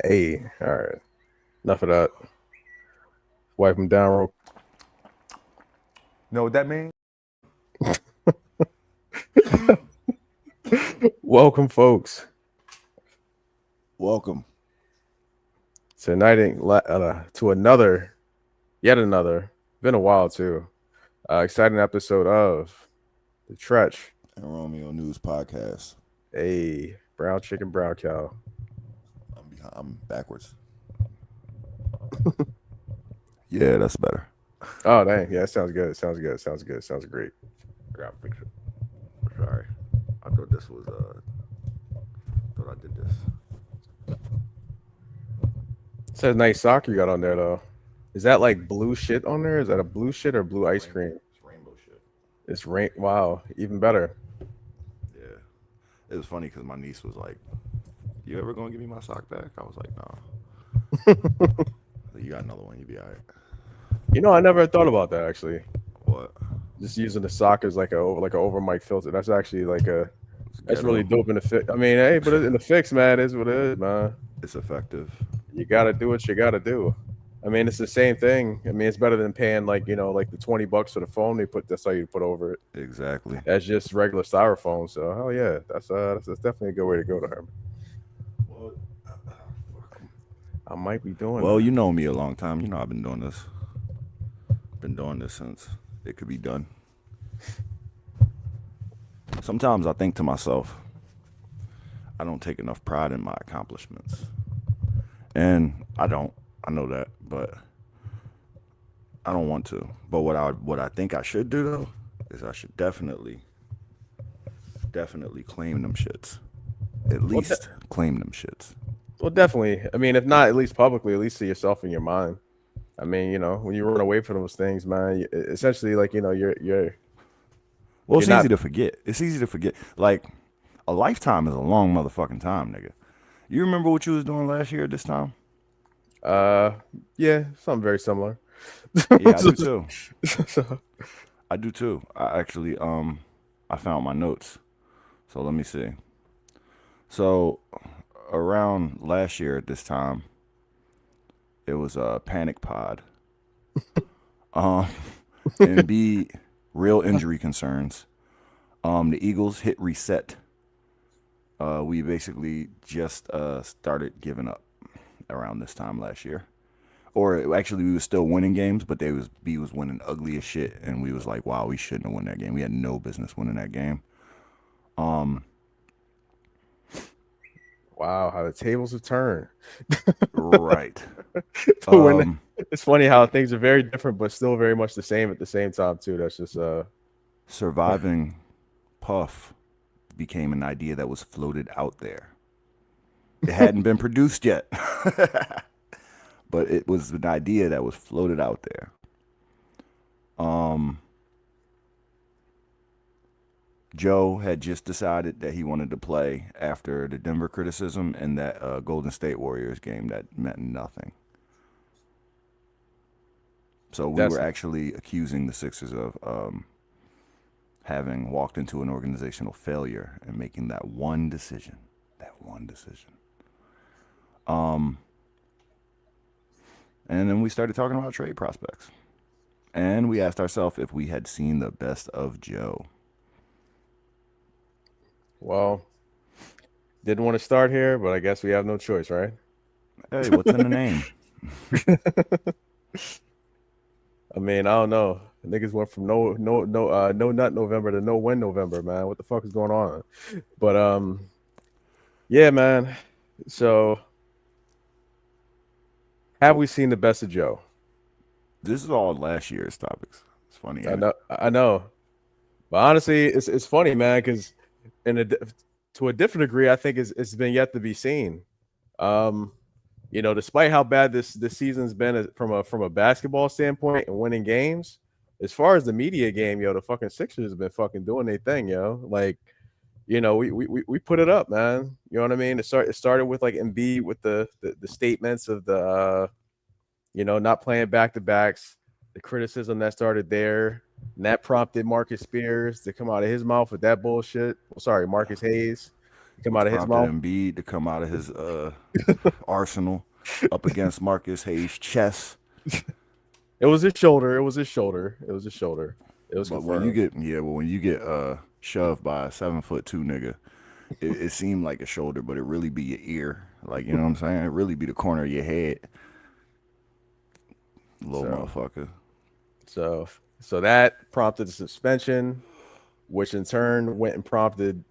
Hey, all right. Enough of that. Wipe them down real. Know what that means? Welcome, folks. Welcome. Tonight to yet another, been a while too, exciting episode of The Tretch. And Romeo News Podcast. Hey, brown chicken, brown cow. I'm backwards. Yeah, that's better. Oh, dang. Yeah, sounds good. Sounds great. I got to fix it. Sorry. I thought this was, thought I did this. It says nice sock you got on there, though. Is that like blue shit on there? Is that a blue shit or blue ice cream? It's rainbow shit. It's rain. Wow, even better. Yeah. It was funny because my niece was like, "You ever gonna give me my sock back?" I was like, "No." You got another one, you be all right. You know, I never thought about that actually. What? Just using the sock as like a over mic filter. That's actually like that's really dope in the fix. I mean, hey, but in the fix, man, it is what it is, man. It's effective. You gotta do what you gotta do. I mean, it's the same thing. I mean, it's better than paying like the $20 for the phone they put. That's how you put over it. Exactly. That's just regular styrofoam. So hell yeah, that's definitely a good way to go to her. Well, I might be doing. Well, you know me a long time. You know I've been doing this. Been doing this since it could be done. Sometimes I think to myself, I don't take enough pride in my accomplishments. And I don't. I know that, but I don't want to. But what I think I should do though is I should definitely claim them shits. At least claim them shits. Well, definitely. I mean, if not at least publicly, at least to yourself in your mind. I mean, when you run away from those things, man, essentially, like you're. Well, it's easy to forget. It's easy to forget. Like, a lifetime is a long motherfucking time, nigga. You remember what you was doing last year at this time? Yeah, something very similar. Yeah, I do too. I do too. I actually, I found my notes. So let me see. So, around last year at this time, it was a panic pod. And B, real injury concerns. The Eagles hit reset. We basically just started giving up around this time last year. Or actually, we were still winning games, but B was winning ugly as shit, and we was like, wow, we shouldn't have won that game. We had no business winning that game. Wow, how the tables have turned. Right. It's funny how things are very different, but still very much the same at the same time too. That's just surviving Puff became an idea that was floated out there. It hadn't been produced yet, but it was an idea that was floated out there. Joe had just decided that he wanted to play after the Denver criticism and that Golden State Warriors game that meant nothing. So we were actually accusing the Sixers of having walked into an organizational failure and making that one decision. And then we started talking about trade prospects. And we asked ourselves if we had seen the best of Joe. Well, didn't want to start here, but I guess we have no choice, right? Hey, what's in the name? I mean, I don't know. The niggas went from no nut November to no win November, man. What the fuck is going on? But yeah, man. So have we seen the best of Joe? This is all last year's topics. It's funny. I know. But honestly, it's funny, man, because to a different degree, I think it's been yet to be seen. Despite how bad this season's been from a basketball standpoint and winning games, as far as the media game, the fucking Sixers have been fucking doing their thing, Like, we put it up, man. You know what I mean? It started with like Embiid with the statements of the not playing back to backs, the criticism that started there, and that prompted Marcus Spears to come out of his mouth with that bullshit. Well, sorry, Marcus Hayes to come which out of his prompted mouth. Embiid to come out of his arsenal up against Marcus Hayes' chest. It was his shoulder. It was his shoulder. It was his shoulder. It was But when you confirmed. get when you get shoved by a 7'2" nigga, it seemed like a shoulder, but it really be your ear. Like, you know what I'm saying? It really be the corner of your head. Little So, motherfucker. so, so that prompted the suspension, which in turn went and prompted,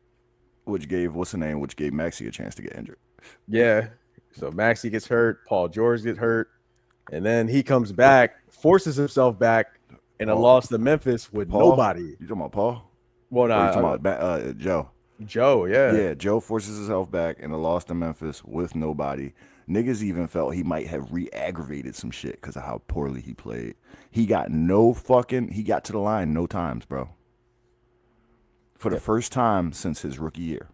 Which gave what's the name? Which gave Maxi a chance to get injured. yeah. So Maxey gets hurt, Paul George gets hurt, and then he comes back, forces himself back in a Paul, loss to Memphis with Paul, nobody. you talking about Paul? Well, Or you talking nah, about Joe? Joe, yeah. Yeah, Joe forces himself back in a loss to Memphis with nobody. Niggas even felt he might have re-aggravated some shit because of how poorly he played. He got he got to the line no times, bro. For the Yeah. first time since his rookie year.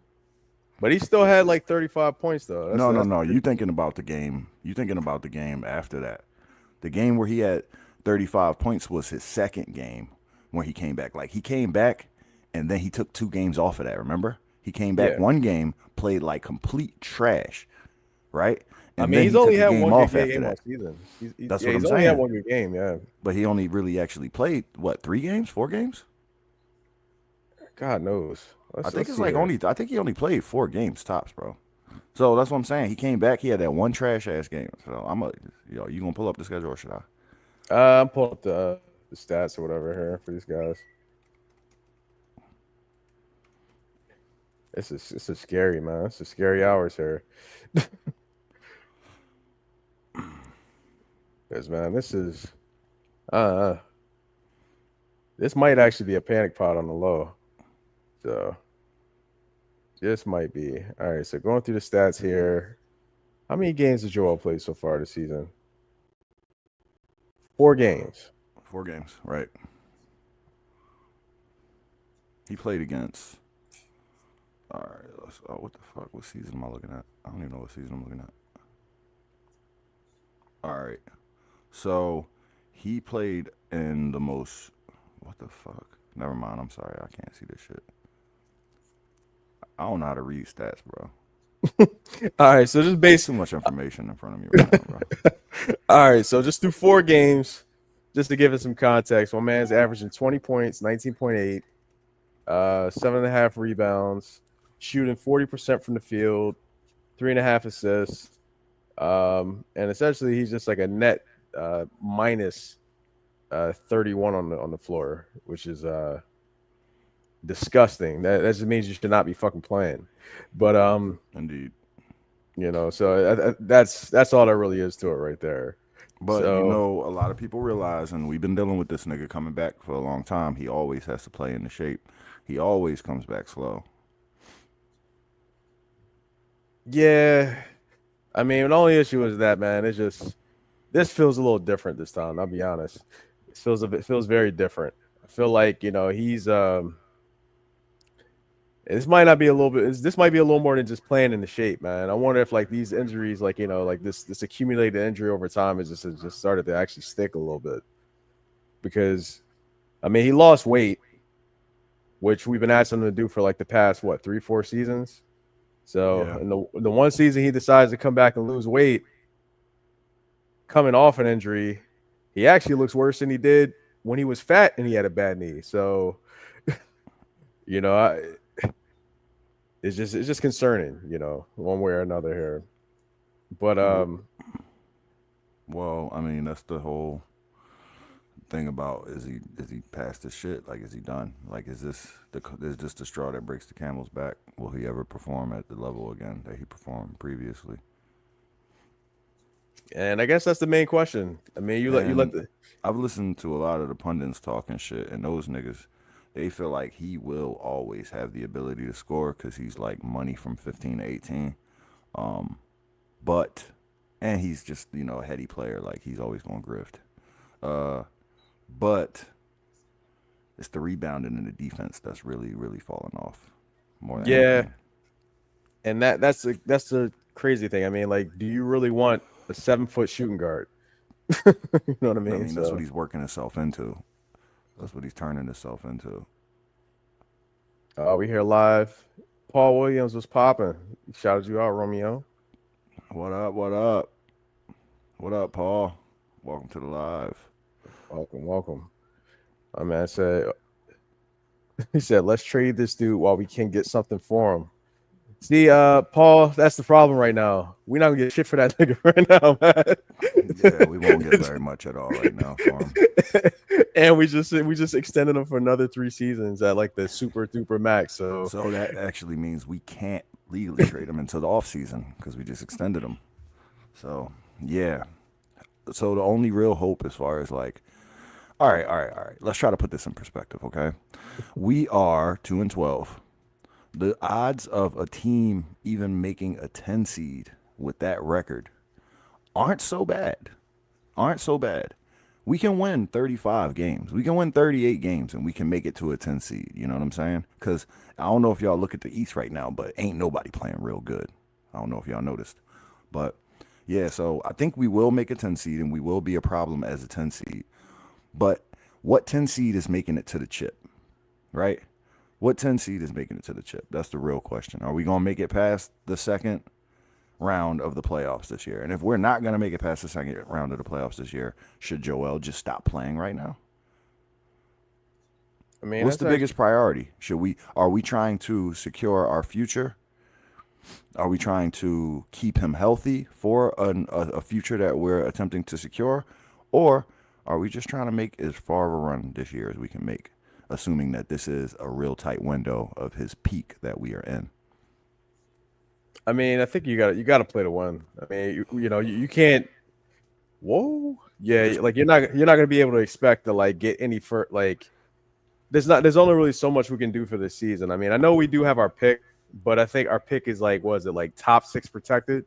But he still had like 35 points though. That's No, no, that's no. You thinking about the game. You thinking about the game after that. The game where he had 35 points was his second game when he came back. Like, he came back and then he took 2 games off of that, remember? He came back yeah. one game, played like complete trash, right? I And mean, then he's he only took a had game one good off after game all that. season. That's Yeah, what he's I'm only had saying. one good game. Yeah. But he only really actually played, what, 3 games, 4 games? God knows. Let's see here. I think he only played 4 games tops, bro. So that's what I'm saying. He came back, he had that one trash ass game. So you gonna pull up the schedule or should I? I'm pulling up the stats or whatever here for these guys. This is scary, man. This is scary hours here. Because man, uh this might actually be a panic pot on the low. So this might be. All right, so going through the stats here. How many games did Joel play so far this season? 4 games. 4 games, right? He played against. All right, what the fuck? What season am I looking at? I don't even know what season I'm looking at. All right, so he played in the most. What the fuck? Never mind. I'm sorry. I can't see this shit. I don't know how to read stats, bro. All right, so just There's base. too much information in front of me right now, bro. All right, so just through 4 games, just to give it some context, my man's averaging 20 points, 19.8, 7.5 rebounds, shooting 40% from the field, 3.5 assists. And essentially he's just like a net minus 31 on the floor, which is disgusting. That just means you should not be fucking playing. But Indeed. so that's all there really is to it right there. But So a lot of people realize, and we've been dealing with this nigga coming back for a long time. He always has to play in the shape. He always comes back slow. yeah, I mean the only issue is that man, it's just this feels a little different this time. I'll be honest. It feels very different. I feel like he's this might not be a little bit. This might be a little more than just playing in the shape, man. I wonder if like these injuries, like like this accumulated injury over time, has just started to actually stick a little bit. Because, I mean, he lost weight, which we've been asking him to do for like the past 3-4 seasons. So Yeah. in the one season he decides to come back and lose weight, coming off an injury, he actually looks worse than he did when he was fat and he had a bad knee. So, you know, I, it's just concerning, one way or another here. But Well, I mean, that's the whole thing about is he past this shit? Like, is he done? Like, is this the straw that breaks the camel's back? Will he ever perform at the level again that he performed previously? and I guess that's the main question. I mean, you let And the I've listened to a lot of the pundits talking shit, and those niggas, they feel like he will always have the ability to score because he's like money from 15 to 18. Um, but and he's just a heady player, like he's always going to grift. Uh, but it's the rebounding and the defense that's really really falling off more than yeah, anything. and that's the crazy thing. I mean, like, do you really want a 7-foot shooting guard? You know what I I mean? mean, that's what So he's working himself into. That's what he's turning himself into. we here live. Paul Williams was popping. He shouted you out, Romeo. What up? What up? What up, Paul? Welcome to the live. Welcome, welcome. My man said he said, let's trade this dude while we can get something for him. See, Paul, that's the problem right now. We're not gonna get shit for that nigga right now, Yeah, we won't get man. very much at all right now for him. And we just extended him for another 3 seasons at like the super duper max. So So that actually means we can't legally trade him until the off season because we just extended him. So yeah. So the only real hope as far as like, all right. Let's try to put this in perspective, okay? We are 2-12. The odds of a team even making a 10 seed with that record aren't so bad. Aren't so bad. We can win 35 games. We can win 38 games and we can make it to a 10 seed. You know what I'm saying? Because I don't know if y'all look at the East right now, but ain't nobody playing real good. I don't know if y'all noticed. But yeah, so I think we will make a 10 seed and we will be a problem as a 10 seed. But what 10 seed is making it to the chip, right? What 10 seed is making it to the chip? That's the real question. Are we going to make it past the second round of the playoffs this year? And if we're not going to make it past the second round of the playoffs this year, should Joel just stop playing right now? I mean, What's that's the actually. biggest priority? Are we trying to secure our future? Are we trying to keep him healthy for a future that we're attempting to secure? Or are we just trying to make as far of a run this year as we can make, assuming that this is a real tight window of his peak that we are in? I mean, I think you got to play to win. I mean, you can't. Whoa, yeah, Just like you're not gonna be able to expect to like get any for like. There's only really so much we can do for this season. I mean, I know we do have our pick, but I think our pick is like, was it like top six protected?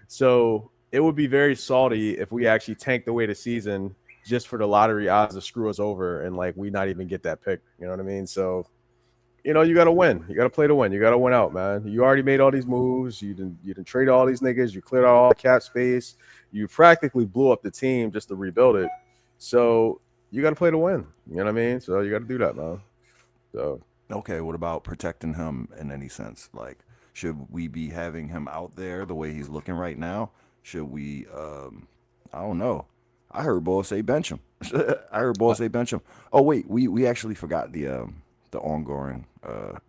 So it would be very salty if we actually tanked away the season just for the lottery odds to screw us over and like we not even get that pick. You know what I mean? So you got to win. You got to play to win. You got to win out, man. You already made all these moves. You didn't trade all these niggas. You cleared out all the cap space. You practically blew up the team just to rebuild it. So you got to play to win. You know what I mean? So you got to do that, man. So okay. What about protecting him in any sense? Like, should we be having him out there the way he's looking right now? Should we? I don't know. I heard boys say bench him. I heard boys say bench him. Oh wait, we actually forgot the ongoing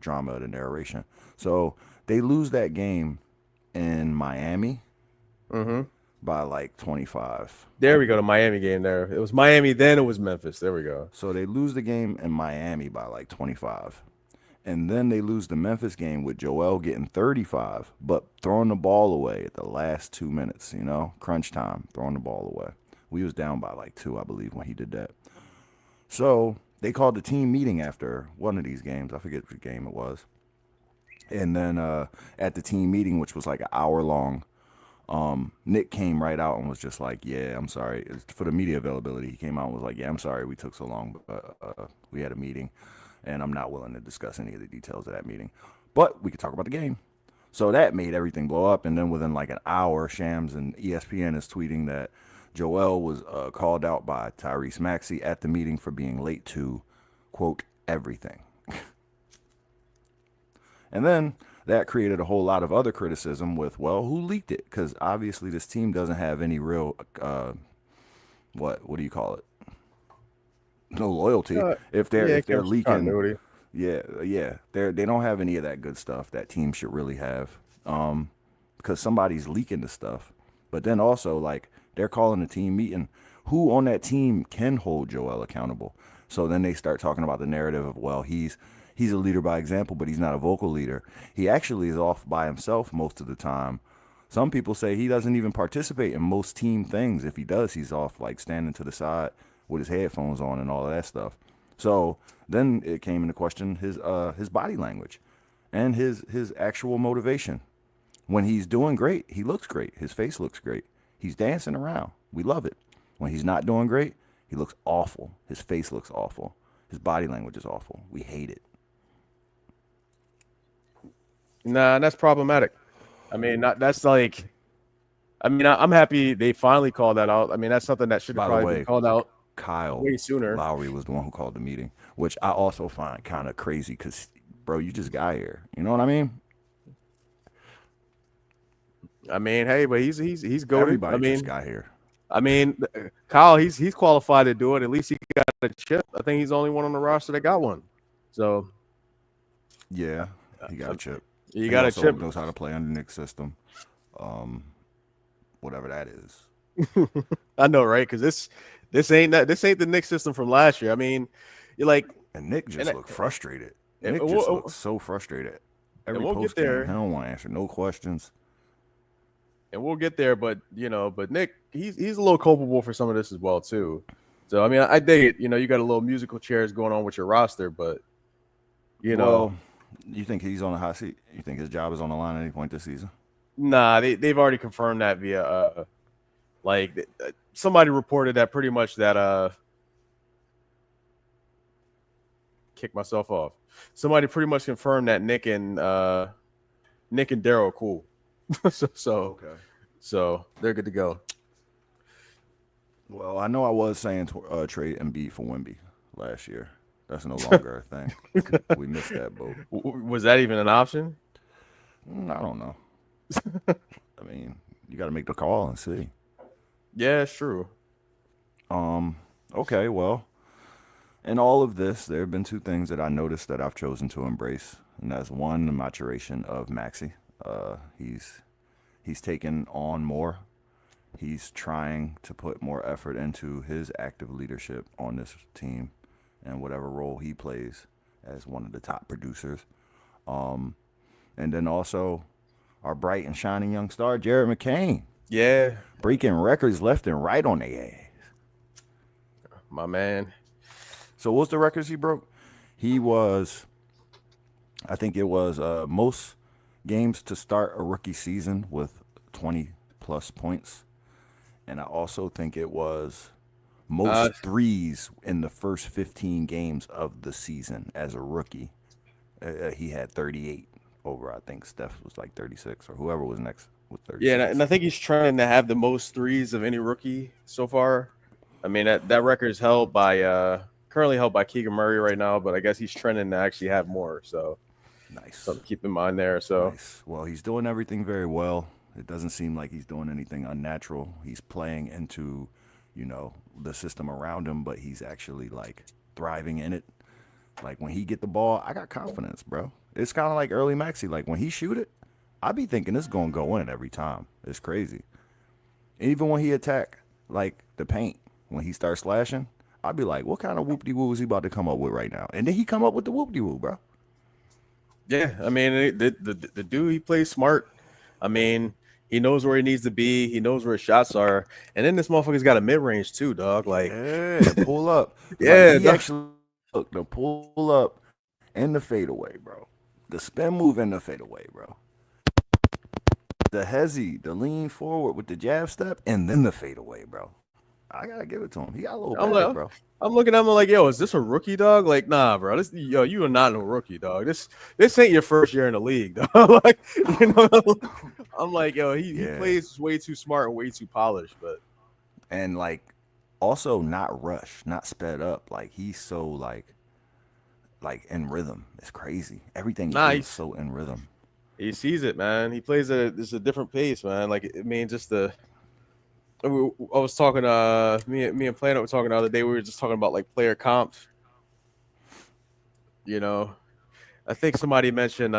drama of the narration. So they lose that game in Miami hmm by like 25. there we go. The Miami game. There, it was Miami. Then it was Memphis. There we go. So they lose the game in Miami by like 25. And then they lose the Memphis game with Joel getting 35, but throwing the ball away at the last 2 minutes, crunch time, throwing the ball away. We was down by like 2, I believe, when he did that. So they called the team meeting after one of these games. I forget which game it was. And then at the team meeting, which was like an hour long, Nick came right out and was just like, "Yeah, I'm sorry." For the media availability, he came out and was like, "Yeah, I'm sorry we took so long, but we had a meeting, and I'm not willing to discuss any of the details of that meeting, but we could talk about the game." So that made everything blow up, and then within like an hour, Shams and ESPN is tweeting that Joel was called out by Tyrese Maxey at the meeting for being late to, quote, everything. And then that created a whole lot of other criticism with, well, who leaked it? Because obviously this team doesn't have any real, what do you call it? No loyalty. Uh, If they're yeah, if it they're comes from leaking, continuity. yeah, they don't have any of that good stuff that teams should really have. Because somebody's leaking the stuff. But then also like they're calling a team meeting. Who on that team can hold Joel accountable? So then they start talking about the narrative of, well, he's a leader by example, but he's not a vocal leader. He actually is off by himself most of the time. Some people say he doesn't even participate in most team things. If he does, he's off like standing to the side with his headphones on and all of that stuff. So then it came into question his body language and his actual motivation. When he's doing great, he looks great. His face looks great. He's dancing around. We love it. When he's not doing great, he looks awful. His face looks awful. His body language is awful. We hate it. Nah, that's problematic. I mean, not that's like I mean, I'm happy they finally called that out. I mean, that's something that should have By the probably been way, called out Kyle way sooner. Lowry was the one who called the meeting, which I also find kind of crazy because, bro, you just got here. You know what I mean? I mean, hey, but he's goaded. Everybody just got here. I mean, Kyle, he's qualified to do it. At least he got a chip. I think he's the only one on the roster that got one. So Yeah, he got a chip. you He got a also chip. knows how to play under Nick's system, um, whatever that is. I know, right? Because this ain't the Knicks system from last year. I mean, you're like, And Nick and, just looked frustrated. and Nick just looked so frustrated. Every we'll get post game, he there, don't want to answer no questions. and we'll get there. But but Nick, he's a little culpable for some of this as well too. So I mean, I dig it. You got a little musical chairs going on with your roster, but you know, Well, you think he's on the hot seat? You think his job is on the line at any point this season? nah, they've already confirmed that via like somebody reported that pretty much that kick myself off. Somebody pretty much confirmed that Nick and Daryl are cool. so Okay. so they're good to go. Well, I know I was saying trade Embiid for Wemby last year. That's no longer a thing. We missed that boat. Was that even an option? I don't know. I mean, you got to make the call and see. Yeah, it's true. Um. Okay. Well, in all of this, there have been two things that I noticed that I've chosen to embrace, and that's one, the maturation of Maxi. He's taken on more. He's trying to put more effort into his active leadership on this team and whatever role he plays as one of the top producers. Um, and then also our bright and shining young star, Jared McCain, Yeah, breaking records left and right on their ass. my man. So what's the records he broke? He was, I think it was most games to start a rookie season with 20 plus points. And I also think it was Uh, most threes in the first 15 games of the season as a rookie. He had 38 over, I think Steph was like 36 or whoever was next with yeah, 36. and I think he's trying to have the most threes of any rookie so far. I mean that record is held by currently held by Keegan Murray right now, but I guess he's trending to actually have more. So Nice. something to keep in mind there. So Nice. Well, he's doing everything very well. It doesn't seem like he's doing anything unnatural. He's playing into, the system around him, but he's actually like thriving in it. Like when he get the ball, I got confidence, bro. It's kind of like early Maxi. Like when he shoot it, I be thinking it's gonna go in every time. It's crazy. Even when he attack like the paint, when he starts slashing, I'd be like, what kind of whoop de woo is he about to come up with right now? And then he come up with the whoop de woo, bro. yeah, I mean the dude he plays smart. I mean he knows where he needs to be. He knows where his shots are, and then this motherfucker's got a mid range too, dog. Like Yeah, the pull up. Like yeah, he actually look the pull up and the fadeaway, bro. The spin move and the fadeaway, bro. The hezzy, the lean forward with the jab step, and then the fadeaway, bro. I gotta give it to him. He got a little I'm bag, like, bro. I'm looking at him like, yo, is this a rookie dog? Like, nah, bro. You are not no rookie dog. This ain't your first year in the league, dog. like, you know, I'm like, yo, he Yeah, plays way too smart and way too polished. But and like also not rush, not sped up. Like he's so like in rhythm. It's crazy. Everything he do is nice. so in rhythm. He sees it, man. He plays at a different pace, man. Like, I mean, just the. I was talking, me and Planet were talking the other day. We were just talking about like player comps. You know, I think somebody mentioned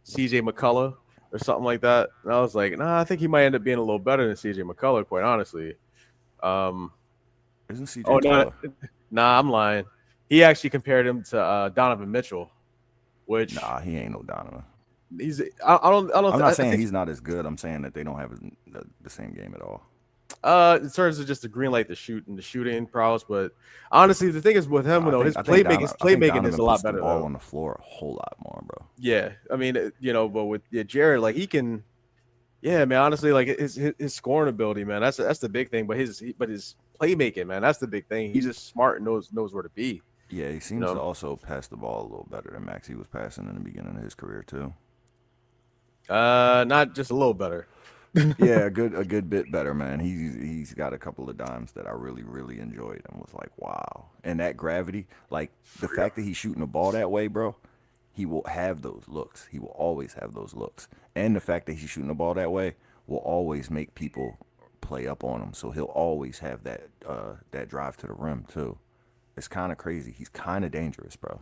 CJ McCullough or something like that. And I was like, nah, I think he might end up being a little better than CJ McCullough, quite honestly. Um, Isn't CJ oh no, taller? nah, I'm lying. He actually compared him to Donovan Mitchell, which Nah, he ain't no Donovan. he's. I don't. I'm not I saying think he's not as good. I'm saying that they don't have the same game at all. in terms of just the green light, the shoot and the shooting prowess, but honestly, the thing is with No, him, his I think playmaking is Donovan a lot puts the better ball though. on the floor a whole lot more, bro. Yeah, I mean, but with Jared, like he can. Yeah, man. Honestly, like his scoring ability, man. That's the big thing. But his playmaking, man. That's the big thing. He's just smart and knows where to be. Yeah, he You seems to know, also pass the ball a little better than Max. He was passing in the beginning of his career too. not just a little better. Yeah, a good bit better, man. He's got a couple of dimes that I really enjoyed and was like, wow. And that gravity, like the fact that he's shooting the ball that way, bro, he will have those looks. He will always have those looks. And the fact that he's shooting the ball that way will always make people play up on him. So he'll always have that drive to the rim too. It's kind of crazy. He's kind of dangerous, bro.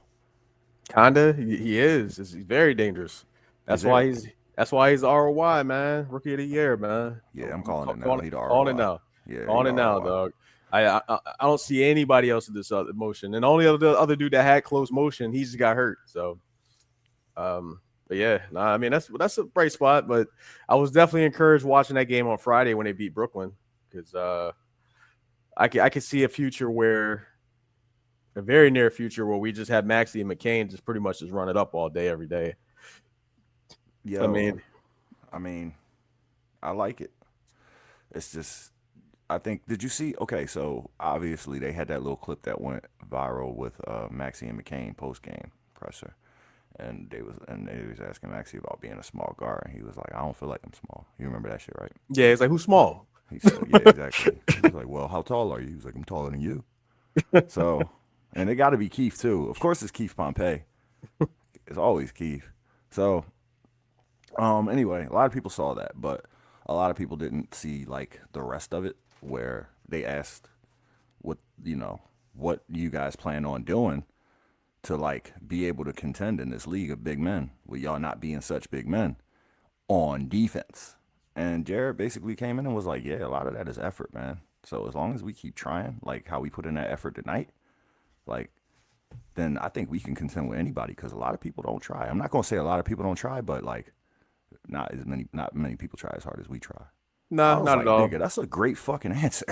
Kinda, he is. He's very dangerous. Is That's why there? he's ROI, man. Rookie of the year, man. Yeah, I'm calling it now. Calling He it, the calling it ROI. now. Yeah, he Calling the it now, ROI. dog. I don't see anybody else in this other motion. And only other dude that had close motion, he just got hurt. So but yeah, nah, I mean that's a bright spot. But I was definitely encouraged watching that game on Friday when they beat Brooklyn because I could see a very near future where we just had Maxi and McCain just pretty much just run it up all day every day. I Yo, mean, I mean, I like it. It's just, I think, did you see? Okay, so obviously they had that little clip that went viral with Maxie and McCain post game presser, and they was asking Maxie about being a small guard, and he was like, "I don't feel like I'm small." You remember that shit, right? yeah, it's like who's small? He said, "Yeah, exactly." He was like, "Well, how tall are you?" He was like, "I'm taller than you." So, and it got to be Keith too. Of course, it's Keith Pompey. It's always Keith. So, anyway, a lot of people saw that, but a lot of people didn't see like the rest of it where they asked what what you guys plan on doing to like be able to contend in this league of big men with y'all not being such big men on defense. And Jared basically came in and was like, yeah, a lot of that is effort, man. So as long as we keep trying, like how we put in that effort tonight, like then I think we can contend with anybody because a lot of people don't try. I'm not gonna say a lot of people don't try, but like not many people try as hard as we try. I Nah, was not at like, all. nigga, that's a great fucking answer.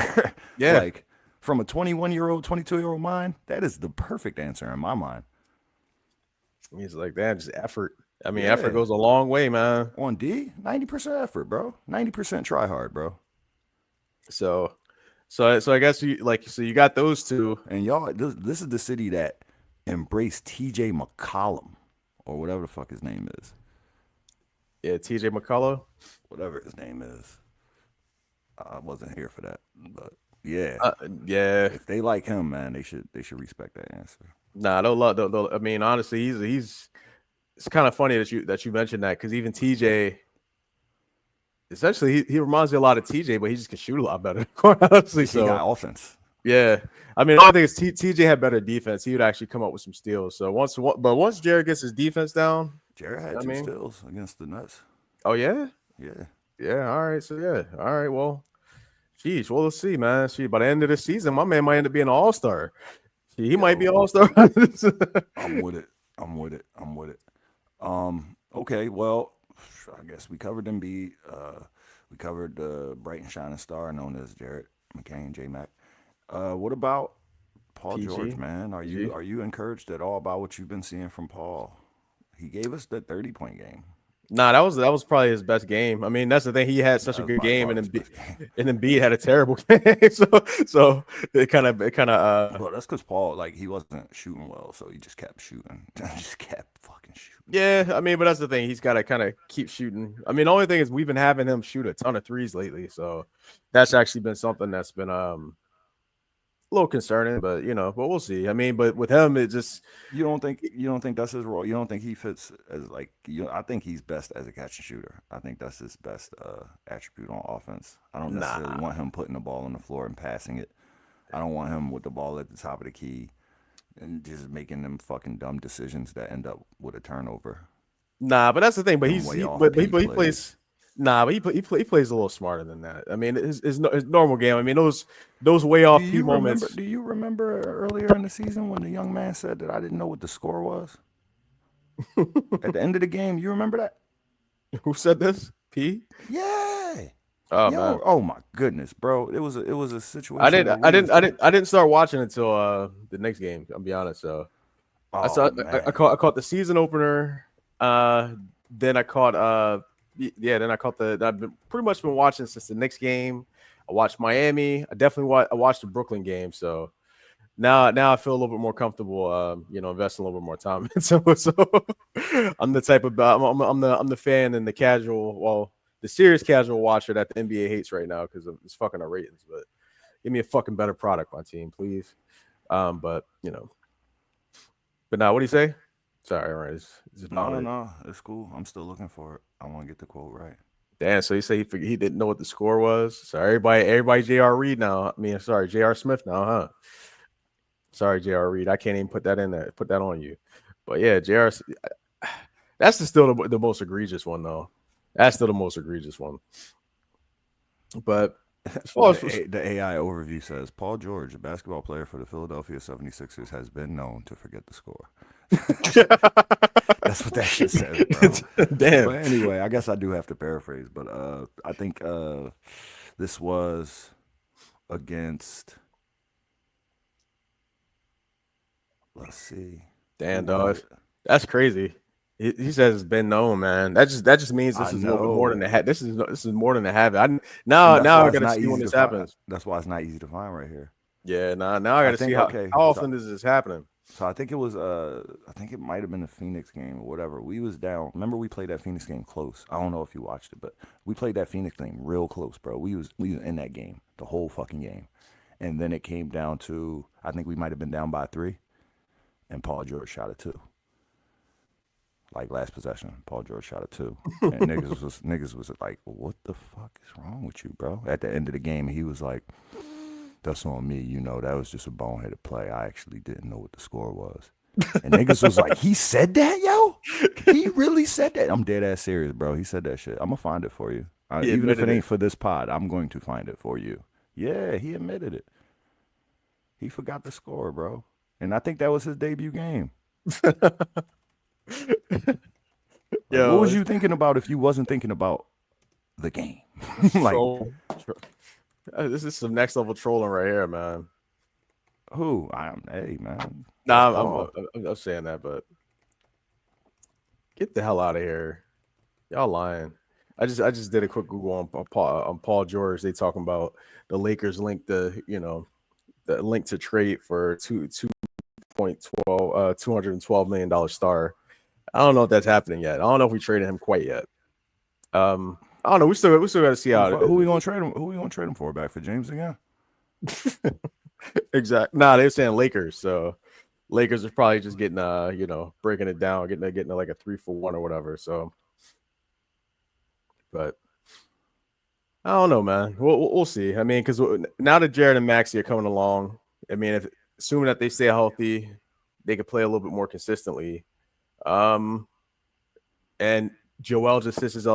Yeah, Like from a 21-year-old, 22-year-old mind, that is the perfect answer in my mind. he's like that. Just effort. I mean, effort Yeah. goes a long way, man. On D, 90% effort, bro. 90% try hard, bro. So, so I guess you got those two. And y'all, this is the city that embraced TJ McCollum or whatever the fuck his name is. Yeah, TJ McCullough. Whatever his name is. I wasn't here for that. But yeah. Uh, yeah, If they like him, man, they should respect that answer. nah, don't love. I mean, honestly, he's. It's kind of funny that you mentioned that because even TJ, essentially, he reminds me a lot of TJ, but he just can shoot a lot better. Honestly, He so got offense. yeah. I mean, the only thing is TJ had better defense. He would actually come up with some steals. So once Jared gets his defense down, Jared had I two mean, steals against the Nets. oh yeah, Yeah. yeah. All right, so yeah, all right. Well, geez, well, let's see, man. See, by the end of the season, my man might end up being an all star. He might be Yo, all star. I'm with it. I'm with it. Okay, well, I guess we covered Embiid. We covered the bright and shining star known as Jared McCain, J Mac. What about Paul George, PG, man? Are you PG. are you encouraged at all about what you've been seeing from Paul? He gave us the 30-point game. Nah, that was probably his best game. I mean, that's the thing. He had such That a was good by game, far and his then best game. and Embiid had a terrible game. So it kind of Well, that's because Paul, like, he wasn't shooting well, so he just kept shooting. Just kept fucking shooting. yeah. I mean, but that's the thing. He's got to kind of keep shooting. I mean, the only thing is we've been having him shoot a ton of threes lately, so that's actually been something that's been a little concerning. But but we'll see. I mean, but with him, it just You don't think that's his role? You don't think he fits as like I think he's best as a catch and shooter. I think that's his best attribute on offense. I don't necessarily nah. want him putting the ball on the floor and passing it. I don't want him with the ball at the top of the key and just making them fucking dumb decisions that end up with a turnover. Nah, but that's the thing. But Them he's way he, off P but he plays. plays. Nah, but he plays a little smarter than that. I mean, his normal game. I mean, those way Do off P you remember? moments. Do you remember earlier in the season when the young man said that I didn't know what the score was at the end of the game? You remember that? Who said this? P. Yeah. Oh man, Yo, oh my goodness, bro! It was a situation where we was. I didn't start watching until the next game. I'll be honest. So Oh man. I caught the season opener. Then I caught then I caught I've been pretty much been watching since the next game. I watched Miami. I watched the Brooklyn game. So now I feel a little bit more comfortable. Investing a little bit more time. So I'm the type of I'm the fan and the casual. Well, the serious casual watcher that the NBA hates right now because of it's fucking our ratings. But give me a fucking better product, my team, please. But you know, but now, what do you say? Sorry, all right, it's about No, it. no, it's cool. I'm still looking for it. I want to get the quote right. Damn, so you say he didn't know what the score was. So everybody, J.R. Reed now. I mean, sorry, J.R. Smith now, huh? Sorry, J.R. Reed. I can't even put that in there. Put that on you. But yeah, J.R. That's still the most egregious one, though. That's still the most egregious one. But as far The, as the AI overview says Paul George, a basketball player for the Philadelphia 76ers, has been known to forget the score. That's what that shit says, bro. damn, But anyway, I guess I do have to paraphrase. But I think this was against, let's see, who damn, was dog, it? that's crazy. He says it's been known, man. That just means I this is a little bit more than know. the this is more than the habit. And Now that's I why it's got to not see when easy to this find. happens. That's why it's not easy to find right here. Yeah, now I got I to see think how okay. often is this happening. So I think it was I think it might have been the Phoenix game or whatever. We was down. Remember we played that Phoenix game close. I don't know if you watched it, but we played that Phoenix game real close, bro. We was in that game the whole fucking game. And then it came down to I think we might have been down by 3 and Paul George shot a 2. Like last possession, Paul George shot a 2. And niggas was like, "What the fuck is wrong with you, bro?" At the end of the game, he was like, "That's on me, that was just a boneheaded play. I actually didn't know what the score was." And niggas was like, "He said that, yo? He really said that?" I'm dead ass serious, bro. He said that shit. I'm gonna find it for you. He Even if it admitted it. ain't for this pod, I'm going to find it for you. Yeah, he admitted it. He forgot the score, bro. And I think that was his debut game. Like, what was Yo, you thinking about if you wasn't thinking about the game? Like, troll. This is some next level trolling right here, man. who? Hey, man. That's Nah, Paul. I'm saying that, but get the hell out of here. Y'all lying. I just did a quick Google on Paul George. They talking about the Lakers link the link to trade for 212 million dollar star. I don't know if that's happening yet. I don't know if we traded him quite yet. I don't know. We still got to see how Who we gonna trade him? Who we gonna trade him for? Back for James again? exactly. Nah, they're saying Lakers. So Lakers are probably just getting breaking it down, getting like a 3-for-1 or whatever. So, but I don't know, man. We'll see. I mean, because now that Jared and Maxey are coming along, I mean, if assuming that they stay healthy, they could play a little bit more consistently. Um, and Joel just sits his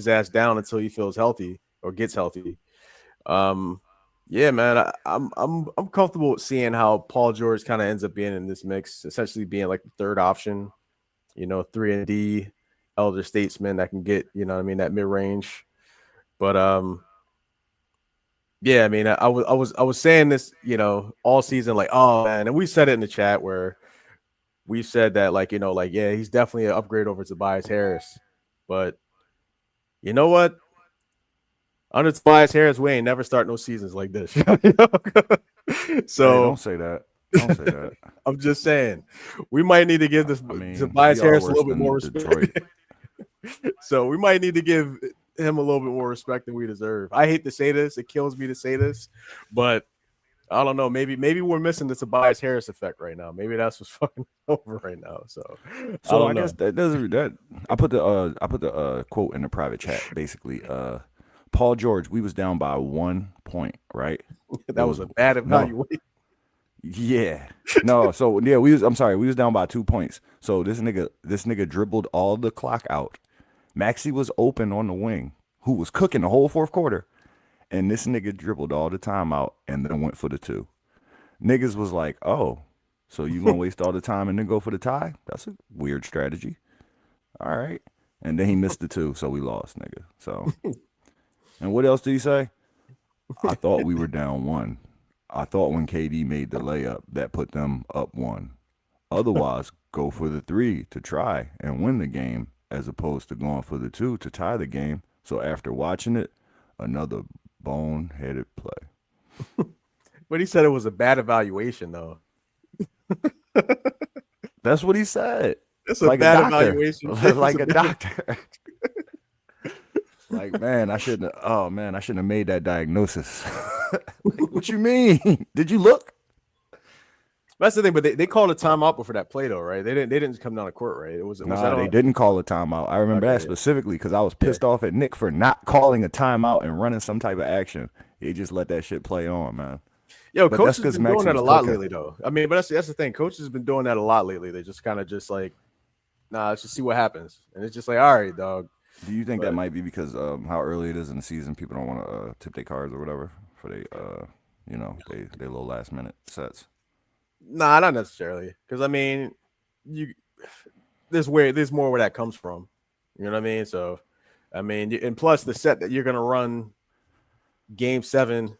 ass down until he feels healthy or gets healthy. Um, yeah, man, I'm comfortable with seeing how Paul George kind of ends up being in this mix, essentially being like the third option. 3 and D, elder statesman that can get what I mean, that mid range. But yeah, I mean, I was saying this, all season, like, oh man, and we said it in the chat where we said that, like, like, yeah, he's definitely an upgrade over Tobias Harris. But you know what? Under Tobias Harris, we ain't never start no seasons like this. Hey, So don't say that. Don't say that. I'm just saying, we might need to give this I mean, we Tobias are Harris a worse little bit more than Detroit. respect. So we might need to give him a little bit more respect than we deserve. I hate to say this; it kills me to say this, but I don't know. Maybe we're missing the Tobias Harris effect right now. Maybe that's what's fucking over right now. So I So don't I guess know. that doesn't that I put the quote in the private chat. Basically, Paul George, we was down by 1 point, right? It That was was a bad no, evaluation. yeah, no. So yeah, we was down by 2 points. So this nigga dribbled all the clock out. Maxie was open on the wing, who was cooking the whole fourth quarter, and this nigga dribbled all the time out and then went for the 2. Niggas was like, oh, so you gonna waste all the time and then go for the tie? That's a weird strategy. All right. And then he missed the 2, so we lost, nigga. So, and what else did he say? I thought we were down 1. I thought when KD made the layup, that put them up 1. Otherwise, go for the 3 to try and win the game as opposed to going for the 2 to tie the game. So after watching it, another boneheaded play. But he said it was a bad evaluation, though. That's what he said. It's a Like a bad doctor. evaluation. It's Like a a bad, doctor. Like, man, I shouldn't have. Oh man, I shouldn't have made that diagnosis. Like, what you mean? Did you look? That's the thing, but they called a timeout before that play though, right? They didn't come down to court, right? Was that Nah, they on? didn't call a timeout. I remember that Okay, specifically because I was yeah. pissed off at Nick for not calling a timeout and running some type of action. He just let that shit play on, man. Yo, But coach that's has because been doing Maxie that a was lot cooking. lately, though. I mean, but that's the thing. Coach has been doing that a lot lately. They just kind of just like, nah, let's just see what happens, and it's just like, all right, dog. Do you think that But might be because how early it is in the season? People don't want to tip their cards or whatever for they little last minute sets. nah, not necessarily, because I mean, you there's more where that comes from. You know what I mean? So, I mean, and plus the set that you're gonna run game 7,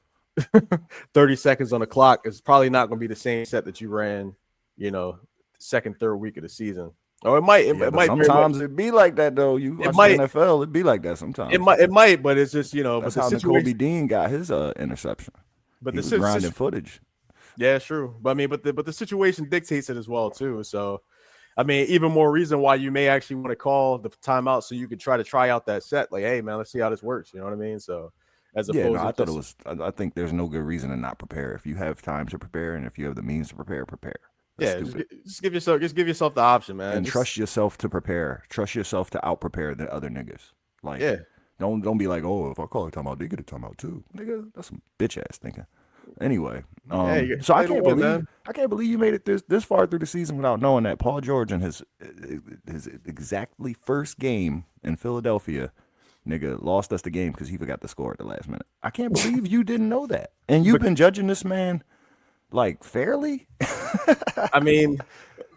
30 seconds on the clock is probably not gonna be the same set that you ran, you know, second, third week of the season. Or it might, Yeah, it but might very much, sometimes it be like that though. You it watch the might, NFL, it be like that sometimes. it might, but it's just but That's the how N'Kobe situation, Dean got his interception. but He the was grinding situation, footage. yeah, it's true. But I mean, but the situation dictates it as well too. So I mean, even more reason why you may actually want to call the timeout so you can try out that set. Like, hey man, let's see how this works. You know what I mean? So as Yeah, no, opposed to I thought it just was. I think there's no good reason to not prepare. If you have time to prepare and if you have the means to prepare, prepare. That's yeah, stupid. just give yourself the option, man. And Just trust yourself to prepare. Trust yourself to out prepare the other niggas. Like, yeah, don't be like, oh, if I call a timeout, they get a timeout too, nigga. That's some bitch ass thinking. Anyway, yeah, you so play to win, man. I can't believe you made it this far through the season without knowing that Paul George in his exactly first game in Philadelphia, nigga, lost us the game because he forgot to score at the last minute. I can't believe you didn't know that, and you've But been judging this man like fairly. I mean,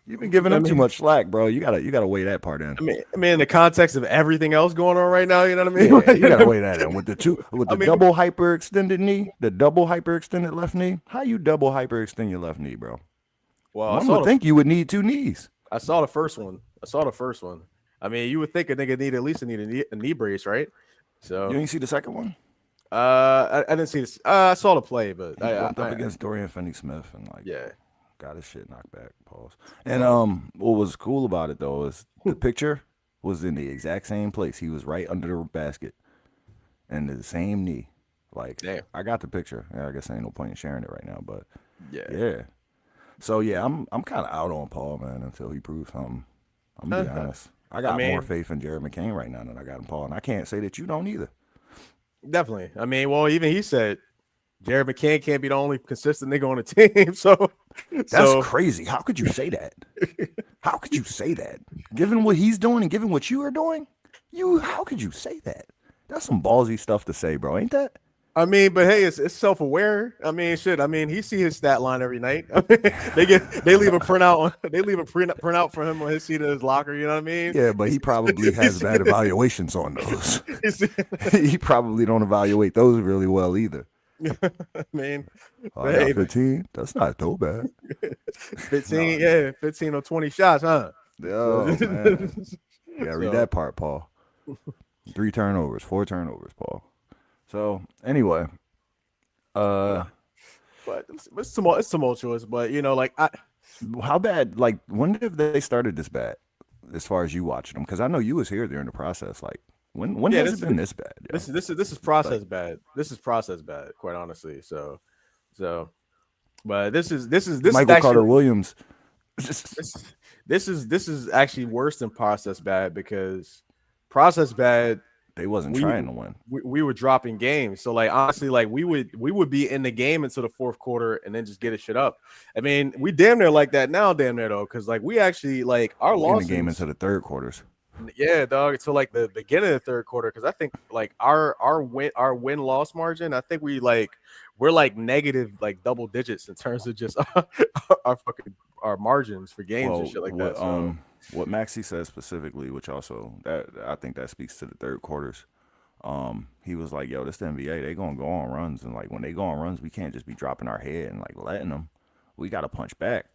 You've been giving I him too mean, much slack, bro. You gotta weigh that part in. I mean, in the context of everything else going on right now, you know what Yeah, I you gotta mean? weigh that in with I the mean, double hyperextended knee, the double hyperextended left knee. How you double hyperextend your left knee, bro? well, One would think you would need two knees. I saw the first one. I saw the first one. I mean, you would think a nigga need at least need a knee brace, right? You So, ain't see the second one? I didn't see this. I saw the play, but He bumped up against Dorian Finney-Smith and like yeah. got his shit knocked back. Pause. And Well, what was cool about it though is the picture was in the exact same place. He was right under the basket and the same knee. Like damn. I got the picture. Yeah, I guess ain't no point in sharing it right now, but Yeah. yeah. So yeah, I'm kind of out on Paul, man, until he proves something. I'm gonna be honest. I I got more mean, faith in Jared McCain right now than I got in Paul, and I can't say that you don't either. definitely. I mean, well, even he said Jared McCann can't be the only consistent nigga on the team. So, That's so crazy. How could you say that? How could you say that? Given what he's doing and given what you are doing, how could you say that? That's some ballsy stuff to say, bro. Ain't that? I mean, but hey, it's self aware. I mean, shit. I mean, he see his stat line every night. I mean, they leave a printout they leave a printout for him on his seat in his locker. You know what I mean? Yeah, but he probably has bad evaluations on those. He probably don't evaluate those really well either. I mean, I hey, got 15. That's not so bad. 15, yeah, 15 or 20 shots, huh? Oh man, you gotta read So, that part, Paul. 3 turnovers, 4 turnovers, Paul. So anyway, but it's tumultuous. But you know, like how bad? Like when have they started this bad? As far as you watching them, because I know you was here during the process. Like when yeah, has it been this bad? Yo? this is process bad. This is process bad, quite honestly. So, but this is Michael Carter actually Williams. this is actually worse than process bad because process bad They wasn't we trying to win. we were dropping games. So like honestly, like we would be in the game until the fourth quarter and then just get it shit up. I mean, we damn near like that now, damn near though, because like we actually like our We in the losses. game into the third quarters. Yeah, dog. Until like the beginning of the third quarter, because I think like our win loss margin, I think we're like negative like double digits in terms of just our margins for games and Well, shit like that. So what Maxie says specifically, which also that I think that speaks to the third quarters. He was like, "Yo, this the NBA. They gonna go on runs, and like when they go on runs, we can't just be dropping our head and like letting them. We got to punch back."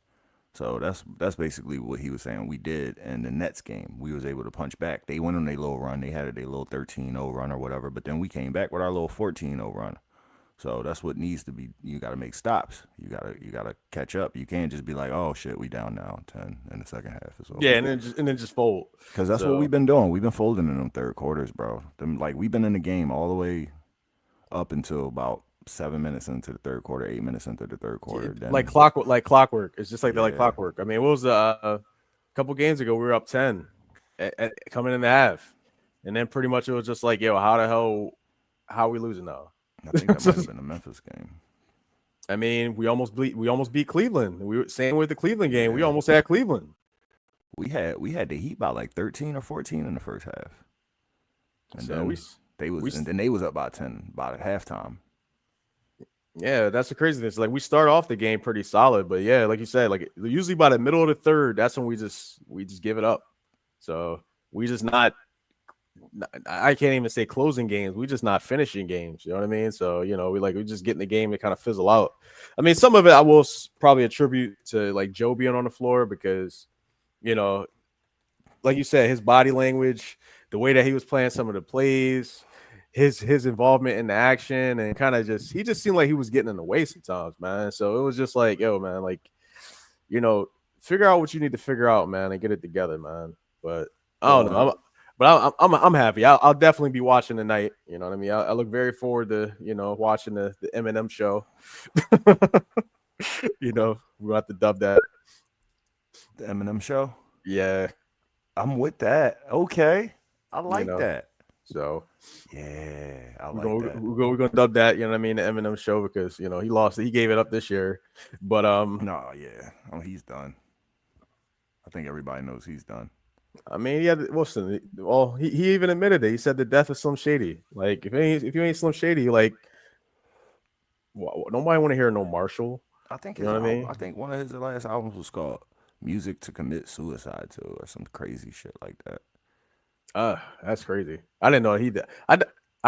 So that's basically what he was saying. We did in the Nets game. We was able to punch back. They went on their little run. They had their little 13-0 run or whatever. But then we came back with our little 14-0 run. So that's what needs to be. You got to make stops. You gotta catch up. You can't just be like, oh shit, we down now 10 in the second half. It's Yeah, over. and then just fold. Because that's what So we've been doing. We've been folding in them third quarters, bro. Them like we've been in the game all the way up until about 7 minutes into the third quarter, 8 minutes into the third quarter. like Then clockwork, like clockwork. It's just like they're like yeah, clockwork. I mean, what was a couple games ago? We were up 10 coming in the half, and then pretty much it was just like, yo, how the hell, how are we losing now? I think that might have been a Memphis game. I mean, we almost beat Cleveland. We were same with the Cleveland game. We Yeah, almost had Cleveland. we had the Heat by like 13 or 14 in the first half, and So we then they was we and then they was up by 10 by halftime. yeah, that's the craziness. Like we start off the game pretty solid, but yeah, like you said, like usually by the middle of the third, that's when we just give it up. So we just not. I can't even say closing games. We just not finishing games. You know what I mean? So we just get in the game and kind of fizzle out. I mean, some of it I will probably attribute to like Joe being on the floor because you know, like you said, his body language, the way that he was playing some of the plays, his involvement in the action, and kind of he just seemed like he was getting in the way sometimes, man. So it was just like, yo, man, like you know, figure out what you need to figure out, man, and get it together, man. But I don't Well, know. I'm happy. I'll definitely be watching tonight. You know what I mean? I look very forward to watching the Eminem show. We have to dub that. the Eminem show. Yeah, I'm with that. Okay, I you like know. that. So Yeah, I we're like gonna that. we're gonna dub that. You know what I mean? The Eminem show because he lost. He gave it up this year, but No, yeah. Oh, he's done. I think everybody knows he's done. I mean, yeah. Listen, well, he even admitted it. He said the death of Slim Shady. Like if you ain't Slim Shady, like nobody want to hear no Marshall. I think You know his what I album. mean? I think one of his last albums was called "Music to Commit Suicide to" or some crazy shit like that. That's crazy. I didn't know he did. I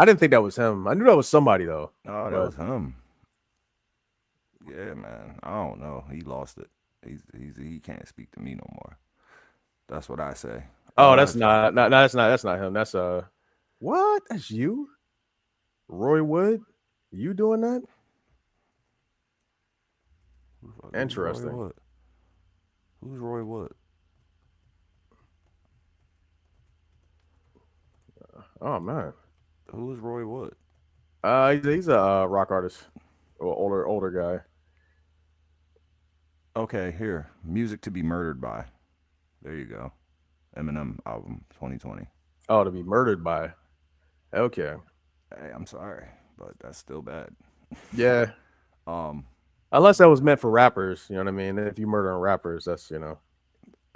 didn't think that was him. I knew that was somebody though. Oh, that But was him. Yeah, man. I don't know. He lost it. He can't speak to me no more. That's what I say. oh, that's not that's not him. That's what? That's you, Roy Wood. You doing that? Who's Roy Interesting. Wood? Who's Roy Wood? Oh man. Who is Roy Wood? He's a rock artist, or older guy. Okay, here. Music to be murdered by. There you go. Eminem album 2020. Oh, to be murdered by. Okay. Hey, I'm sorry, but that's still bad. Yeah. Um, Unless that was meant for rappers, you know what I mean? If you murdering rappers, that's.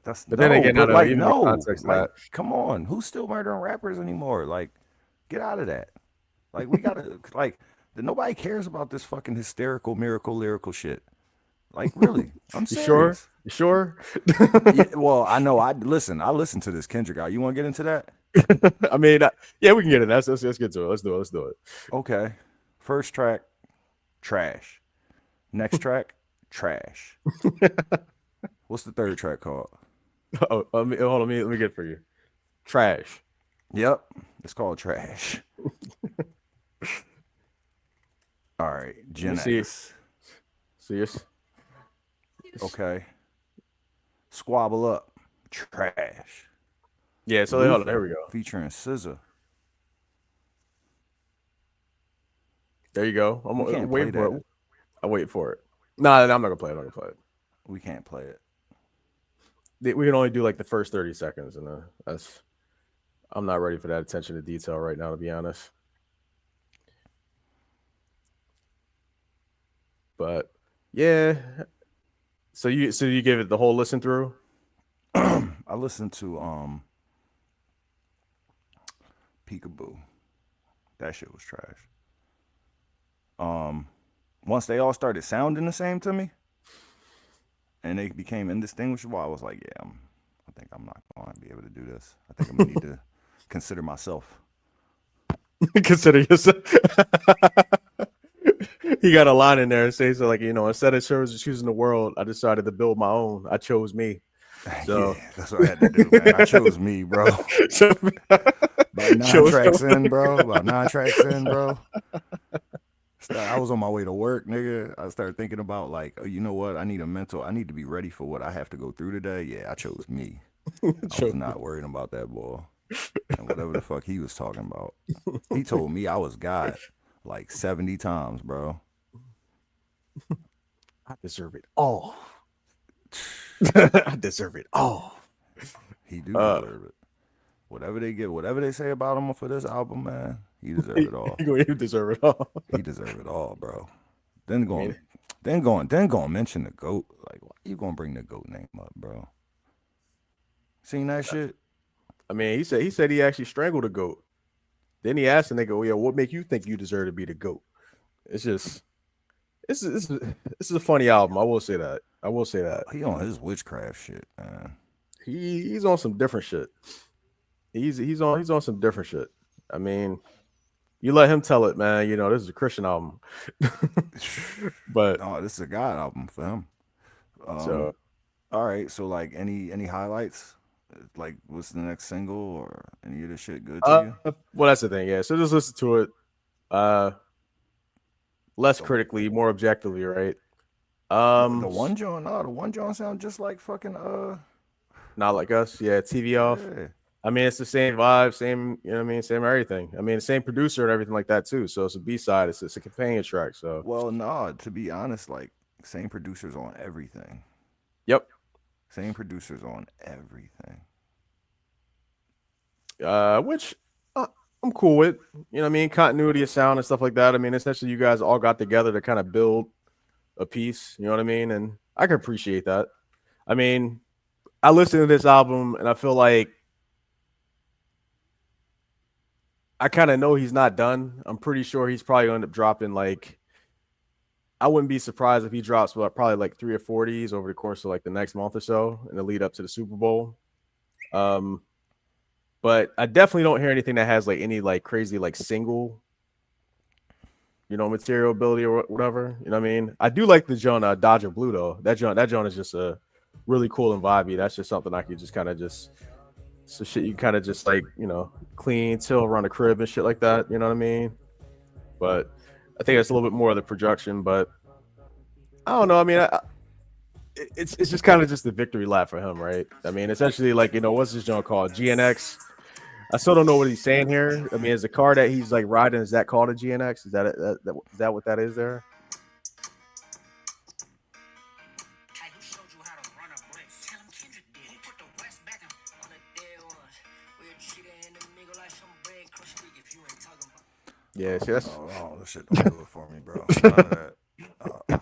that's But then no, again, I but don't know. like Even the no, context of like that. come on, who's still murdering rappers anymore? Like, get out of that. Like we gotta like nobody cares about this fucking hysterical miracle lyrical shit. Like really, I'm You sure? serious. You sure? Yeah, well, I know. I listen. I listen to this Kendrick guy. You want to get into that? I mean, yeah, we can get it. Let's get to it. Let's do it. Let's do it. Okay. First track, trash. Next track, trash. What's the third track called? Oh, hold on. Let me get it for you. Trash. Yep, it's called trash. All right, Let me Gen see. X. See us. Okay. Squabble up, trash. Yeah. So hold on. There Luther we go. featuring SZA. There you go. I'm We can't play waiting for that. it. I'm waiting for it. Nah, I'm not gonna play it. I'm not gonna play it. We can't play it. We can only do like the first 30 seconds, and that's. I'm not ready for that attention to detail right now, to be honest. But yeah. So you give it the whole listen through. I listened to Peekaboo. That shit was trash. Um, Once they all started sounding the same to me, and they became indistinguishable, I was like, yeah, I think I'm not going to be able to do this. I think I'm gonna need to consider myself. Consider yourself. He got a line in there and says like, instead of choosing the world, I decided to build my own. I chose me. Yeah, So, that's what I had to do, man. I chose me, bro. so About nine chose tracks in, bro. About 9 tracks in, bro. I was on my way to work, nigga. I started thinking about like, oh, you know what? I need to be ready for what I have to go through today. Yeah, I chose me. I was not worried about that boy and whatever the fuck he was talking about. He told me I was God like 70 times, bro. I deserve it all. I deserve it all. He do Uh, deserve it. Whatever they get, whatever they say about him for this album, man, he deserve he, it all. he deserve it all. He deserve it all, bro. Then I mean, going, then going mention the goat. Like, why you gonna bring the goat name up, bro? Seen that shit? he said he actually strangled a goat. Then he asked the nigga, "Oh yeah, what make you think you deserve to be the goat?" It's just, this is a funny album. I will say that. I will say that. He on his witchcraft shit, man. He's on some different shit. He's on some different shit. I mean, you let him tell it, man. You know, this is a Christian album. But No, this is a God album for him. so All right, so like any highlights? Like, what's the next single or any of this shit good to you? well, that's the thing, yeah. So just listen to it uh less The critically, more objectively, right? the Um one John, no, the one John sound just like fucking Not like us, yeah, TV off. yeah. I mean, it's the same vibe, same, you know what I mean, same everything. I mean, the same producer and everything like that too. So it's a B-side, it's a companion track. So Well, nah, to be honest, like same producers on everything. yep. Same producers on everything. Which I'm cool with. You know what I mean? Continuity of sound and stuff like that. I mean, essentially you guys all got together to kind of build a piece, you know what I mean? And I can appreciate that. I mean, I listened to this album and I feel like I kind of know he's not done. I'm pretty sure he's probably going to end up dropping like I wouldn't be surprised if he drops probably like 3 or 4 over the course of like the next month or so in the lead up to the Super Bowl. Um, but I definitely don't hear anything that has like any like crazy like single, material ability or whatever. You know what I mean? I do like the Joan Dodger Blue though. That Joan is just a really cool and vibey. That's just something I could just kind of just so shit you kind of just like clean, chill around the crib and shit like that. You know what I mean? But I think it's a little bit more of the production. But I don't know. I mean, it's just kind of just the victory lap for him, right? I mean, essentially, like what's this joint called? GNX. I still don't know what he's saying here. I mean, is the car that he's like riding is that called a GNX? Is that what that is there? Yeah, see, that's Oh, this shit don't do it for me, bro. None of that. Uh,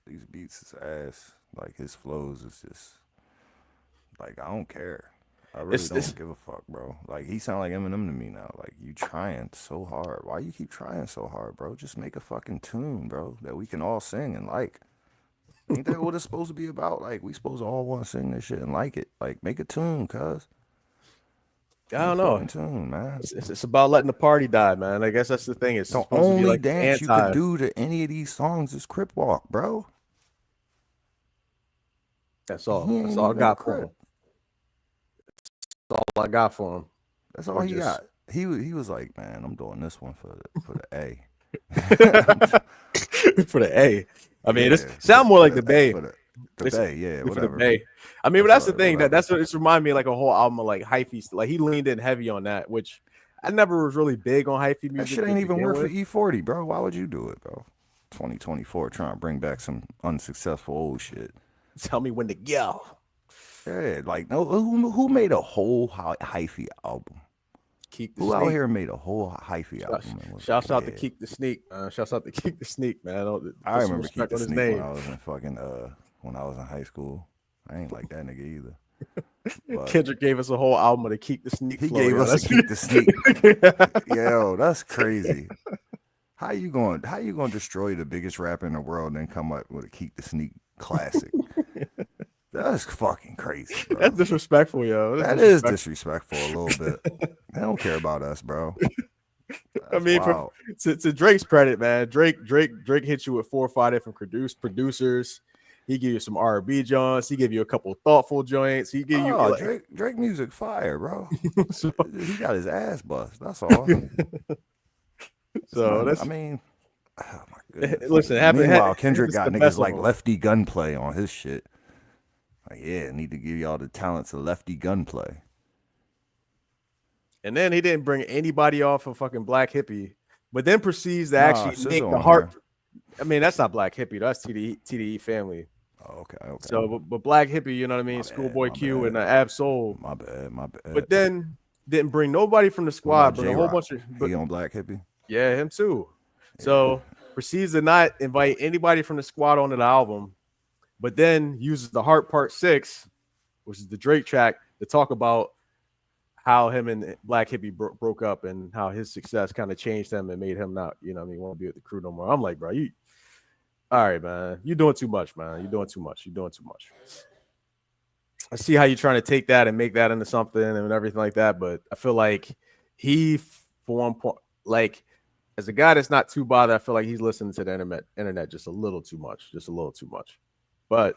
these beats is ass. Like his flows is just like I don't care. I really it's don't give a fuck, bro. Like he sound like Eminem to me now. Like you trying so hard. Why you keep trying so hard, bro? Just make a fucking tune, bro, that we can all sing and like. Ain't that what it's supposed to be about? Like we supposed to all want to sing this shit and like it. Like make a tune, cuz. I Make a don't know. fucking tune, man. It's about letting the party die, man. I guess that's the thing. It's The supposed to be only like the dance you could anti. do to any of these songs is Crip Walk, bro. That's He all. That's ain't all I even a got for him. Crip. That's all I got for him. That's all Or he just got. He was like, man, I'm doing this one for the A. for the A. I mean, it's Yeah, sound more like the Bay. for the It's Bay, yeah, for the whatever. Bay. I mean, but That's that's all the right, thing. whatever. That's what it's reminded me of like a whole album of like hyphy. Like he leaned in heavy on that, which I never was really big on hyphy That music shit to ain't even begin work for with. E40, bro. Why would you do it, bro? 2024 trying to bring back some unsuccessful old shit. Tell me when to go. Yeah, like no, who made a whole hyphy album? Keep the Who out sneak. here made a whole hyphy album and was like, Shouts out to yeah, Keep the Sneak. Shouts out to Keep the Sneak, man. I Put some remember Keep respect the on his Sneak when name. I was in fucking when I was in high school. I ain't like that nigga either. But Kendrick gave us a whole album of the Keep the Sneak he flow. gave Yo. us a That's Keep the Sneak. Yo, that's crazy. How you going to destroy the biggest rapper in the world and then come up with a Keep the Sneak classic? That's fucking crazy, bro. That's disrespectful, yo. That is disrespectful a little bit. They don't care about us, bro. I That's mean, wild. to Drake's credit, man, Drake hit you with 4 or 5 different producers. He give you some R&B joints. He give you a couple thoughtful joints. He give you Oh, like, Drake music fire, bro. so, He got his ass bust. That's all. It's so nothing. I that's mean, Oh my goodness. Listen, Meanwhile, Kendrick it's got the niggas best of like them. lefty gunplay on his shit. Like, yeah, need to give y'all the talents of lefty gunplay. And then he didn't bring anybody off of fucking Black Hippie, but then proceeds to Nah, actually SZA make the on heart. here. I mean, that's not Black Hippie. That's TDE family. Oh, okay, okay. So, but Black Hippie, you know what I mean? My bad, Schoolboy my Q bad, and Ab Soul. my bad, my bad. But then didn't bring nobody from the What about squad, but a J whole Rock? bunch of, but He on Black Hippie? yeah, him too. Yeah. So proceeds to not invite anybody from the squad onto the album, but then uses the Heart Part 6, which is the Drake track, to talk about how him and Black Hippie broke up and how his success kind of changed him and made him not, you know what I mean, want to be with the crew no more. I'm like, bro, you all right, man. You're doing too much, man. You're doing too much. You're doing too much. I see how you're trying to take that and make that into something and everything like that, but I feel like he, for one point, like as a guy that's not too bothered, I feel like he's listening to the internet just a little too much, just a little too much. But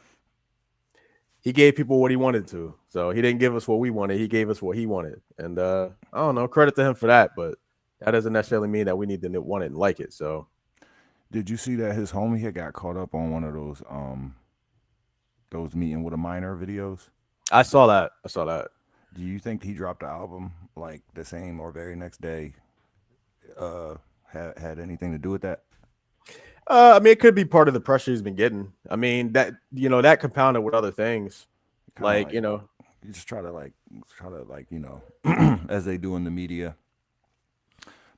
he gave people what he wanted to, so he didn't give us what we wanted. He gave us what he wanted, and I don't know, credit to him for that. But that doesn't necessarily mean that we need to want it and like it. So, Did you see that his homie had got caught up on one of those meeting with a minor videos? I saw that. I saw that. Do you think he dropped the album like the same or very next day? Had anything to do with that? I mean, it could be part of the pressure he's been getting. I mean, that that compounded with other things, Kind of like like you just try to like as they do in the media,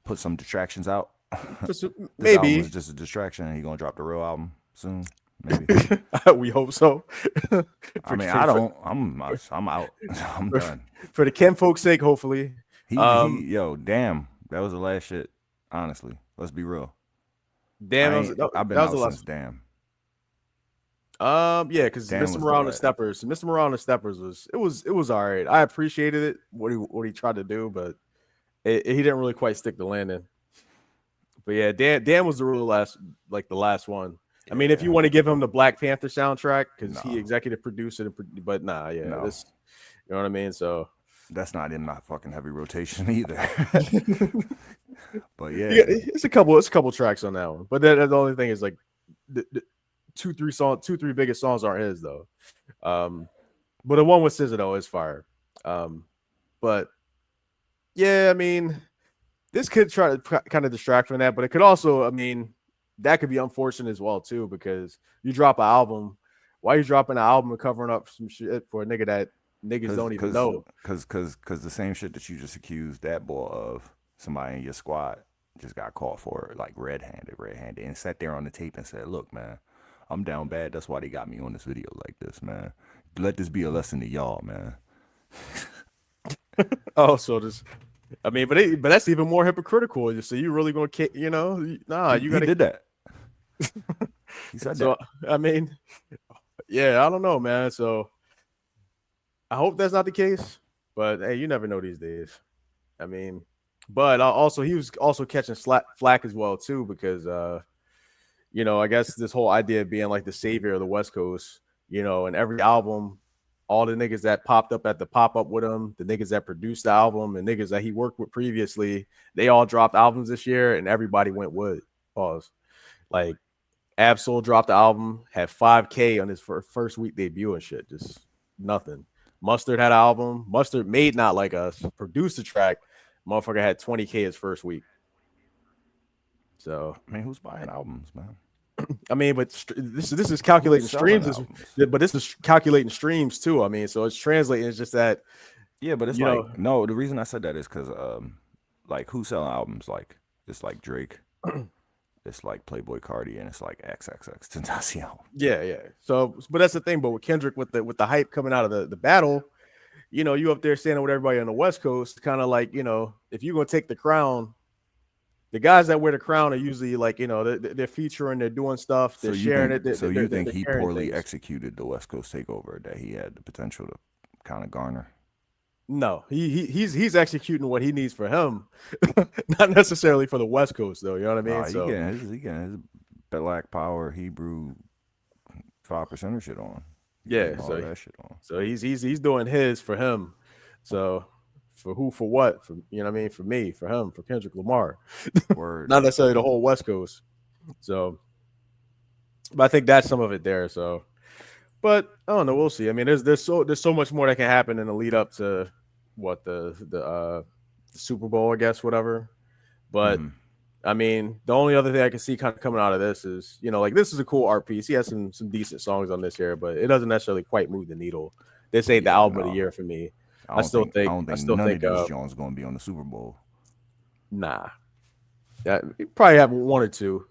put some distractions out. This album maybe is just a distraction, and he gonna drop the real album soon. Maybe. we hope so. I mean, I don't. I'm out. I'm done. For the Ken folks' sake, hopefully. Yo, damn, that was the last shit. Honestly, let's be real. Damn, I've been that was out the since last. damn. Yeah, because Damn Mr. was the Morale and the last. Steppers, Mr. Morale and the Steppers was all right. I appreciated it what he tried to do, but he didn't really quite stick the landing. But yeah, Dan was the real last, like the last one. I mean, if you Yeah, want to give him the Black Panther soundtrack because he no, executive produced it, but nah, yeah, no, this, you know what I mean. So that's not in my fucking heavy rotation either. But yeah, yeah, it's a couple tracks on that one. But the only thing is like the two, three biggest songs aren't his though. Um, but the one with SZA though is fire. Um, but yeah, I mean, this could try to kind of distract from that, but it could also, I mean, that could be unfortunate as well too because you drop an album. Why are you dropping an album and covering up some shit for a nigga that niggas cause don't even cause know? cause the same shit that you just accused that boy of, somebody in your squad just got caught for it, like red-handed, and sat there on the tape and said, "Look, man, I'm down bad. That's why they got me on this video like this, man. Let this be a lesson to y'all, man." Oh, so this, I mean, but that's even more hypocritical. So you really gonna, nah, you He gotta. did that. He said So that. I mean, yeah, I don't know, man. So I hope that's not the case, but hey, you never know these days. I mean, but also he was also catching flack as well too because I guess this whole idea of being like the savior of the West Coast, and every album, all the niggas that popped up at the pop up with him, the niggas that produced the album, and niggas that he worked with previously, they all dropped albums this year, and everybody went wood. Pause. Like Absol dropped the album, had 5K on his first week debut and shit. Just nothing. Mustard had an album. Mustard made Not Like Us, produced the track. Motherfucker had 20K his first week. So I mean, who's buying albums, man? I mean, but this is Who's calculating selling streams, albums? but this is calculating streams too. I mean, so it's translating. It's just that Yeah, but it's you like know, no. The reason I said that is because like who's selling albums? Like it's like Drake, it's like Playboy Cardi, and it's like XXX Tentacion. yeah. So, but that's the thing. But with Kendrick, with the hype coming out of the battle, you up there standing with everybody on the West Coast, kind of like if you're gonna take the crown, the guys that wear the crown are usually like they're featuring, they're doing stuff, So they're you sharing think it, they're, so they're, you they're think they're he carrying poorly things. executed the West Coast takeover that he had the potential to kind of garner? No, he's executing what he needs for him, not necessarily for the West Coast though. You know what I mean? Nah, So he getting his Black Power Hebrew 5% shit on. He's yeah, getting all that shit on. so he's doing his for him. So for who, for what, for what I mean, for me, for him, for Kendrick Lamar, Word. not necessarily the whole West Coast. So, but I think that's some of it there. So, but I don't know. We'll see. I mean, there's so much more that can happen in the lead up to what the Super Bowl, I guess, whatever. But Mm-hmm. I mean, the only other thing I can see kind of coming out of this is, like this is a cool art piece. He has some decent songs on this here, but it doesn't necessarily quite move the needle. This ain't the Yeah, album of the no. year for me. I don't think I don't I think still none of think these Jones gonna be on the Super Bowl. nah. That you probably have one or two.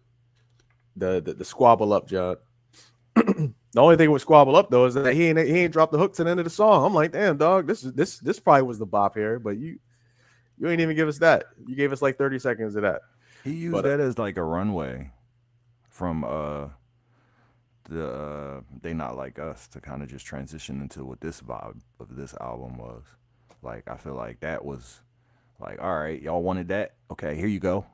The squabble up, John. The only thing with squabble up though is that he ain't dropped the hook to the end of the song. I'm like, damn dog, this probably was the bop here, but you ain't even give us that. You gave us like 30 seconds of that. He used But that as like a runway from the They Not Like Us to kind of just transition into what this vibe of this album was. Like I feel like that was like, all right, y'all wanted that? Okay, here you go.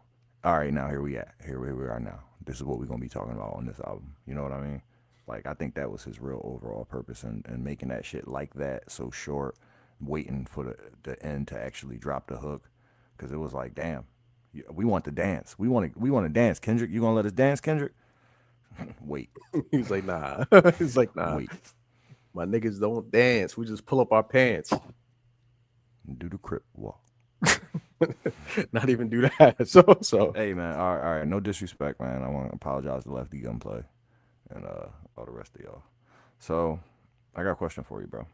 All right, now here we at. Here we are now. This is what we're gonna be talking about on this album. You know what I mean? Like I think that was his real overall purpose in making that shit like that so short, waiting for the end to actually drop the hook, because it was like, damn, we want to dance. We want to dance. Kendrick, you gonna let us dance, Kendrick? Wait, he was like, nah. He's like, nah. wait. My niggas don't dance. We just pull up our pants. Do the crip walk. Not even do that. So Hey man, all right. No disrespect, man. I want to apologize to Lefty Gunplay and all the rest of y'all. So I got a question for you, bro.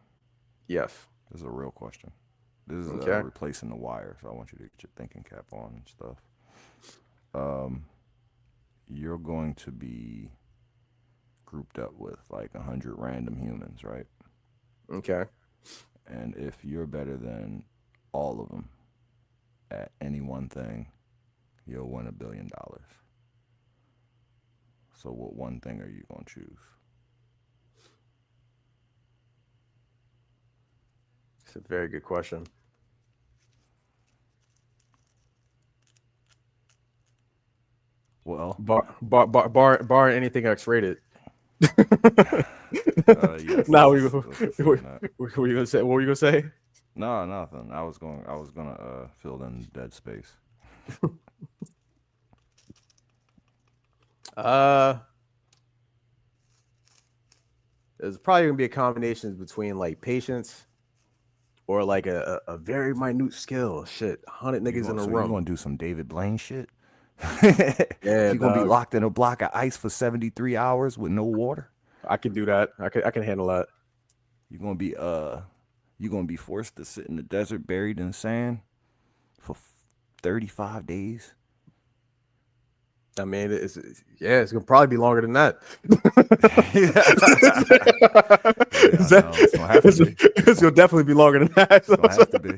yes. This is a real question. This is Okay. replacing the wire, so I want you to get your thinking cap on and stuff. Um, you're going to be grouped up with like 100 random humans, right? Okay. And if you're better than all of them at any one thing, you'll win $1 billion. So what one thing are you gonna choose? It's a very good question. Well, Bar anything X rated. yes, Now we let's assume that. what were you gonna say? What were you gonna say? No, nothing. I was gonna fill in dead space. Uh, there's probably gonna be a combination between like patience or like a very minute skill. Shit, 100 niggas in a You room. gonna do some David Blaine shit? Yeah, You gonna be dog. locked in a block of ice for 73 hours with no water? I can do that. I can handle that. You gonna be you gonna be forced to sit in the desert buried in sand for 35 days? I mean, it's gonna probably be longer than that. Yeah, I know. It's gonna have to be. It's gonna definitely be longer than that. It's gonna have to be.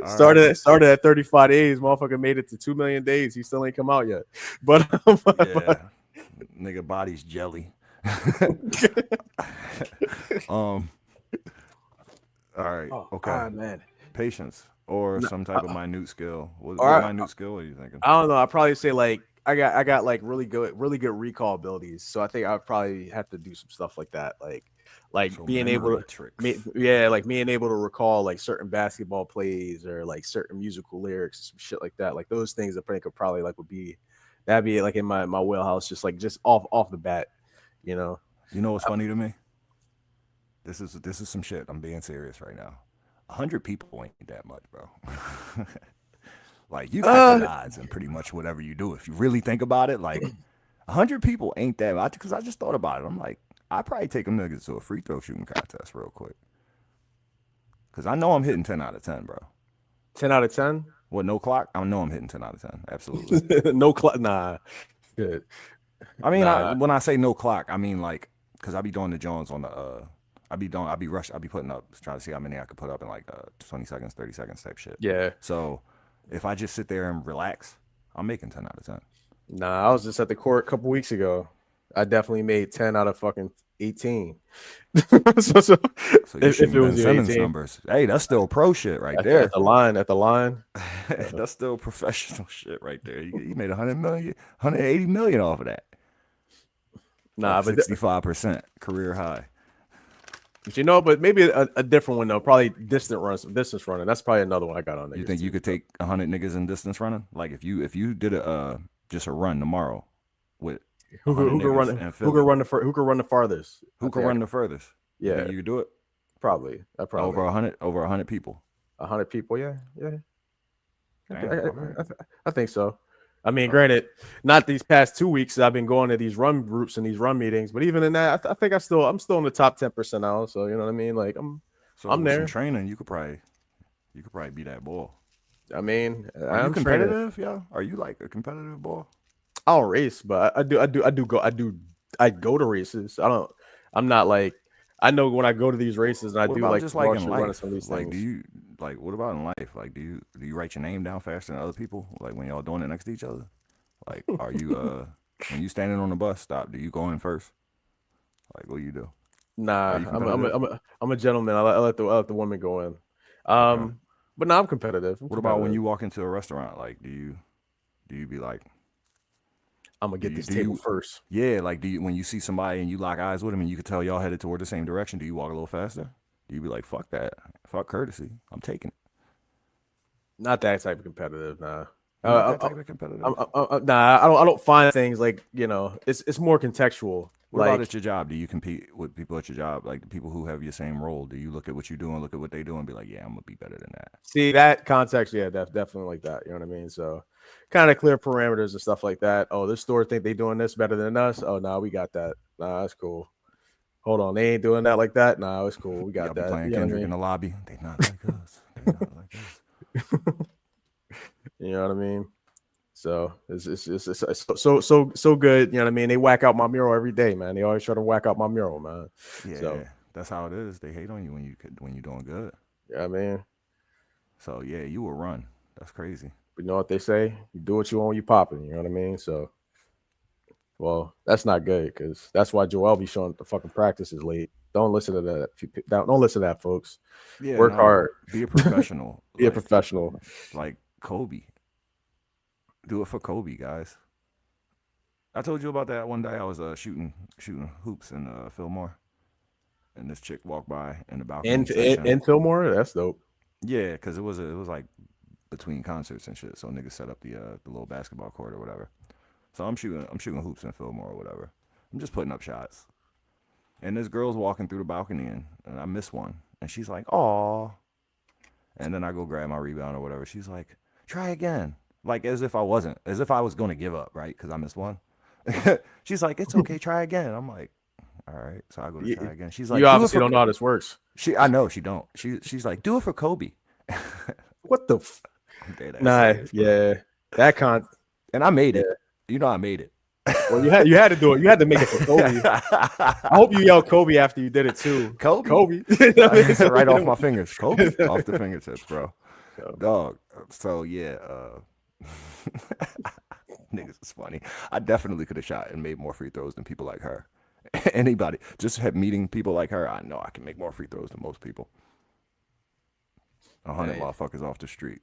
All right. Started at 35 days. Motherfucker made it to 2 million days. He still ain't come out yet. But, but Yeah. Nigga body's jelly. um all right. oh, Okay. man. Patience or No, some type of minute skill. all What right. minute skill are you thinking? I don't know. I'd probably say like I got like really good recall abilities. So I think I'd probably have to do some stuff like that. Like So being able memory to tricks. yeah, like being able to recall like certain basketball plays or like certain musical lyrics, some shit like that. Like those things I think could probably like that'd be like in my wheelhouse, just off the bat, you know. You know what's funny to me? This is some shit. I'm being serious right now. 100 people ain't that much, bro. Like you got Uh the odds and pretty much whatever you do. If you really think about it, like 100 people ain't that much. Because I just thought about it. I'm like, I probably take them niggas to a free throw shooting contest real quick. Because I know I'm hitting 10 out of 10, bro. 10 out of 10. What, no clock? I know I'm hitting 10 out of 10. Absolutely. No nah. Good. I mean, Nah. when I say no clock, I mean like, because I be doing the Jones on the, I be putting up, trying to see how many I could put up in like 20 seconds, 30 seconds type shit. Yeah. So if I just sit there and relax, I'm making 10 out of 10. Nah, I was just at the court a couple weeks ago. I definitely made 10 out of fucking 18. So So you if shooting it Ben was your Simmons 18 numbers. Hey, that's still pro shit right at there. at the line. That's still professional shit right there. You made 100 million, 180 million off of that. Nah, Off but 65% career high. but maybe a different one though. Probably distance running. That's probably another one I got on there. You think you could take 100 niggas in distance running? Like if you did a just a run tomorrow with Who 100 who could niggas run? in Who could Philly. run who could run the farthest? Who could run the furthest? You Yeah, think you could do it? probably. I Over probably 100, over 100 people. 100 people. Yeah, yeah. Damn. All right. I think so. I mean, granted, not these past 2 weeks. I've been going to these run groups and these run meetings, but even in that, I think I'm still in the top 10% now. So you know what I mean? Like So I'm with some there. training, you could probably be that ball. I mean, Are you I'm training. competitive, yo? Are you like a competitive ball? I don't race, but I go to races. I'm not like I know when I go to these races and I What do about like just like in commercial running life? some of these Like, do things. you like what about in life? Like, do you write your name down faster than other people? Like when y'all doing it next to each other? Like, are you when you standing on the bus stop? Do you go in first? Like, what do you do? Are Nah, you competitive? I'm a gentleman. I let the women go in. Okay. But no, I'm competitive. I'm What about when competitive. you walk into a restaurant? Like, do you be like I'm gonna do get you this do table you first. yeah, like do you when you see somebody and you lock eyes with them and you can tell y'all headed toward the same direction, do you walk a little faster? Do you be like, fuck that, fuck courtesy, I'm taking it? Not that type of competitive. Nah. You're not Uh, that type of competitive. nah. I don't find things like It's more contextual. What about Like at your job? Do you compete with people at your job, like the people who have your same role? Do you look at what you do and look at what they do and be like, yeah, I'm gonna be better than that? see that context, yeah, definitely like that. You know what I mean? So kind of clear parameters and stuff like that. Oh, this store think they doing this better than us. Oh, no, we got that. Nah, that's cool. Hold on, they ain't doing that like that. Nah, it's cool. We Y'all got be that. playing You know what I Kendrick in mean? the lobby. They not like us. They not like us. You know what I mean? So it's so good. You know what I mean? They whack out my mural every day, man. They always try to whack out my mural, man. So Yeah, that's how it is. They hate on you when you doing good. yeah, I mean, So yeah, you will run. That's crazy. you know what they say? You do what you want when you popping. You know what I mean? So well, that's not good because that's why Joel be showing up the fucking practices late. Don't listen to that. Don't listen to that, folks. Yeah, Work no, hard. be a professional. Be a professional. Like Kobe. Do it for Kobe, guys. I told you about that one day. I was shooting hoops in Fillmore, and this chick walked by in the balcony section. And Fillmore, that's dope. Yeah, because it was like between concerts and shit. So niggas set up the little basketball court or whatever. So I'm shooting hoops in Fillmore or whatever. I'm just putting up shots. And this girl's walking through the balcony and I miss one. And she's like, "Aw." And then I go grab my rebound or whatever. She's like, "Try again." Like as if I wasn't, as if I was gonna give up, right? Because I missed one. She's like, "It's okay, try again." I'm like, "All right." So I go to try You, again. She's you like, "Do it obviously for." don't know how this works. I know she don't. She's like, "Do it for Kobe." What the? I'm dead ass Nah, serious, bro. yeah, that con. And I made Yeah. it. You know, I made it. Well, you had to do it. You had to make it for Kobe. I hope you yelled Kobe after you did it too. Kobe. Kobe. So, Right off my fingers. Kobe. Off the fingertips, bro. so, Dog. So yeah, niggas is funny. I definitely could have shot and made more free throws than people like her. Anybody. Just have meeting people like her, I know I can make more free throws than most people. 100 man, motherfuckers off the street.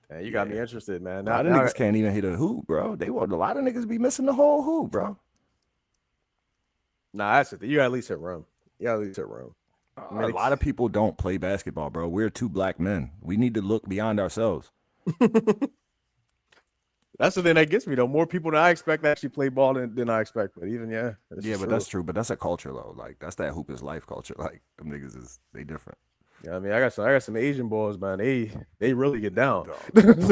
man, you got me interested, man. A lot of niggas can't even hit a hoop, bro. A lot of niggas be missing the whole hoop, bro. nah, that's it. You got at least hit rum. You got at least hit rum. A lot of people don't play basketball, bro. We're two black men. We need to look beyond ourselves. That's the thing that gets me though. More people than I expect actually play ball than I expect. But even Yeah, but true. that's true. But that's a culture though. Like that's that hoop is life culture. Like them niggas they different. Yeah, I mean, I got some Asian boys, man. They really get down.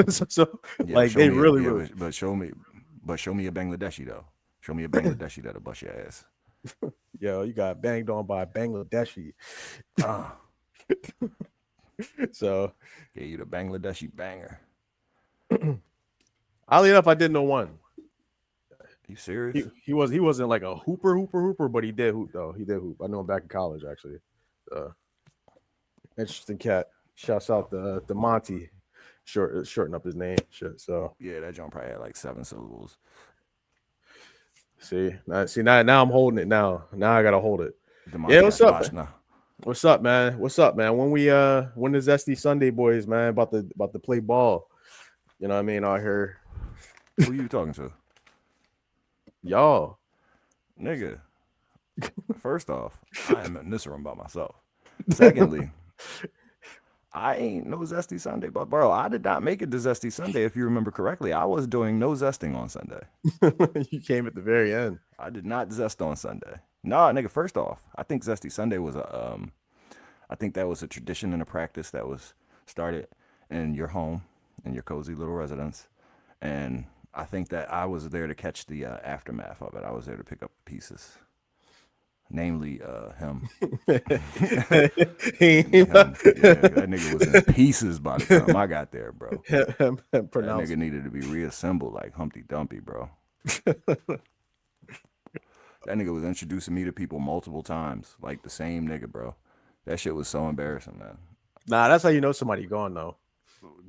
so Yeah, like they really. but show me a Bangladeshi though. Show me a Bangladeshi that'll bust your ass. Yo, you got banged on by a Bangladeshi. Ah, So yeah, you the Bangladeshi banger. oddly enough, I didn't know one. You serious? He wasn't like a hooper, but he did hoop though. He did hoop. I know him back in college actually. Interesting cat. Shouts out the Monty. Shorten up his name. Shit. So Yeah, that joint probably had like 7 syllables. now I'm holding it now. Now I gotta hold it. Yeah, Demonte what's up? Bashna. What's up, man? What's up, man? When is SD Sunday boys, man, about to play ball? You know what I mean? Out here. Who you talking to? Y'all. Nigga. First off, I am in this room by myself. Secondly, I ain't no zesty Sunday, but bro, I did not make it to zesty Sunday. If you remember correctly, I was doing no zesting on Sunday. You came at the very end. I did not zest on Sunday. Nah, nigga. First off, I think zesty Sunday was a I think that was a tradition and a practice that was started in your home, in your cozy little residence, and I think that I was there to catch the aftermath of it. I was there to pick up the pieces, namely him. Him. Yeah, that nigga was in pieces by the time I got there, bro. That Pronounce nigga needed to be reassembled like Humpty Dumpty, bro. That nigga was introducing me to people multiple times, like the same nigga, bro. That shit was so embarrassing, man. Nah, that's how you know somebody gone though.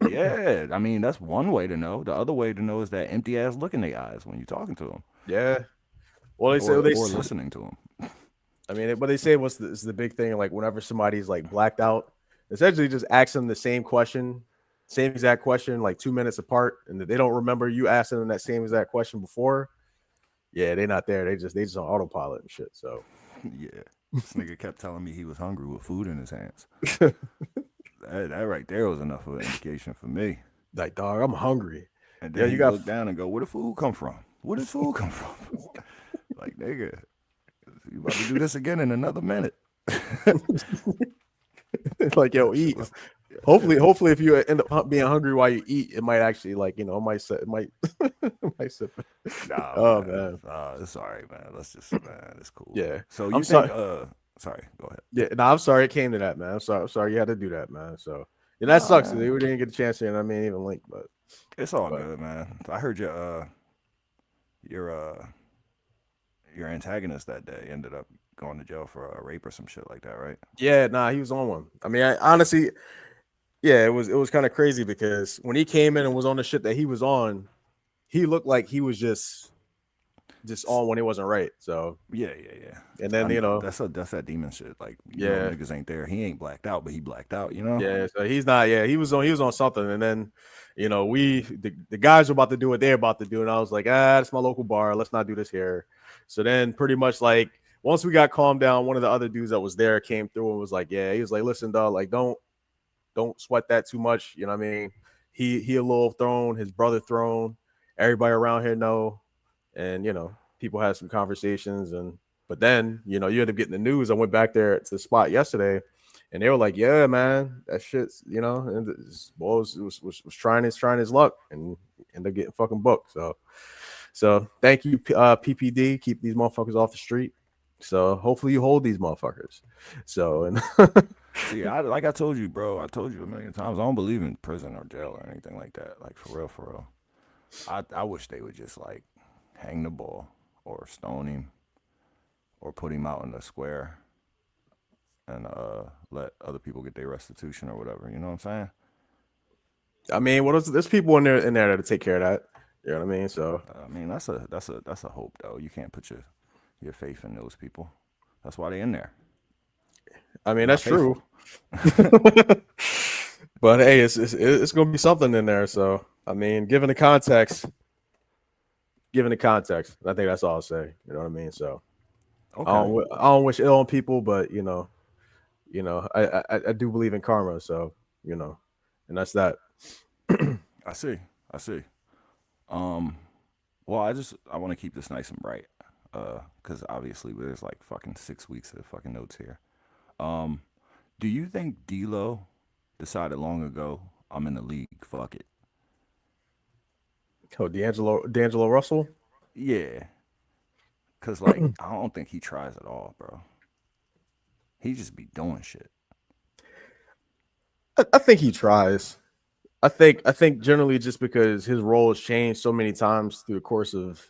Yeah, I mean that's one way to know. The other way to know is that empty ass look in their eyes when you're talking to them, Yeah. Well, or listening to them. I mean, what they say was is the big thing. Like whenever somebody's like blacked out, essentially just ask them the same question, same exact question, like 2 minutes apart, and they don't remember you asking them that same exact question before. Yeah, they're not there. They just on autopilot and shit. So Yeah, this nigga kept telling me he was hungry with food in his hands. That right there was enough of an indication for me. like, dog, I'm hungry. And Yeah, then you he got looked down and go, "Where the food come from? Where does food come from?" Like, nigga, you about to do this again in another minute. like, yo, That shit eat. was, Hopefully, if you end up being hungry while you eat, it might actually like it might set it might it might set. nah, Oh man. man, It's all right, man. Let's just, man, it's cool. yeah. So I'm you think, sorry. sorry, go ahead. Yeah, no, I'm sorry it came to that, man. I'm sorry you had to do that, man. So and that Nah, sucks. We man, didn't get a chance here, and I mean even link, it's all but good, man. I heard your, your antagonist that day ended up going to jail for a rape or some shit like that, right? yeah, nah, he was on one. I mean, I honestly, yeah, it was kind of crazy because when he came in and was on the shit that he was on, he looked like he was just on when it wasn't right. So Yeah. and I then know that's that demon shit. Like yeah, niggas ain't there. He ain't blacked out, but he blacked out. You know? yeah. So he's not. Yeah, he was on something, and then the guys were about to do what they're about to do, and I was like, it's my local bar. Let's not do this here. So then pretty much like once we got calmed down, one of the other dudes that was there came through and was like, yeah, he was like, listen, dog, like don't sweat that too much. You know what I mean? He a little thrown, his brother thrown. Everybody around here know, and people had some conversations, and but then you end up getting the news. I went back there to the spot yesterday, and they were like, "Yeah, man, that shit's and this boy was trying his luck, and ended up getting fucking booked." So thank you, PPD. Keep these motherfuckers off the street. So hopefully you hold these motherfuckers. So and See, like I told you, bro. I told you a million times. I don't believe in prison or jail or anything like that. Like for real, for real. I wish they would just like hang the ball or stone him or put him out in the square and let other people get their restitution or whatever. You know what I'm saying? I mean, what is there's people in there that'll take care of that. You know what I mean? So I mean, that's a hope though. You can't put your faith in those people. That's why they in there. I mean They're not that's faithful. true. But hey, it's gonna be something in there. So I mean, given the context, I think that's all I'll say. You know what I mean? So Okay, I don't wish ill on people, but I do believe in karma. So and that's that. I see. I see. Um, well, I want to keep this nice and bright. Because obviously there's like fucking 6 weeks of fucking notes here. Um, do you think D'Lo decided long ago I'm in the league? Fuck it. Oh, D'Angelo Russell. Yeah, cause like I don't think he tries at all, bro. He just be doing shit. I think he tries. I think generally just because his role has changed so many times through the course of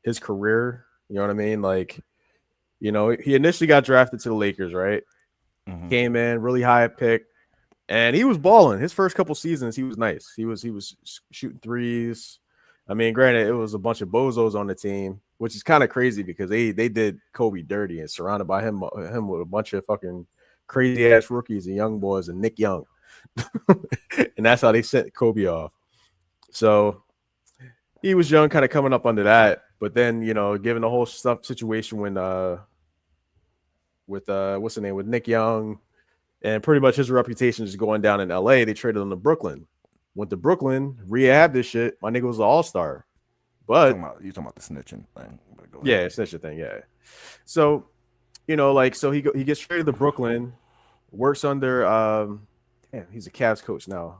his career. You know what I mean? Like, he initially got drafted to the Lakers, right? Hmm. Came in really high pick, and he was balling. His first couple seasons, he was nice. He was shooting threes. I mean, granted, it was a bunch of bozos on the team, which is kind of crazy because they did Kobe dirty and surrounded by him with a bunch of fucking crazy ass rookies and young boys and Nick Young, and that's how they sent Kobe off. So he was young, kind of coming up under that. But then, given the whole stuff situation when with what's the name with Nick Young and pretty much his reputation is going down in LA. They traded him to Brooklyn. Went to Brooklyn, rehab this shit. My nigga was an all-star. But you talking about the snitching thing. But go yeah, ahead. it's such a thing. Yeah. So, like, so he gets traded to Brooklyn, works under damn, he's a Cavs coach now.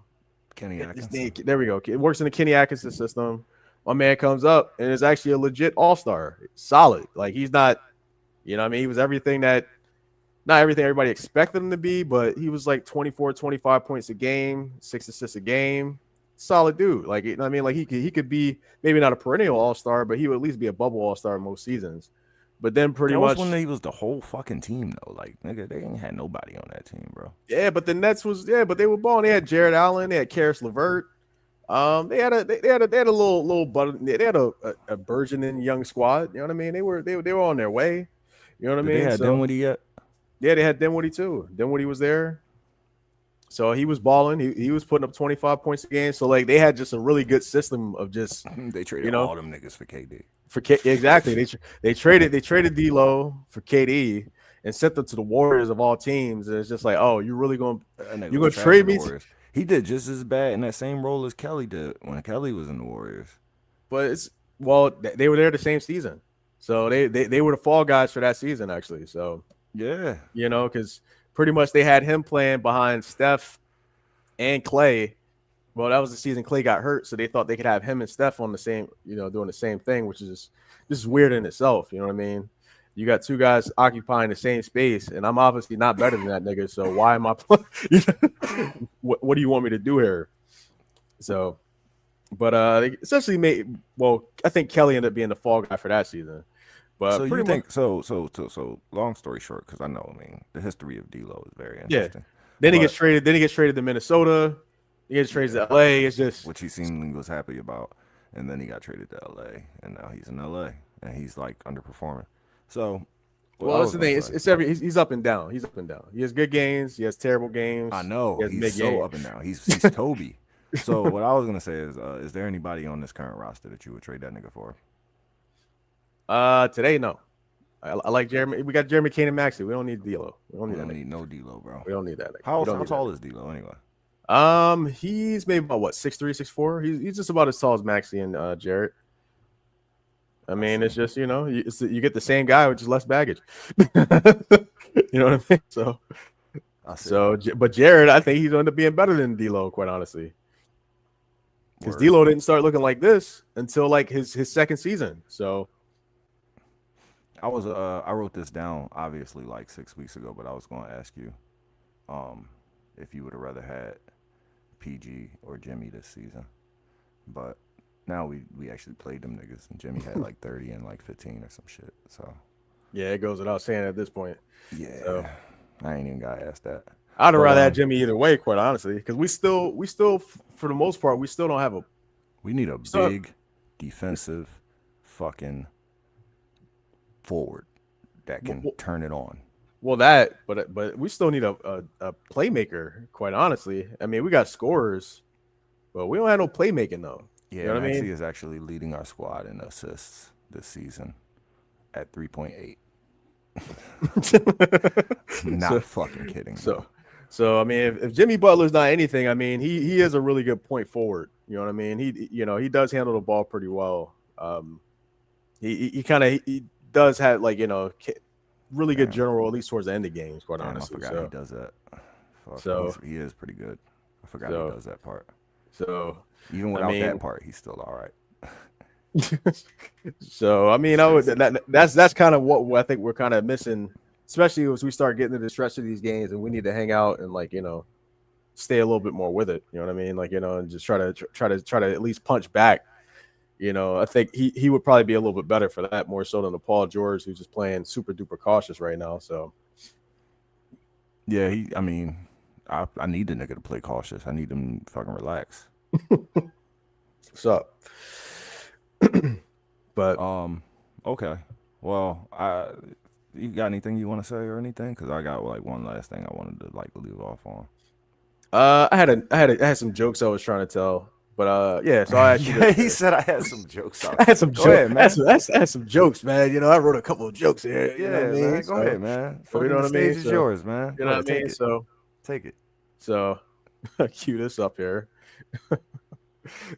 Kenny Atkinson. There we go. It works in the Kenny Atkinson system. My man comes up and is actually a legit all-star. Solid. Like, he's not, what I mean? He was not everything everybody expected him to be, but he was like 24, 25 points a game, 6 assists a game. Solid dude. Like, you know what I mean? Like, he could be maybe not a perennial all-star, but he would at least be a bubble all-star most seasons. But then pretty much when he was the whole fucking team though. Like, nigga, they ain't had nobody on that team, bro. Yeah, but the Nets but they were balling. They had Jared Allen, they had Karis LeVert. They had a little they had a burgeoning young squad. You know what I mean? They were on their way. You know what I mean? They had Dinwiddie yet? Yeah, they had Dinwiddie too. Dinwiddie was there. So he was balling. He was putting up 25 points a game. So like they had just a really good system of just they traded all them niggas for KD. Exactly. They traded D'Lo for KD and sent them to the Warriors of all teams. And it's just like, oh, you're going to trade me? He did just as bad in that same role as Kelly did when Kelly was in the Warriors. But they were there the same season. So they were the fall guys for that season, actually. So yeah, because pretty much they had him playing behind Steph and Clay. Well, that was the season Clay got hurt, so they thought they could have him and Steph on the same, doing the same thing, which is just weird in itself. You know what I mean? You got two guys occupying the same space, and I'm obviously not better than that nigga. So why am I playing? What do you want me to do here? So, but they essentially made. Well, I think Kelly ended up being the fall guy for that season. But so you think so? Long story short, because I know, the history of D'Lo is very interesting. Yeah. Then he gets traded. Then he gets traded to Minnesota. He gets traded to LA. It's just which he seemingly was happy about, and then he got traded to LA, and now he's in LA, and he's like underperforming. So, well, that's the thing. He's up and down. He's up and down. He has good games. He has terrible games. I know he's so up and down. He's Toby. So what I was gonna say is there anybody on this current roster that you would trade that nigga for? Today, no. I like Jeremy. We got Jeremy Kane and Maxey. We don't need D'Lo. We don't need no D'Lo, bro. We don't need that. How tall is D'Lo anyway? He's maybe about 6'3", 6'4". He's just about as tall as Maxey and Jarrett. I mean, it's just you get the same guy with just less baggage. You know what I mean? But Jarrett, I think he's going to end up being better than D'Lo, quite honestly. Because D'Lo didn't start looking like this until like his second season. So I wrote this down obviously like 6 weeks ago, but I was going to ask you, if you would have rather had PG or Jimmy this season, but now we actually played them niggas, and Jimmy had like 30 and like 15 or some shit. So yeah, it goes without saying at this point. Yeah, so, I ain't even gotta ask that. I'd have rather had Jimmy either way, quite honestly, because we still for the most part we still don't have we need a big defensive fucking forward that can turn it on. Well, but we still need a playmaker, quite honestly. I mean, we got scorers, but we don't have no playmaking though. Yeah, you know Maxey is actually leading our squad in assists this season at 3.8. Not fucking kidding. So I mean, if Jimmy Butler's not anything, I mean, he is a really good point forward. You know what I mean? He does handle the ball pretty well. He does have like really good general, at least towards the end of games. Quite honestly, I forgot he does that. So he is pretty good. I forgot he does that part. So even without that part, he's still all right. So I mean, that's kind of what I think we're kind of missing, especially as we start getting to the stretch of these games, and we need to hang out and stay a little bit more with it. You know what I mean? And just try to at least punch back. I think he would probably be a little bit better for that, more so than the Paul George, who's just playing super duper cautious right now. So yeah, I need the nigga to play cautious. I need him to fucking relax. What's up? But okay. Well, you got anything you want to say or anything? Because I got like one last thing I wanted to leave off on. I had some jokes I was trying to tell, but yeah. So I actually he said I had some jokes. I had some jokes, man. I had some jokes, man. I wrote a couple of jokes here. Yeah, man. Go ahead, man. You know what I mean? The stage is yours, man. You know what I mean? So Take it. So cue this up here.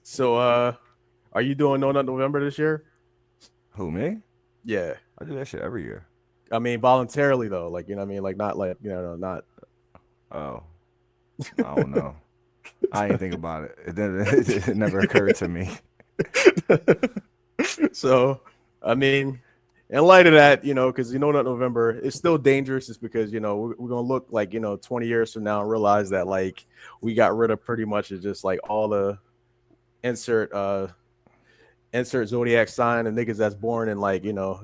So are you doing No Nut November this year? Who, me? Yeah. I do that shit every year. I mean voluntarily though, like you know what I mean, like not like not Oh, I don't know. I ain't think about it. It never occurred to me. So I mean, in light of that, because that November is still dangerous, is because we're gonna look like 20 years from now and realize that like we got rid of pretty much of just like all the insert insert zodiac sign and niggas that's born in like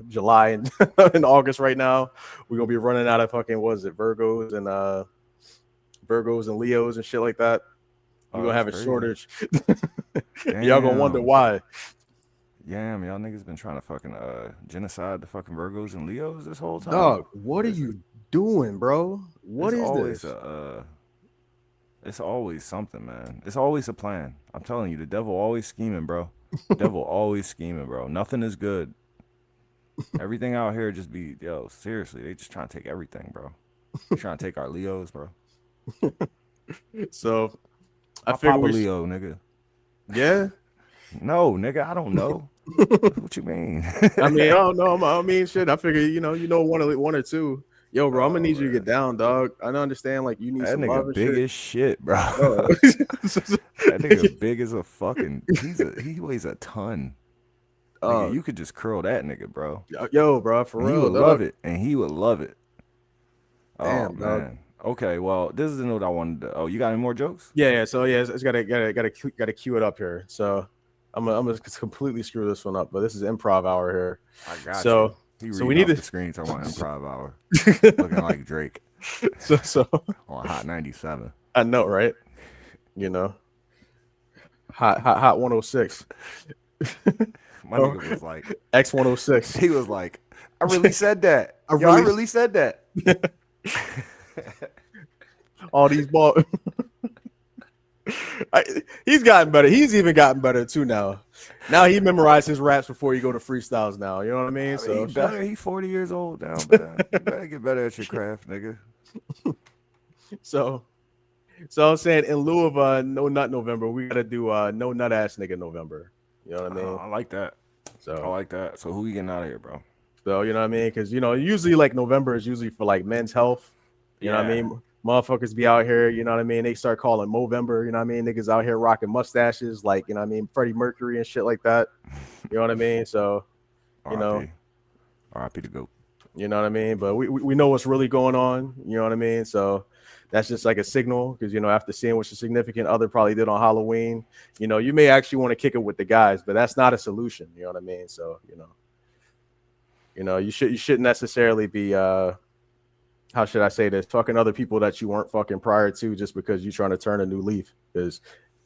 July and in August right now. We're gonna be running out of fucking what is it, Virgos and Leos and shit like that. We're Oh, gonna that's have a crazy. shortage. Y'all gonna wonder Damn. why. Damn, y'all niggas been trying to fucking genocide the fucking Virgos and Leos this whole time. Dog, what are It's you doing, bro? What it's is always this? it's always something, man. It's always a plan. I'm telling you, the devil always scheming, bro. Devil always scheming, bro. Nothing is good. Everything out here just be seriously, they just trying to take everything, bro. They trying to take our Leos, bro. So I My figure papa we, Leo, nigga. yeah. No, nigga, I don't know. What you mean? I mean, I don't know. I mean, shit. I figure one or two. Yo, bro, I'm gonna Oh need you to get man. down, dog. I understand, like you need That some love nigga and big shit. as shit, bro. Oh. That nigga big as a fucking. He weighs a ton. Nigga, uh, you could just curl that nigga, bro, yo, bro, for and he real, would dog. love it. And he would love it. Oh Damn, dog. man. Okay, well, this is the note I wanted to. Oh, you got any more jokes? Yeah. So yeah, it's gotta cue it up here. So I'm gonna completely screw this one up, but this is improv hour here. I got you. So He so we reading need off to. the screen talking about improv hour, looking like Drake So on Hot 97. I know, right? You know, hot 106. My Oh, nigga was like, X 106. he was like, I really said that. I Yo, I really really said that. all these balls. He's gotten better. He's even gotten better too now. Now he memorized his raps before you go to freestyles. Now you know what I mean. I mean, he So better. He 40 years old now, man. You better get better at your craft, nigga. so so I'm saying in lieu of no nut November, we gotta do no nut ass nigga November. You know what I Oh, mean? I like that. I So like that. So who you getting out of here, bro? so you know what I mean? Because usually like November is usually for like men's health. You know what I Yeah. mean? Motherfuckers be out here, you know what I mean? They start calling Movember, you know what I mean? Niggas out here rocking mustaches, like, you know what I mean? Freddie Mercury and shit like that. You know what I mean? So, you know, R.I.P. R.I.P. to go. you know what I mean? But we know what's really going on, you know what I mean? So that's just like a signal because, after seeing what your significant other probably did on Halloween, you may actually want to kick it with the guys, but that's not a solution, you know what I mean? So, you shouldn't necessarily be how should I say this? Fucking other people that you weren't fucking prior to just because you're trying to turn a new leaf because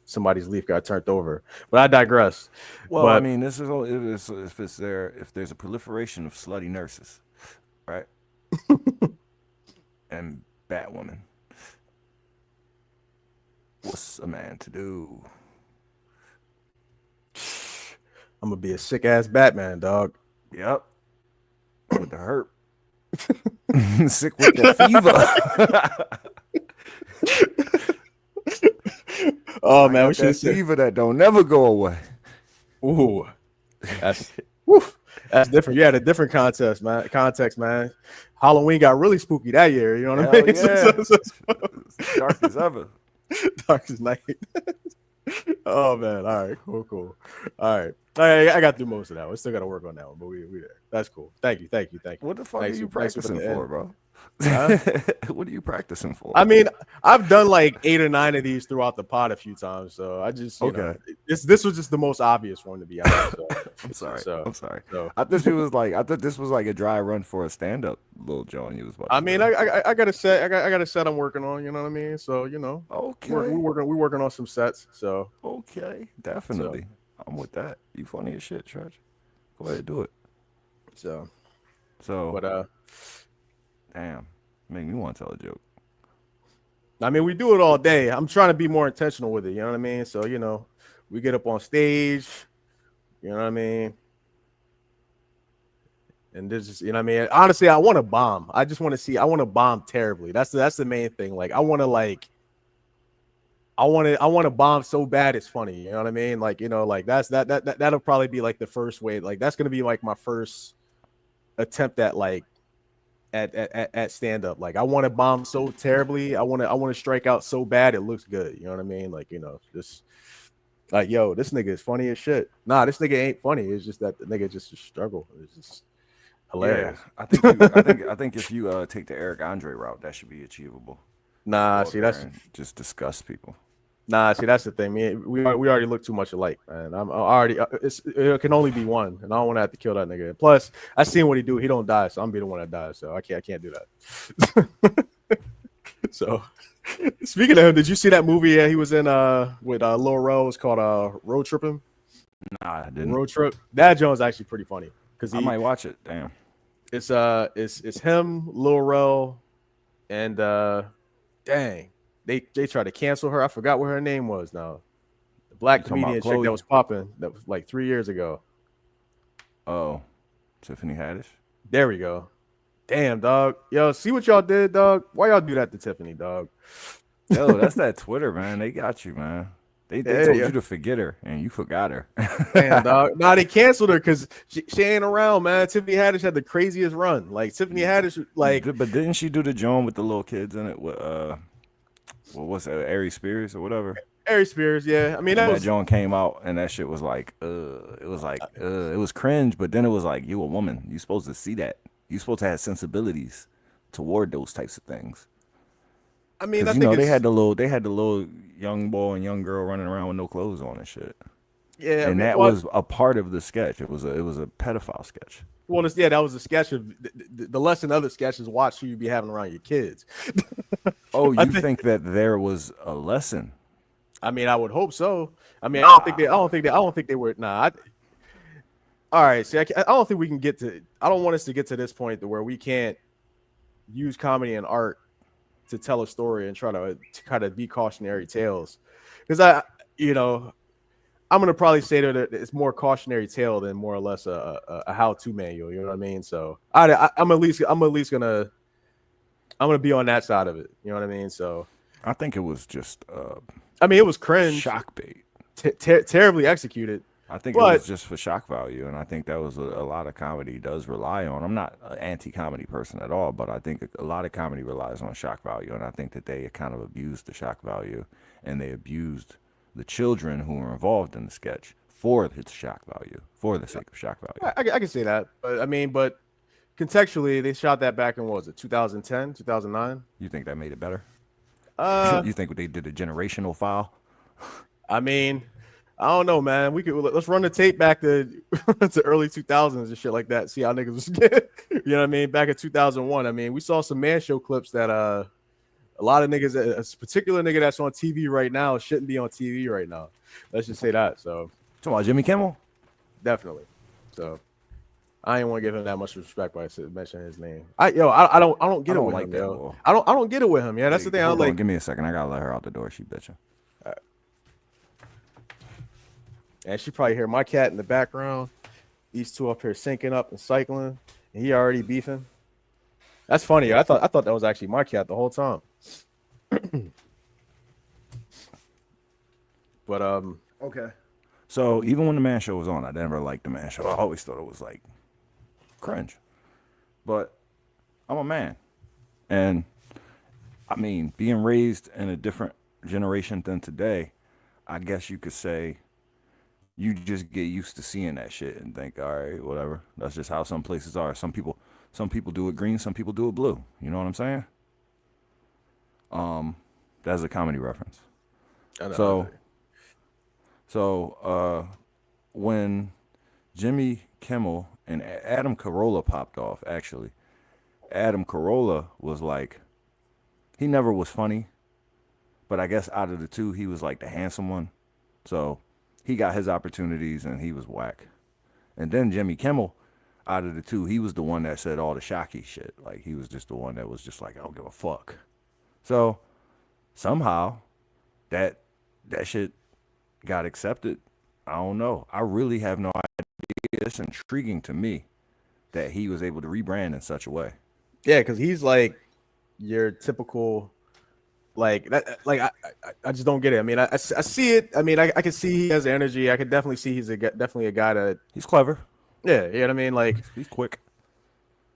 somebody's leaf got turned over. But I digress. Well, I But mean, this is if there's a proliferation of slutty nurses, right? And Batwoman. What's a man to do? I'm gonna be a sick ass Batman, dog. Yep. With the hurt. Sick with the fever. Oh I man, we got should that have said, fever that don't never go away. ooh, that's whew, that's different. You had a different context, man. Halloween got really spooky that year. You know what I Hell mean? yeah. It's dark as ever. Dark as night. Oh man, all right, cool. All right, I got through most of that. We still got to work on that one, but we there. That's cool. Thank you. What the fuck are Nice, you nice with practicing the for, end. bro? Huh? What are you practicing for? I mean, I've done like 8 or 9 of these throughout the pod a few times, so I just Okay. this was just the most obvious one to be honest. So, I'm sorry. so, I'm sorry. so I thought this was like a dry run for a stand up little John you was about I to mean, do. I got a set. I got a set I'm working on. You know what I mean? So Okay. we working on some sets. So Okay. so Definitely. I'm with that. You funny as shit, Trudge. Go ahead, do it. so, So, but damn. Make me want to tell a joke. I mean, we do it all day. I'm trying to be more intentional with it. You know what I mean? So we get up on stage. You know what I mean? And there's just, you know what I mean? Honestly, I want to bomb. I just want to see, I want to bomb terribly. That's the main thing. Like, I want to bomb so bad it's funny. You know what I mean? Like, you know, like that'll probably be like the first way. Like, that's gonna be like my first attempt at like at stand up. Like, I want to bomb so terribly. I want to strike out so bad it looks good. You know what I mean? Like, you know, just like, yo, this nigga is funny as shit. Nah, this nigga ain't funny. It's just that the nigga just a struggle. It's just Yeah, hilarious. I think if you take the Eric Andre route, that should be achievable. Just Nah, go up see there that's and just discuss people. Nah, see that's the thing. We already look too much alike, man. I'm already it can only be one, and I don't want to have to kill that nigga. Plus, I seen what he do. He don't die, so I'm be the one that dies. So I can't do that. So, speaking of him, did you see that movie? Yeah, he was in with Lil Rel. Called Road Tripping. Nah, I didn't. Road Trip. That Jones actually pretty funny because I might watch it. Damn. it's him, Lil Rel, and dang, they tried to cancel her. I forgot what her name was now. The You black talking about comedian chick that Chloe? was popping. That was like 3 years ago. Oh, Tiffany Haddish. There we go. Damn, dog. Yo, see what y'all did, dog? Why y'all do that to Tiffany, dog? Yo, that's that Twitter, man. They got you, man. They Yeah, told yeah. you to forget her, and you forgot her. Damn, dog. Nah, they canceled her because she ain't around, man. Tiffany Haddish had the craziest run. Like, Tiffany Haddish, like, But didn't she do the joint with the little kids in it? With what was it, Ari Spears or whatever? Ari Spears, yeah. I mean, And that that was, joint came out, and that shit was like, it was cringe. But then it was like, you a woman, you supposed to see that. You supposed to have sensibilities toward those types of things. I mean, I Cause you think know it's, they had the little young boy and young girl running around with no clothes on and shit. yeah, I And mean, that what? was a part of the sketch. It was a pedophile sketch. Well, yeah, that was a sketch of the lesson of the sketch is watch who you be having around your kids. Oh, I you think, think that there was a lesson? I mean, I would hope so. I mean, Nah. I don't think they were. Nah. All right. See, I don't think we can get to. I don't want us to get to this point to where we can't use comedy and art to tell a story and try to kind of be cautionary tales. Because you know, I'm gonna probably say that it's more cautionary tale than more or less a how-to manual. You know what I mean? So I'm gonna be on that side of it. You know what I mean? So I think it was just I mean, it was cringe, shock bait. terribly executed, I think it but was just for shock value, and I think that was a lot of comedy does rely on. I'm not an anti-comedy person at all, but I think a lot of comedy relies on shock value, and I think that they kind of abused the shock value, and they abused the children who were involved in the sketch for its shock value, for the sake of shock value. I can say that. But I mean, but contextually, they shot that back in what was it, 2010, 2009? You think that made it better? Uh, You think they did a generational file? I mean, I don't know, man. Let's run the tape back to to early 2000s and shit like that. See how niggas was getting, you know what I mean? Back in 2001. I mean, we saw some man show clips that a lot of niggas, a particular nigga that's on TV right now shouldn't be on TV right now. Let's just say that. So Talking about Jimmy Kimmel? definitely. So I ain't want to give him that much respect by mentioning his name. I don't I get it don't with like him, that yo. little. I don't get it with him. Yeah, that's the Hey, thing. I'm hold on, like, give me a second. I gotta let her out the door. She bitching. and she probably hear my cat in the background. These two up here syncing up and cycling, and he already beefing. That's funny. I thought that was actually my cat the whole time. But Okay. So even when the Man Show was on, I never liked the Man Show. I always thought it was like cringe. But I'm a man, and I mean, being raised in a different generation than today, I guess you could say you just get used to seeing that shit and think, all right, whatever. That's just how some places are. Some people do it green, some people do it blue. You know what I'm saying? That's a comedy reference. I know. So, so when Jimmy Kimmel and Adam Carolla popped off, actually, Adam Carolla was like, he never was funny, but I guess out of the two, he was like the handsome one. So he got his opportunities and he was whack. And then Jimmy Kimmel, out of the two, he was the one that said all the shocky shit. Like he was just the one that was just like, I don't give a fuck. So somehow that shit got accepted. I don't know. I really have no idea. It's intriguing to me that he was able to rebrand in such a way. Yeah, because he's like your typical like that. Like I just don't get it. I mean, I see it. I mean, I can see he has energy. I could definitely see definitely a guy that He's clever. yeah, you know what I mean. Like, He's quick.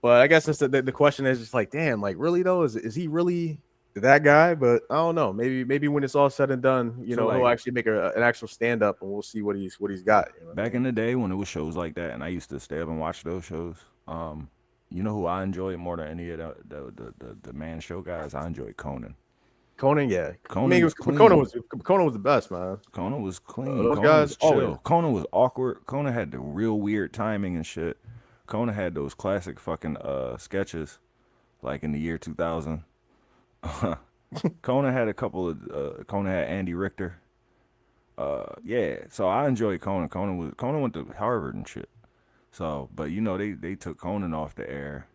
but I guess that's the question is just like, damn, like really though, is he really that guy? But I don't know. Maybe when it's all said and done, So he'll like actually make an actual stand up, and we'll see what he's got. You know what I back mean? in the day when it was shows like that, and I used to stay up and watch those shows. You know who I enjoyed more than any of the man show guys? I enjoyed Conan. Conan, yeah. I Conan mean, was clean. Conan was the best, man. Conan was clean. Those Conan guys was always. chill. Conan was awkward. Conan had the real weird timing and shit. Conan had those classic fucking sketches, like in the year 2000. Conan had a couple of. Conan had Andy Richter. Yeah. So I enjoyed Conan. Conan went to Harvard and shit. So, but they took Conan off the air,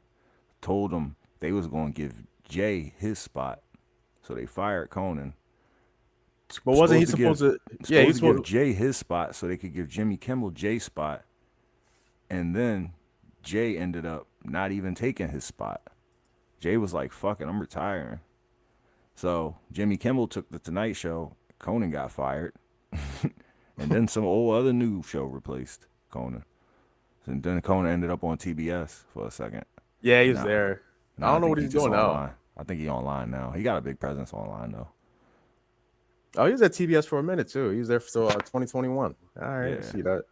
told him they was gonna give Jay his spot, so they fired Conan. But wasn't he supposed to? Yeah, Supposed to give Jay his spot so they could give Jimmy Kimmel Jay's spot, and then Jay ended up not even taking his spot. Jay was like, "Fuck it, I'm retiring." So Jimmy Kimmel took the Tonight Show. Conan got fired, and then some old other new show replaced Conan. And then Conan ended up on TBS for a second. Yeah, he's Nah, there. I nah, I don't know think what he's he's just doing now. online. I think he's online now. He got a big presence online though. Oh, he was at TBS for a minute too. He was there for 2021. All right, Yeah, I see that.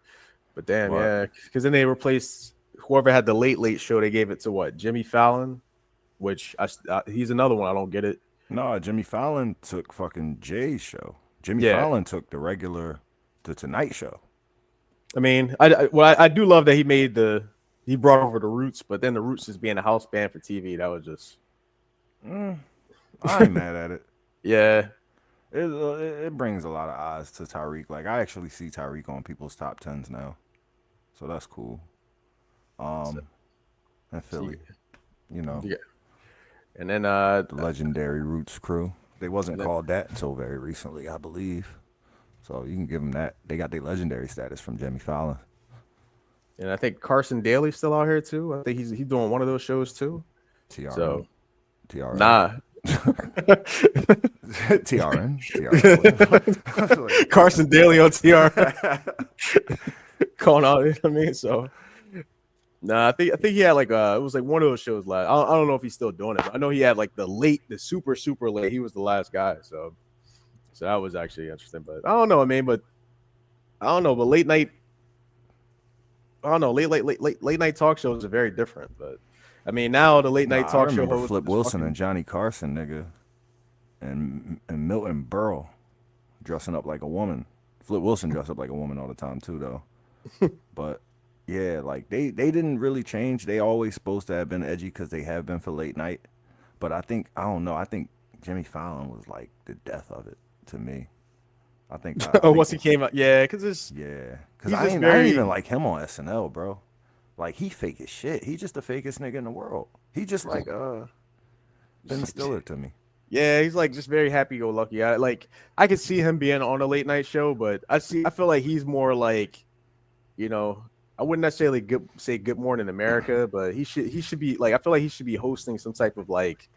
But damn, but yeah, because then they replaced whoever had the late show. They gave it to what? Jimmy Fallon, which he's another one. I don't get it. no, Jimmy Fallon took fucking Jay's show. Jimmy Yeah, Fallon took the Tonight Show. I mean, I do love that he brought over the Roots, but then the Roots just being a house band for TV. That was just I ain't mad at it. yeah. It brings a lot of eyes to Tyreek. Like I actually see Tyreek on people's top tens now, so that's cool. So, And see, Philly, you know, yeah. And then the legendary Roots crew. They wasn't and then, called that until very recently, I believe. So you can give them that. They got their legendary status from Jimmy Fallon. and I think Carson Daly's still out here too. I think he's doing one of those shows too. TRN, So TRN, nah. TRN, TRN. Carson Daly on TR calling out. You know what I mean, so nah, I think he had like it was like one of those shows last. I don't know if he's still doing it. But I know he had like the super late. He was the last guy, so that was actually interesting. But I don't know. I mean, but I don't know. But late night, I don't know. Late night talk shows are very different. But I mean, now the late Nah, night I talk show remember host Flip is Wilson fucking, and Johnny Carson, nigga, and Milton Berle dressing up like a woman. Flip Wilson dressed up like a woman all the time too, though. But yeah, like they didn't really change. They always supposed to have been edgy because they have been for late night. But I don't know. I think Jimmy Fallon was like the death of it to me. I think I think once he came out, yeah, because it's yeah, because he's I just ain't, I ain't even very like him on SNL, bro. Like he fake as shit. He just the fakest nigga in the world. He just like Ben Stiller to me. yeah, he's like just very happy go lucky. I could see him being on a late night show, but I feel like he's more like, I wouldn't necessarily say Good Morning America, but he should be like, I feel like he should be hosting some type of like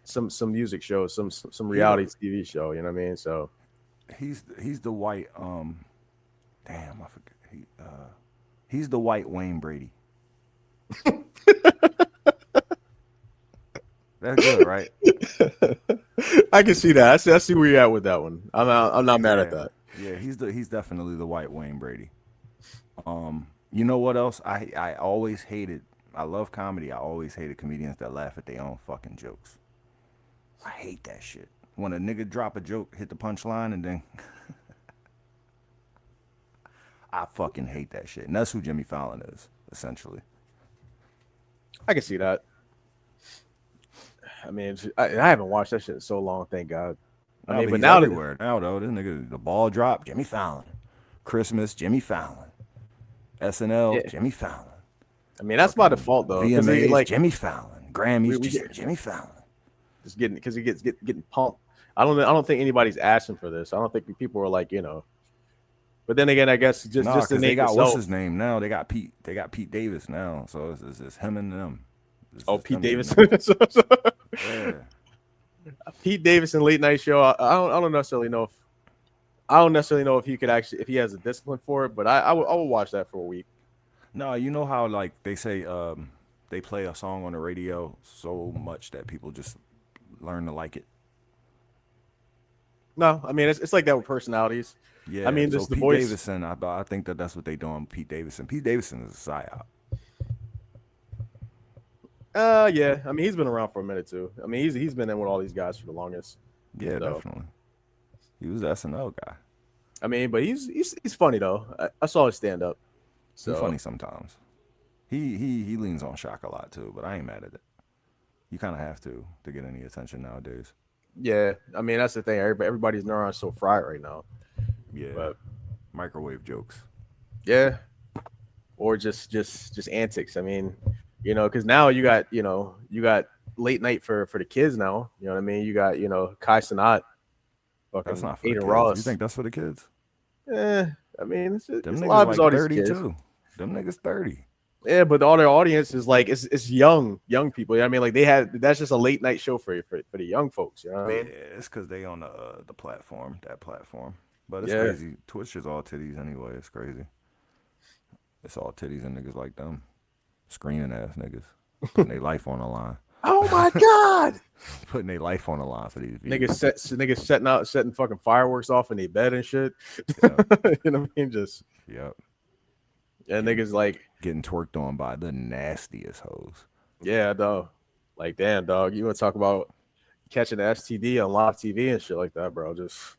some music show, some He the reality TV show, you know what I mean? So he's the white damn, I forget. He's the white Wayne Brady. That's good, right? I can see that. I see where you're at with that one. I'm not mad at Yeah. that. Yeah, he's definitely the white Wayne Brady. You know what else? I always hated. I love comedy. I always hated comedians that laugh at their own fucking jokes. I hate that shit. When a nigga drop a joke, hit the punchline, and then I fucking hate that shit. And that's who Jimmy Fallon is, essentially. I can see that. I mean, I haven't watched that shit in so long, thank God. I No, mean, but but he's now everywhere now, though. This nigga, the ball drop, Jimmy Fallon. Christmas, Jimmy Fallon. SNL, yeah, Jimmy Fallon. I mean that's by default though, because VMAs, like Jimmy Fallon. Grammys, we get Jimmy Fallon. just getting because he getting pumped. I don't think anybody's asking for this. I don't think people are like But then again, I guess Nah, just the because they name got what's itself. his name now. They got Pete. They got Pete Davis now. So it's him and them. It's Oh, just Pete them two Davis. niggas. Yeah. Pete Davidson late night show. I don't necessarily know if he could actually if he has a discipline for it, but I will watch that for a week. No, you know how like they say they play a song on the radio so much that people just learn to like it. No, I mean it's like that with personalities. I Yeah. mean, So this the Pete voice. Davidson, I think that's what they doing. Pete Davidson. Pete Davidson is a psyop. Yeah. I mean, he's been around for a minute too. I mean, he's been in with all these guys for the longest. Yeah, So definitely. He was the SNL guy. I mean, but he's funny though. I saw his stand up. He So funny sometimes. He leans on shock a lot too, but I ain't mad at it. You kind of have to get any attention nowadays. yeah, I mean that's the thing. Everybody's neurons so fried right now. Yeah, But microwave jokes. yeah, or just antics. I mean, because now you got late night for the kids now. You know what I mean? You got Kai Cenat, That's fucking not for the Aiden kids. You Ross. think that's for the kids? Eh, I mean Them it's a niggas lot of his like audience 30 kids. too. Them niggas 30. Yeah, but all their audience is like it's young people. You know what I mean, like that's just a late night show for the young folks. You know what I Yeah, mean? it's because they on the platform, that platform. But it's Yeah. crazy. Twitch is all titties anyway. It's crazy. It's all titties and niggas like them. Screening ass niggas. Putting their life on the line. Oh my god. Putting their life on the line for these Niggas views. setting fucking fireworks off in their bed and shit. Yep. You know what I mean? Just Yep. and Getting, niggas like, getting twerked on by the nastiest hoes. yeah, dog. Like, damn, dog. You want to talk about catching the STD on live TV and shit like that, bro? Just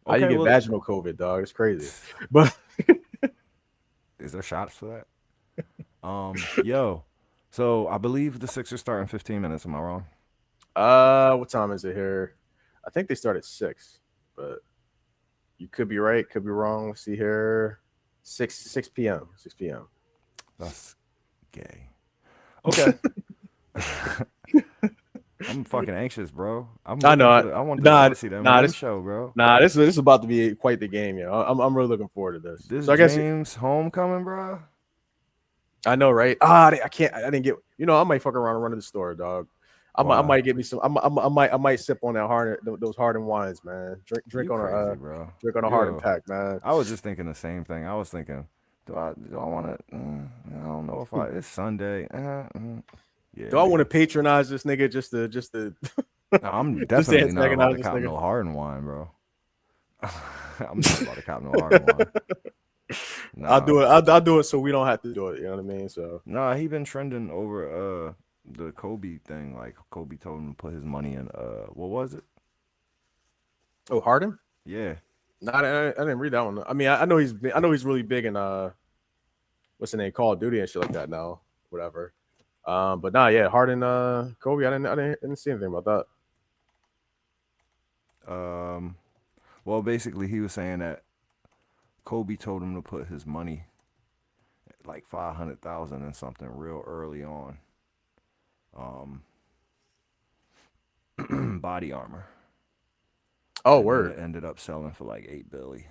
how you Okay, get well, vaginal COVID, dog? It's crazy. But is there shots for that? Yo. So I believe the Sixers start in 15 minutes. Am I wrong? what time is it here? I think they start at 6, but you could be right, could be wrong. Let's see here. 6 p.m. 6 p.m. That's gay. Okay. I'm fucking anxious, bro. I'm I looking know. for the, I want the, I Nah, want to see the nah, Eminem this show, bro. nah, this is about to be quite the game, I'm really looking forward to this. This So I guess James Homecoming, bro. I know, right? I can't. I didn't get. I might fuck around and run to the store, dog. I Why? might get me some. I might sip on that hard those hardened wines, man. Drink You on crazy, a bro. drink on a hardened Yo, pack, man. I was just thinking the same thing. I was thinking, do I want to? I don't know if it's Sunday. Yeah, Do I want to maybe. patronize this nigga just to No, I'm just to definitely not about antagonize to this cop nigga? no hardened wine, bro. I'm not about to cop no hardened wine. I'll Nah, do it. bro. I'll do it so we don't have to do it. You know what I mean? So Nah, he been trending over the Kobe thing. Like Kobe told him to put his money in what was it? oh, Harden? Yeah. No, I didn't read that one. I mean, I know he's really big in what's the name, Call of Duty and shit like that now. Whatever. But nah, yeah, Harden, Kobe. I didn't see anything about Um well basically he was saying that Kobe told him to put his money like 500,000 in something real early on. Um body armor. that. Oh, And then word. it ended up selling for like 8 billion.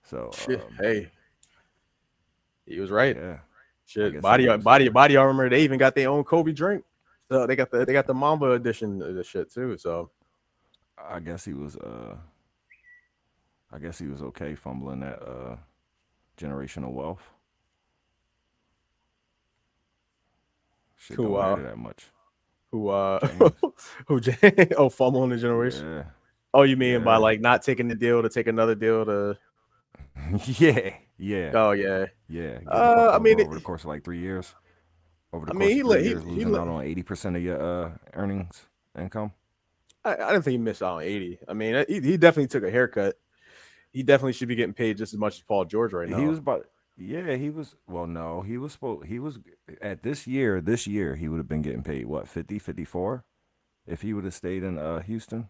So Shit. Hey, he was right. yeah. I Shit. guess he was Body armor. They even got their own Kobe drink. So they got the Mamba edition of the shit too. So I guess he was I guess he was okay fumbling that generational wealth. Shit who don't matter that much. who James. oh, fumbling the generation. Yeah. Oh, you mean by Yeah. like not taking the deal to take another deal to? Yeah. Yeah. Oh yeah. Yeah. Getting fucked I mean, over the course of like 3 years. Over the I mean, course he of let 3 years, he losing out on 80% of your earnings income. I didn't think he missed out on 80. I mean, he definitely took a haircut. He definitely should be getting paid just as much as Paul George right He now. was about yeah, he was well no, he was at this year he would have been getting paid what 50, 54 if he would have stayed in Houston.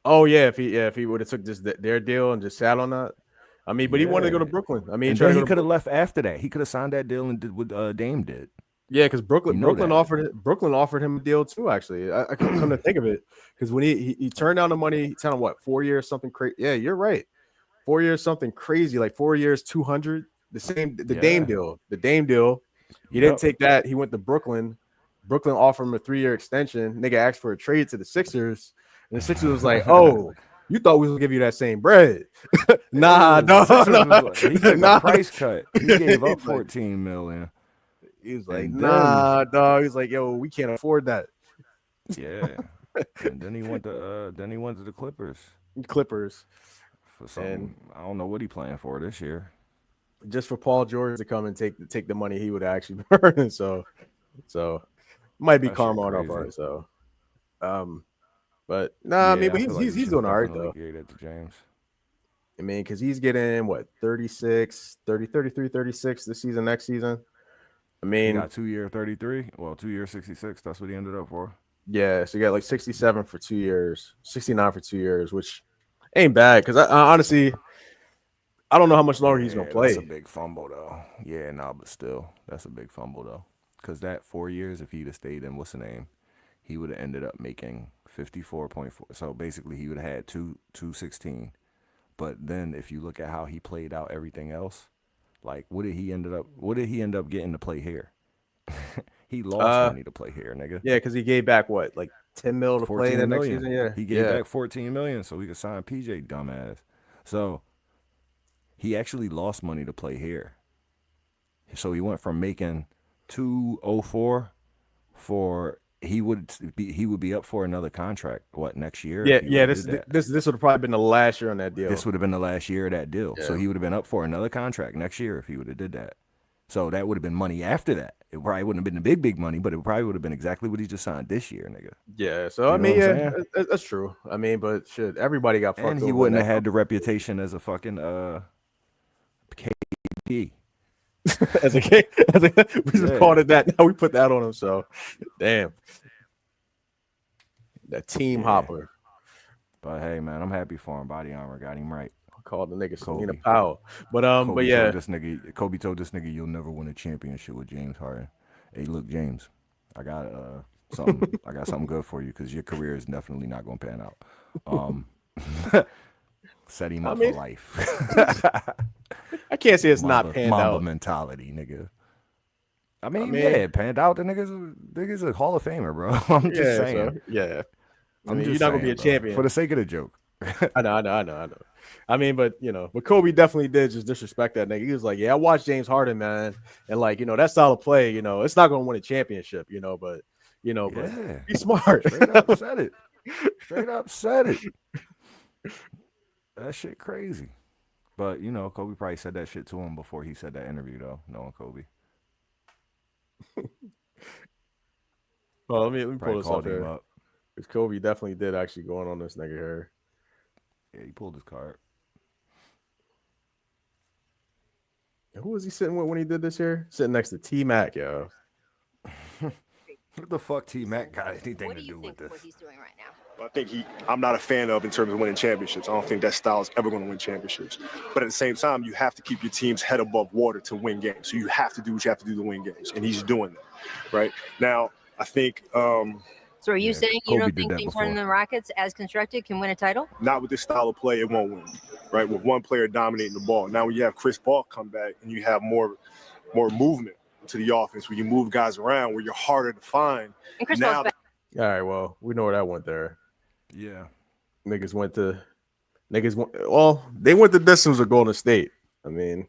Oh yeah, if he would have took their deal and just sat on that. I mean, but he wanted to go to Yeah. Brooklyn. I mean, he And tried then to he go to could have Brooklyn. left after that. He could have signed that deal and did what Dame did. Yeah, because You Brooklyn know Brooklyn that. offered him a deal too. Actually, I come to think of it, because when he turned down the money, he turned on what, 4 years, something crazy. Yeah, you're right. 4 years, something crazy, like 4 years, 200. The Dame Yeah. deal. The Dame deal. He didn't Yep. take that. He went to Brooklyn. Brooklyn offered him a 3-year extension. Nigga asked for a trade to the Sixers, and the Sixers was like, "Oh, you thought we was gonna give you that same bread? Nah, Yeah, the no, Sixers was no, like, he took a nah." price cut. He gave up He's like, 14 million, he was like, and then "Nah, dog." He's like, "Yo, we can't afford that." yeah, and then he went to the Clippers Clippers, for and something. I don't know what he playing for this year. just for Paul George to come and take the money he would actually earn. So might be That shit karma on our crazy. part. So um, but nah, I mean, Yeah, I but feel like you he's should have doing all right definitely though. gave that to James. I mean, because he's getting what, 36, 30, 33, 36 this season, next season. I He mean, got 2 year 33. Well, 2 year 66. That's what he ended up for. yeah, so you got like 67 for 2 years, 69 for 2 years, which ain't bad, because I honestly, I don't know how much longer he's gonna Yeah, that's a play. big fumble though. Yeah, nah, but still, that's a big fumble though. Cause that 4 years, if he'd have stayed in, what's the name? He would have ended up making 54.4. So basically, he would have had 216. But then, if you look at how he played out everything else, like what did he end up getting to play here? He lost Uh, money to play here, nigga. yeah, because he gave back what, like 10 mil to play 14 that next million. season. Yeah, He gave yeah, back 14 million so he could sign PJ dumbass. So he actually lost money to play here. So he went from making 204 for he would be up for another contract what next year if yeah, he would yeah. have This did that. this would have probably been the last year on that This deal. would have been the last year of that deal. So Yeah, he would have been up for another contract next year if he would have did that. So that would have been money after that. It probably wouldn't have been the big money, but it probably would have been exactly what he just signed this year, nigga. yeah. So I You know what mean, I'm yeah, saying? that's true. I mean, but shit, everybody got And fucked he over in wouldn't that have had the company. reputation as a fucking KD. as a kid, we just Yeah. called it that. Now we put that on him. So, damn, that team Yeah. hopper. But hey man, I'm happy for him. Body armor got him right. Called the nigga Selena Kobe. Powell. But yeah, Kobe told this nigga you'll never win a championship with James Harden. Hey, look, James, I got something good for you because your career is definitely not gonna pan out. Um Set him I up for mean, life. I can't say it's not panned Mamba out. mentality, nigga. I I mean, yeah, mean, it panned out. The nigga's a Hall of Famer, bro. I'm just yeah. So saying. yeah, I I'm mean, you're just not gonna be saying, a bro. For champion. the sake of the joke. I know. I mean, but but Kobe definitely did just disrespect that nigga. He was like, "Yeah, I watched James Harden, man, and like, that style of play, it's not gonna win a championship, but Yeah. be smart." Straight up said it. Straight up said it. That shit crazy. But Kobe probably said that shit to him before he said that interview though, knowing Kobe. Well, let me pull Probably this up called him here, up. because Kobe definitely did actually going on this nigga here. Yeah, he pulled his card. Who was he sitting with when he did this here? Sitting next to T Mac, yo. What the fuck T Mac got anything to do with this? What he's doing right now? I think I'm not a fan of in terms of winning championships. I don't think that style is ever going to win championships. But at the same time, you have to keep your team's head above water to win games. So you have to do what you have to do to win games. And he's doing that, right? Now, I think So are you saying you Kobe don't did think that James before. Harden and the Rockets, as constructed, can win a title? not with this style of play, it won't win, right? With one player dominating the ball. Now, when you have Chris Paul come back and you have more movement to the offense, where you move guys around, where you're harder to find. And Chris Now Paul's back. All right, well, we know where that went there. Yeah. Niggas went to well, they went the distance with Golden State. I mean,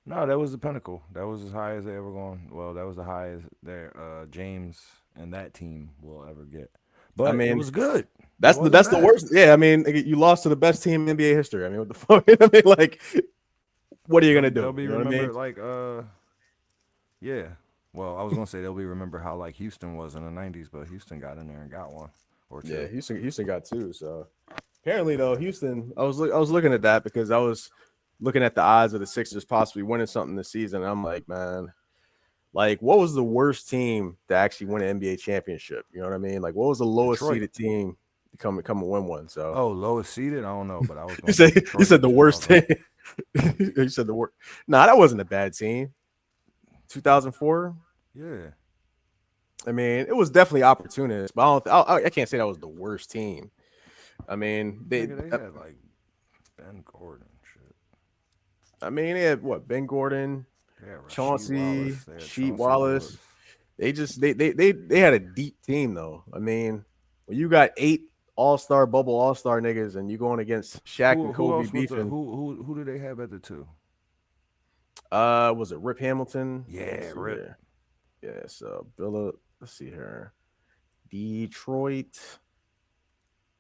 No, that was the pinnacle. That was as high as they ever gone. Well, that was the highest their James and that team will ever get. But mean, it was good. that's It the wasn't that's the bad. worst. Yeah, I mean, you lost to the best team in NBA history. I mean, what the fuck? I mean, like, what are you gonna do? They'll be You know what I remembered mean? like yeah. Well, I was gonna say they'll be remembered how like Houston was in the '90s, but Houston got in there and got one or two. Yeah, Houston got two. So apparently, though, Houston, I was looking at that because I was looking at the odds of the Sixers possibly winning something this season. And I'm like, man, like, what was the worst team to actually win an NBA championship? You know what I mean? Like, what was the lowest Detroit. seeded team to come and win one? So Oh, lowest seeded? I don't know, but I was you gonna say said Detroit you said the in worst 2000. team. You said the worst. Nah, that wasn't a bad team. 2004. Yeah. I mean, it was definitely opportunist, but I can't say that was the worst team. I mean, they had like Ben Gordon shit. I mean, they had what? Ben Gordon, Yeah, Chauncey, Sheet Chauncey Wallace. They just they had a deep team though. I mean, when you got 8 all-star bubble all-star niggas and you going against Shaq and Kobe beefing. Who do they have at the 2? Was it Rip Hamilton? Yeah, Rip. Yeah, so let's see here. Detroit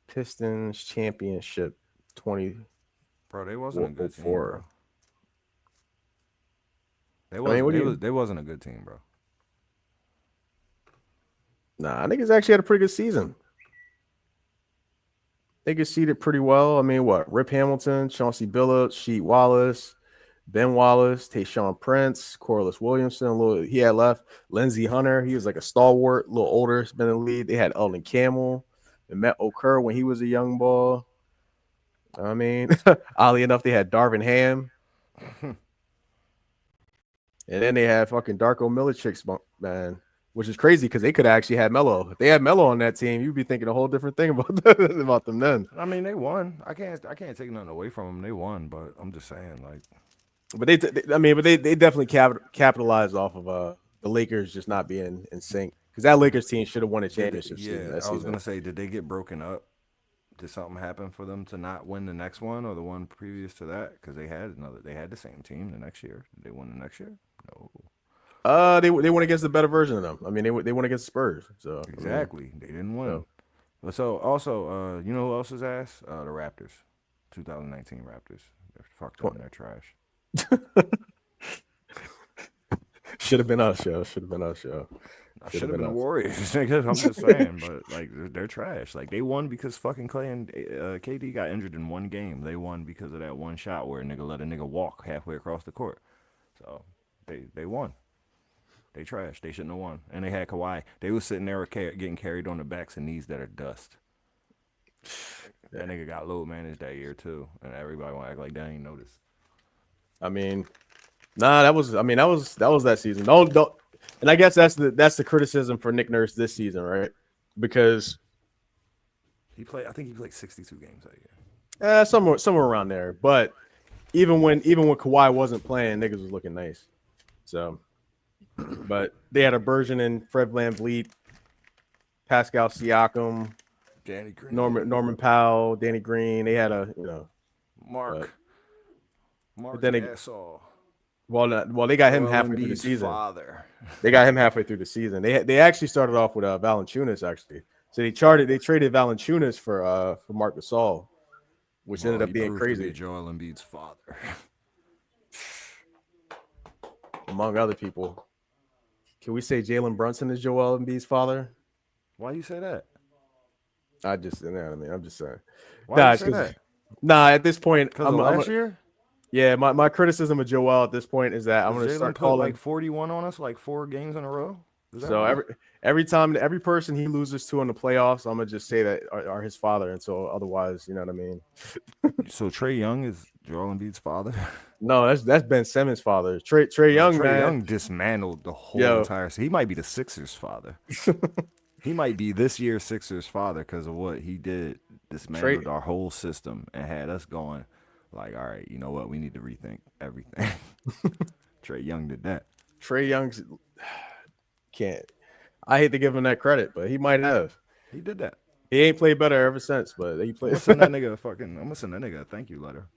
Pistons championship 20. Bro, they wasn't a good team. Bro. They wasn't a good team, bro. Nah, niggas actually had a pretty good season. They could seeded pretty well. I mean, what? Rip Hamilton, Chauncey Billups, Sheet Wallace, Ben Wallace, Tayshaun Prince, Corliss Williamson. He had left. Lindsey Hunter, he was like a stalwart, a little older, has been in the league. They had Elton Campbell and Matt Okur when he was a young ball. I mean, oddly enough, they had Darvin Ham. And then they had fucking Darko Milicic, man, which is crazy because they could have actually had Melo. If they had Melo on that team, you'd be thinking a whole different thing about them then. I mean, they won. I can't take nothing away from them. They won, but I'm just saying, like. But they definitely capitalized off of the Lakers just not being in sync because that Lakers team should have won a championship. I was gonna say, did they get broken up? Did something happen for them to not win the next one or the one previous to that? Because they had the same team the next year. Did they win the next year? No. They went against the better version of them. I mean, they went against Spurs. So exactly, they didn't win. But so also, you know who else's ass? The Raptors, 2019 Raptors. They're fucked up. They're trash. Should have been us, yo. Should have been the Warriors. I'm just saying, but like they're trash. Like they won because fucking Clay and KD got injured in one game. They won because of that one shot where a nigga let a nigga walk halfway across the court. So they won. They trash. They shouldn't have won. And they had Kawhi. They was sitting there getting carried on the backs and knees that are dust. That nigga got load managed that year too, and everybody want to act like they ain't noticed. I mean, nah, that was that season. Don't. And I guess that's the criticism for Nick Nurse this season, right? Because I think he played 62 games that year. Somewhere around there. But even when Kawhi wasn't playing, niggas was looking nice. So, but they had a version in Fred VanVleet, Pascal Siakam, Danny Green, Norman Powell, Danny Green. They had Mark Gasol. Well, they got him halfway through the season. Father. They got him halfway through the season. They actually started off with Valanciunas actually. So they traded Valanciunas for Marc Gasol, which ended up being crazy. Joel Embiid's father, among other people. Can we say Jalen Brunson is Joel Embiid's father? Why you say that? I'm just saying. Why you say that? Nah, at this point, because last year. Yeah, my criticism of Joel at this point is that I'm going to start calling like 41 on us, like 4 games in a row. So every time, every person he loses to in the playoffs, I'm gonna just say that are his father, and so otherwise, you know what I mean. So Trae Young is Joel Embiid's father? No, that's Ben Simmons' father. Trae Young, man. Trae Young dismantled the whole entire. He might be the Sixers' father. He might be this year's Sixers' father because of what he did. Dismantled our whole system and had us going. Like, all right, you know what? We need to rethink everything. Trae Young did that. Trae Young's can't. I hate to give him that credit, but he might have. He did that. He ain't played better ever since, but he played. I'm gonna send that nigga a thank you letter.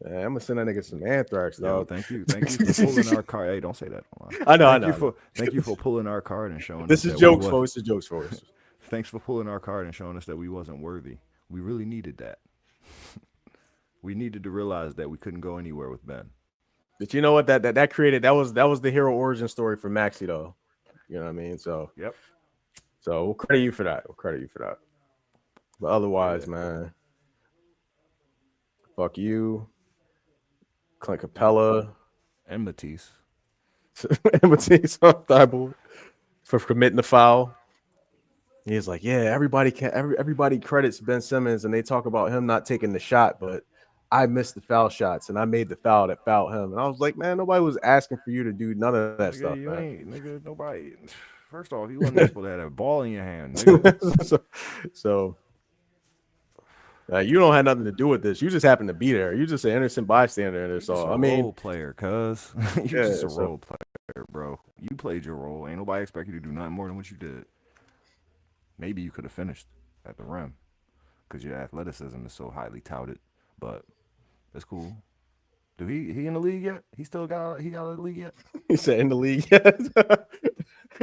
Yeah, I'm gonna send that nigga some anthrax, though. Thank you for pulling our card. Hey, don't say that. I know. Thank you for pulling our card and showing. This is jokes, folks. This is jokes for us. Thanks for pulling our card and showing us that we wasn't worthy. We really needed that. We needed to realize that we couldn't go anywhere with Ben. But you know what? That created that was the hero origin story for Maxey, though. You know what I mean? So yep. So we'll credit you for that. But otherwise, man, fuck you, Clint Capella, and Matisse. Matisse for committing the foul. He's like, yeah, everybody credits Ben Simmons, and they talk about him not taking the shot, but I missed the foul shots and I made the foul that fouled him. And I was like, man, nobody was asking for you to do none of that Nigga, stuff, you man. ain't, nigga, nobody. First off, you wasn't even supposed to have a ball in your hand, nigga. so you don't have nothing to do with this. You just happen to be there. You just an innocent bystander in this. Just So a I mean, role player, cuz. You yeah, just a so- role player, bro. You played your role. Ain't nobody expect you to do nothing more than what you did. Maybe you could have finished at the rim because your athleticism is so highly touted. But that's cool. Do he in the league yet? He out of the league yet? he said in the league yet?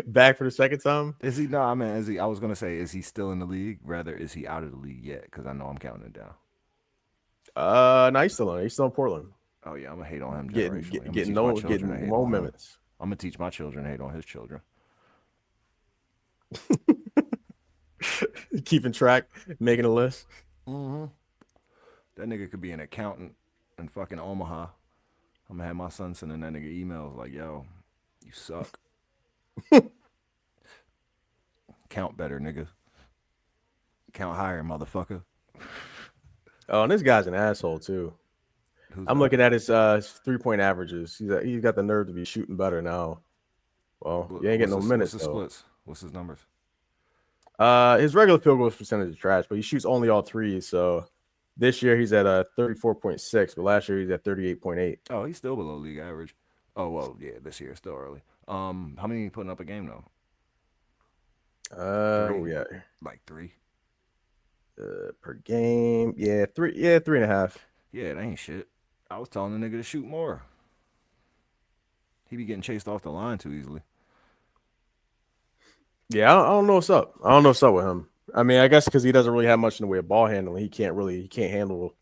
Back for the second time? Is he? No, I mean, is he? I was gonna say, is he still in the league? Rather, is he out of the league yet? Because I know I'm counting it down. No, he's still on. He's still in Portland. Oh yeah, I'm gonna hate on him Getting generationally. I'm getting gonna no teach my children to getting hate no on him. minutes. I'm gonna teach my children to hate on his children. Keeping track, making a list. Mm-hmm. That nigga could be an accountant in fucking Omaha. I'm gonna have my son sending that nigga emails like, yo, you suck. Count better, nigga. Count higher, motherfucker. Oh, and this guy's an asshole too. Who's I'm that? looking at his 3-point averages. He's got the nerve to be shooting better now. Well, you ain't getting no minutes What's his though. splits? What's his numbers? His regular field goals percentage is trash, but he shoots only all threes. So this year he's at 34.6, but last year he's at 38.8. Oh, he's still below league average. Oh well, yeah, this year still early. How many you putting up a game though? Where we at? Like 3. Per game? Yeah, 3. Yeah, 3.5. Yeah, that ain't shit. I was telling the nigga to shoot more. He be getting chased off the line too easily. Yeah, I don't know what's up. I don't know what's up with him. I mean, I guess because he doesn't really have much in the way of ball handling. He can't handle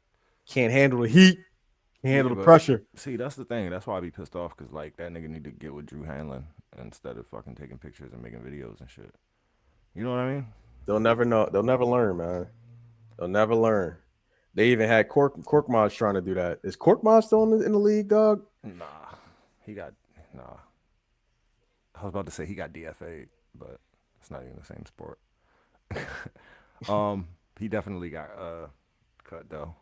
the heat, can't handle the but pressure. See, that's the thing. That's why I be pissed off because like that nigga need to get with Drew Hanlon instead of fucking taking pictures and making videos and shit. You know what I mean? They'll never know. They'll never learn, man. They'll never learn. They even had Korkmaz trying to do that. Is Korkmaz still in the league, dog? Nah, nah. I was about to say he got DFA'd, but it's not even the same sport. He definitely got cut though.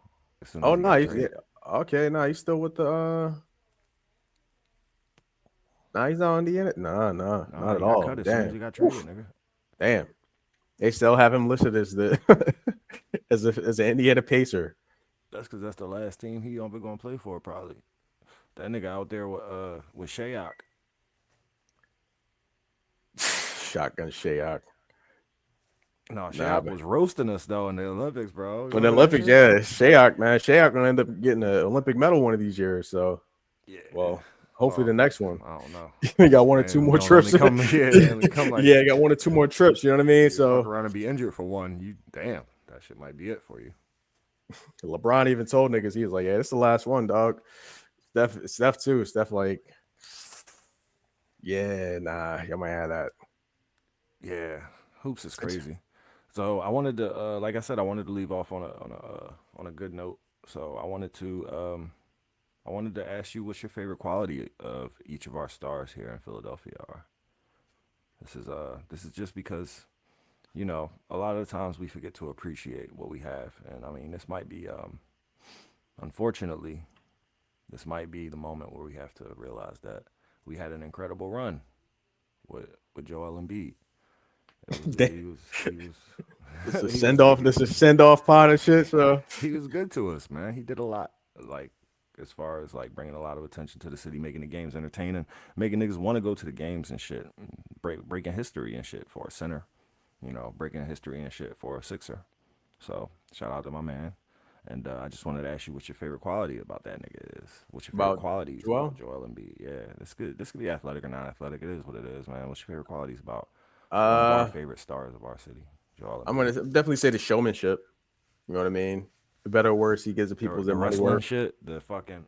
As soon as Oh he no, got he's traded. okay. No, he's still with the. Nah, he's not on the end. Nah, Nah, not he at got all. cut as soon as he got traded, nigga. Damn. They still have him listed as the as an Indiana Pacer. That's because that's the last team he ever gonna play for, probably. That nigga out there with Shayak. Shotgun Shayak. No, Nah, Shayak was roasting us though in the Olympics, bro. When the Olympics, yeah, Shayak, man, Shayak gonna end up getting an Olympic medal one of these years. So, Yeah. well, hopefully the next one. I don't know. He got one or two Man, more don't trips. only come- yeah, they only come like- yeah, got one or two more trips. You know what I mean? You fuck So around and be injured for one. You damn, that shit might be it for you. LeBron even told niggas, he was like, "Yeah, this is the last one, dog." Steph too. Steph like, yeah, nah, y'all might have that. Yeah, hoops is crazy. So I wanted to, like I said, I wanted to leave off on a good note. So I wanted to ask you what's your favorite quality of each of our stars here in Philadelphia are. This is just because, you know, a lot of the times we forget to appreciate what we have, and I mean, this might be, unfortunately, this might be the moment where we have to realize that we had an incredible run with Joel Embiid. This is send off. This is send off pot and shit. So he was good to us, man. He did a lot, like as far as like bringing a lot of attention to the city, making the games entertaining, making niggas want to go to the games and shit, breaking history and shit for a center, you know, breaking history and shit for a Sixer. So shout out to my man. And I just wanted to ask you what your favorite quality about that nigga is. What's your favorite About qualities Joel? about Joel Embiid? Yeah, this could be athletic or not athletic. It is what it is, man. What's your favorite qualities about one of our favorite stars of our city, Joel Embiid? I'm gonna definitely say the showmanship. You know what I mean? The better or worse he gives the people the their money wrestling worth. shit, the fucking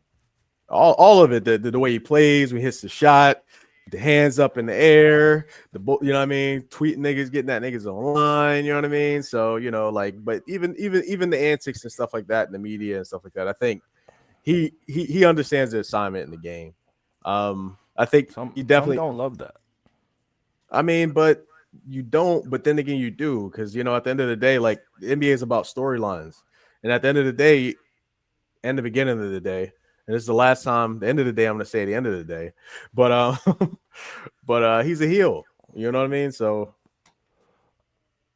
All of it. The way he plays, when he hits the shot, the hands up in the air, you know what I mean? Tweeting niggas, getting that niggas online, you know what I mean? So, you know, like, but even the antics and stuff like that in the media and stuff like that, I think he understands the assignment in the game. I think he definitely some don't love that. I mean, but you don't, but then again, you do, because you know, at the end of the day, like the NBA is about storylines, and at the end of the day, and the beginning of the day. And this is the last time, the end of the day, I'm gonna say the end of the day. But he's a heel. You know what I mean? So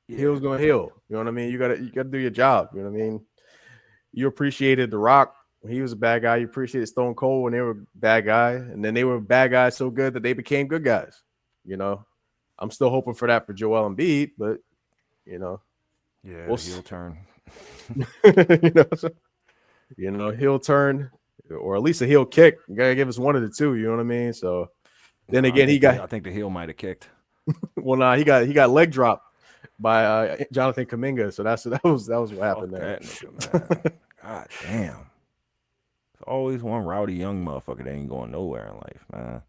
heel's gonna heal. You know what I mean? You gotta do your job. You know what I mean? You appreciated The Rock when he was a bad guy. You appreciated Stone Cold when they were a bad guy, and then they were bad guys so good that they became good guys. You know, I'm still hoping for that for Joel Embiid, but you know, Yeah, we'll heel turn. Heel turn, or at least a heel kick. You gotta give us one of the two. You know what I mean? So then again, I think the heel might have kicked. Well, nah, he got leg dropped by Jonathan Kuminga. So that was what happened there. That nigga, man. God damn. There's always one rowdy young motherfucker that ain't going nowhere in life, man.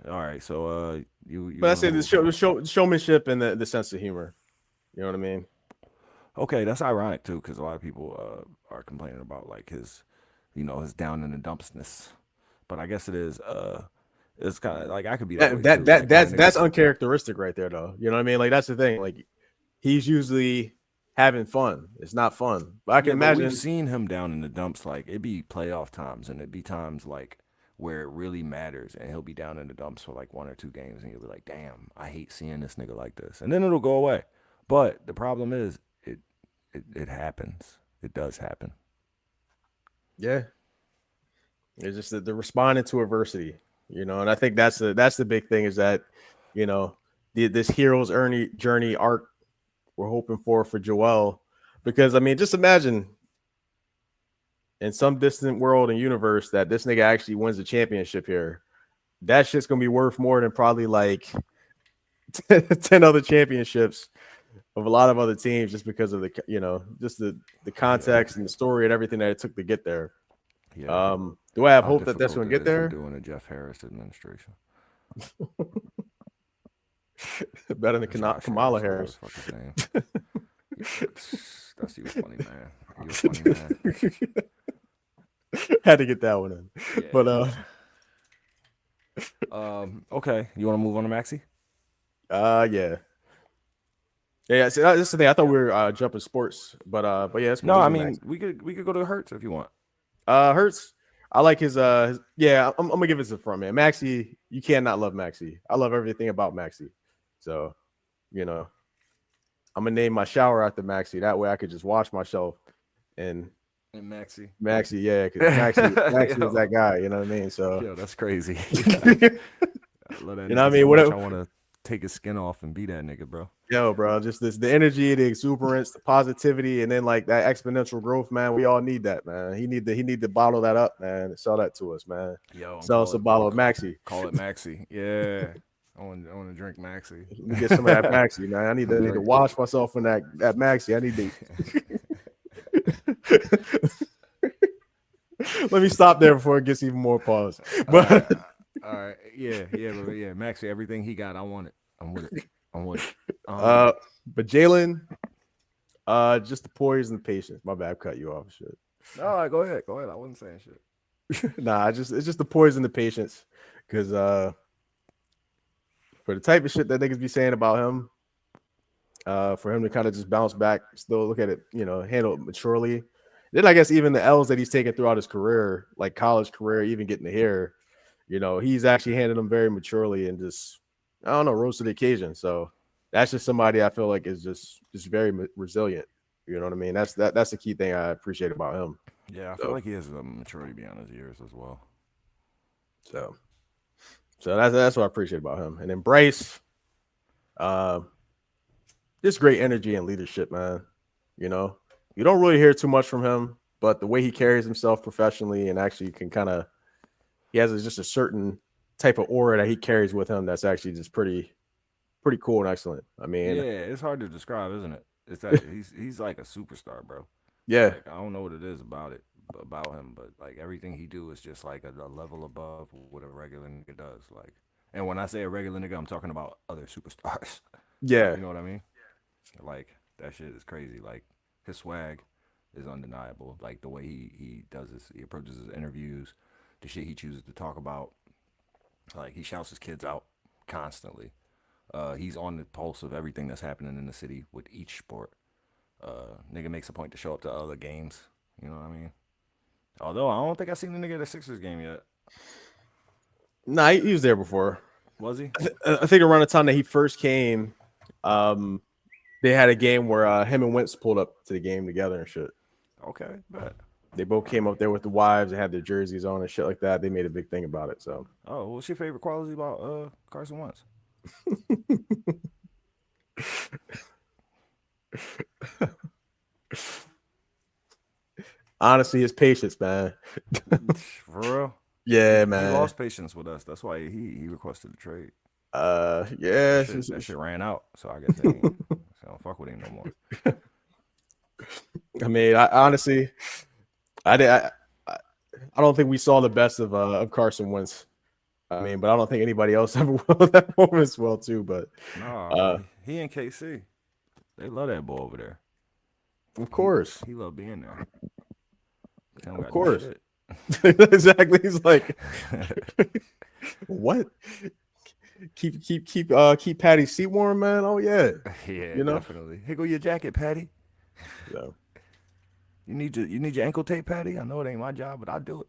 All right, so you. But that's it. The showmanship and the sense of humor. You know what I mean? Okay, that's ironic too, because a lot of people are complaining about like his down in the dumpsness. But I guess it is. It's kind of like I could be that's uncharacteristic right there, though. You know what I mean? Like that's the thing. Like he's usually having fun. It's not fun, but I can imagine. We've seen him down in the dumps. Like it'd be playoff times, and it'd be times like where it really matters, and he'll be down in the dumps for like 1 or 2 games, and you'll be like, "Damn, I hate seeing this nigga like this," and then it'll go away. But the problem is, it happens. It does happen. Yeah, it's just that they're responding to adversity, and I think that's the big thing is that, this hero's journey arc we're hoping for Joel, because I mean, just imagine in some distant world and universe that this nigga actually wins the championship here. That shit's gonna be worth more than probably like 10 other championships of a lot of other teams, just because of the context and the story and everything that it took to get there. Yeah. Do I have hope that that's going to get there? Doing a Jeff Harris administration. Better than Kamala Harris. That's you funny, man. You funny, man. Had to get that one in. Yeah. But okay, you want to move on to Maxey? Yeah. Yeah, so that's the thing. I thought we were jumping sports, but yeah. No, I mean we could go to Hurts if you want. Hurts. I like his yeah. I'm gonna give it to the front man. Maxey, you cannot love Maxey. I love everything about Maxey. So, I'm gonna name my shower after Maxey. That way I could just wash myself and Maxey, yeah, because Maxey is that guy. You know what I mean? So yeah, that's crazy. What I mean? Whatever. I want to take his skin off and be that nigga, bro. Yo, bro, just the energy, the exuberance, the positivity, and then like that exponential growth, man. We all need that, man. He need to bottle that up, man. Sell that to us, man. Yo, sell us a bottle of Maxey. Call it Maxey. Yeah, I want to drink Maxey. Get some of that Maxey, man. I need to wash myself in that Maxey. I need to. Let me stop there before it gets even more pause. But all right. Yeah, Maxey, everything he got, I want it. I'm with it. But Jalen, just the poise and the patience. My bad, cut you off. Shit. No, go ahead. I wasn't saying shit. Nah, it's just the poise and the patience. Because for the type of shit that niggas be saying about him, for him to kind of just bounce back, still look at it, handle it maturely. Then I guess even the L's that he's taken throughout his career, like college career, even getting to here, he's actually handled them very maturely and just, I don't know, rose to the occasion. So that's just somebody I feel like is just very resilient. You know what I mean? That's the key thing I appreciate about him. Yeah, I feel like he has a maturity beyond his years as well. So that's what I appreciate about him. And then Bryce, just great energy and leadership, man. You don't really hear too much from him, but the way he carries himself professionally and actually he has just a certain type of aura that he carries with him that's actually just pretty cool and excellent. I mean, yeah, it's hard to describe, isn't it? It's that he's like a superstar, bro. Yeah, like, I don't know what it is about him, but like everything he do is just like a level above what a regular nigga does. Like, and when I say a regular nigga, I'm talking about other superstars. Yeah, you know what I mean? Like that shit is crazy. Like his swag is undeniable. Like the way he approaches his interviews, the shit he chooses to talk about. Like he shouts his kids out constantly. He's on the pulse of everything that's happening in the city with each sport. Nigga makes a point to show up to other games. You know what I mean? Although I don't think I seen the nigga at a Sixers game yet. Nah, he was there before. Was he? I think around the time that he first came, they had a game where him and Wentz pulled up to the game together and shit. Okay, bet. They both came up there with the wives. They had their jerseys on and shit like that. They made a big thing about it. So, Oh, what's your favorite quality about Carson Wentz? honestly, his patience, man. For real? Yeah, He man. lost patience with us. That's why he requested a trade. Yeah. That shit ran out. So I guess they don't fuck with him no more. I mean, I honestly, I don't think we saw the best of Carson Wentz. I mean, but I don't think anybody else ever will at that moment as well too. But Nah, he and KC, they love that boy over there. of course, He love being there. of course, exactly. He's like, what? Keep Patty's seat warm, man. Oh yeah, Yeah, you know? definitely. Here go your jacket, Patty. So, You need your ankle tape, Patty. I know it ain't my job, but I'll do it.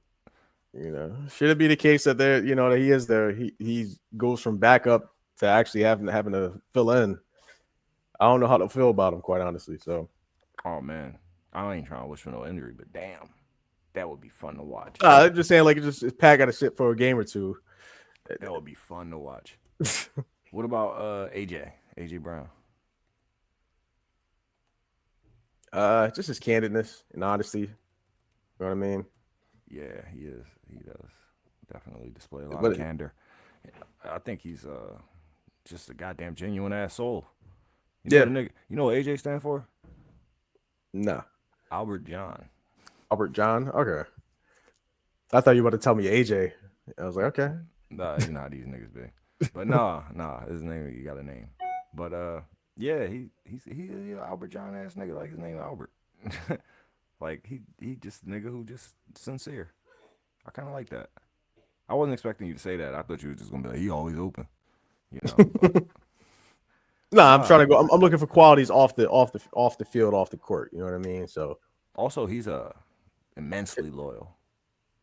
should it be the case that there, that he is there? He goes from backup to actually having to fill in. I don't know how to feel about him, quite honestly. So, Oh man, I ain't trying to wish for no injury, but damn, that would be fun to watch. I'm just saying, like, Pat got to sit for a game or two. That would be fun to watch. What about AJ Brown? Just his candidness and honesty. You know what I mean? Yeah, he is. He does definitely display a lot But- of candor. I think he's just a goddamn genuine ass soul. Yeah. You know what AJ stand for? Nah, Albert John. Albert John. Okay, I thought you were about to tell me AJ. I was like, okay. Nah, you know how these niggas be. But nah, his name, you got a name. But yeah, he's an Albert John ass nigga, like his name Albert. Like he just a nigga who just sincere. I kind of like that. I wasn't expecting you to say that. I thought you were just gonna be like, he always open, but, Nah, I'm trying to go. I'm looking for qualities off the field, off the court. You know what I mean? So also he's immensely loyal.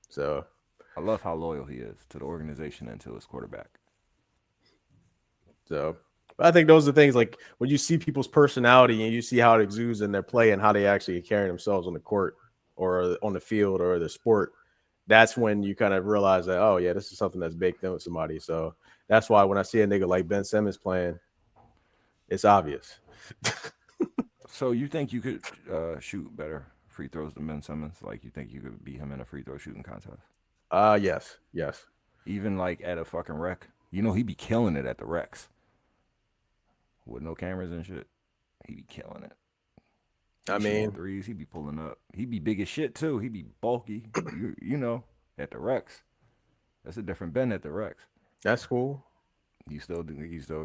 So I love how loyal he is to the organization and to his quarterback. I think those are things like when you see people's personality and you see how it exudes in their play and how they actually carry themselves on the court or on the field or the sport. That's when you kind of realize that, oh yeah, this is something that's baked in with somebody. So that's why when I see a nigga like Ben Simmons playing, it's obvious. So you think you could shoot better free throws than Ben Simmons? Like you think you could beat him in a free throw shooting contest? Yes. Even like at a fucking rec? You know he be killing it at the recs. With no cameras and shit. He be killing it. I mean, threes, he be pulling up. He be big as shit too. He be bulky. you know, at the recs. That's a different Ben at the recs. That's cool. You still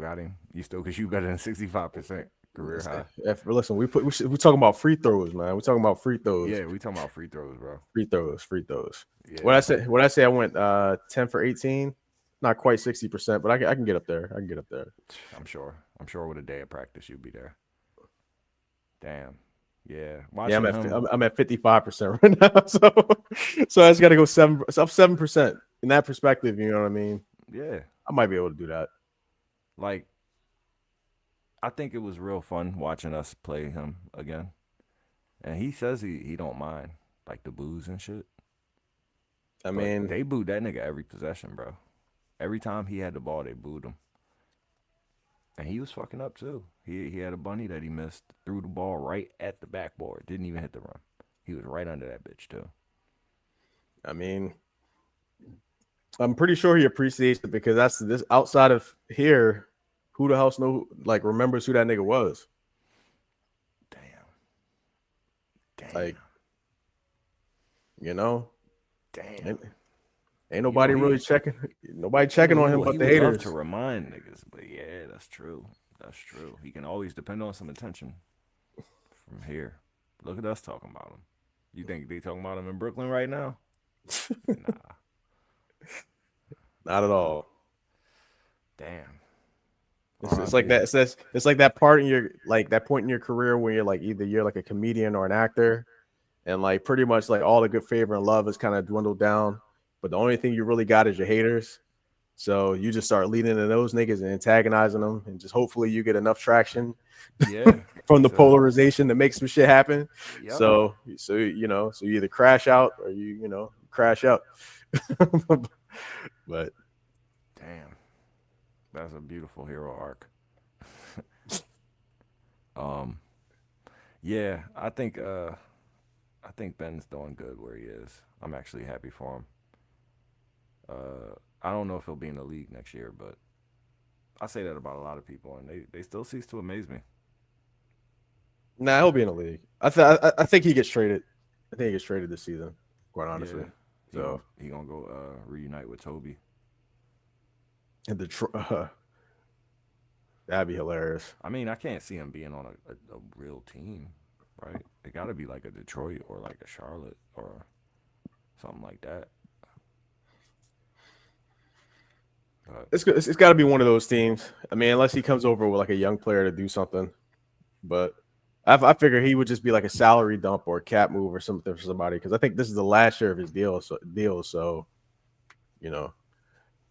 got him. You still could shoot better than 65% career high. Listen, we talking about free throws, man. We're talking about free throws. Yeah, we talking about free throws, bro. Free throws. Yeah. What I say I went 10 for 18. Not quite 60%, but I can get up there. I'm sure with a day of practice you'll be there. Damn. Yeah. Yeah, I'm at 55% right now. So I just got to go 7% in that perspective. You know what I mean? Yeah. I might be able to do that. Like, I think it was real fun watching us play him again. And he says he don't mind, like, the boos and shit. I mean, they booed that nigga every possession, bro. Every time he had the ball, they booed him. And he was fucking up, too. He had a bunny that he missed, threw the ball right at the backboard. Didn't even hit the rim. He was right under that bitch, too. I mean, I'm pretty sure he appreciates it because that's this outside of here. Who the hell remembers who that nigga was? Damn. Like, you know, damn. Ain't nobody really checking. Nobody checking on him but the haters. Love to remind niggas, but yeah, that's true. He can always depend on some attention from here. Look at us talking about him. You think they talking about him in Brooklyn right now? Nah. Not at all. Damn. It's like that. It's like that part in your point in your career where you're like either you're like a comedian or an actor, and like pretty much like all the good favor and love has kind of dwindled down. But the only thing you really got is your haters. So you just start leading into those niggas and antagonizing them, and just hopefully you get enough traction Yeah. from the polarization to make some shit happen. Yep. So you know, so you either crash out or you know crash out. But Damn. That's a beautiful hero arc. Yeah, I think Ben's doing good where he is. I'm actually happy for him. I don't know if he'll be in the league next year, but I say that about a lot of people, and they still cease to amaze me. nah, he'll be in the league. I think he gets traded. I think he gets traded this season. Quite honestly. Yeah. So he gonna go reunite with Toby. and that'd be hilarious. I mean, I can't see him being on a real team, right? It got to be like a Detroit or like a Charlotte or something like that. But It's got to be one of those teams. I mean, unless he comes over with like a young player to do something, but I figure he would just be like a salary dump or a cap move or something for somebody because I think this is the last year of his deal. So you know,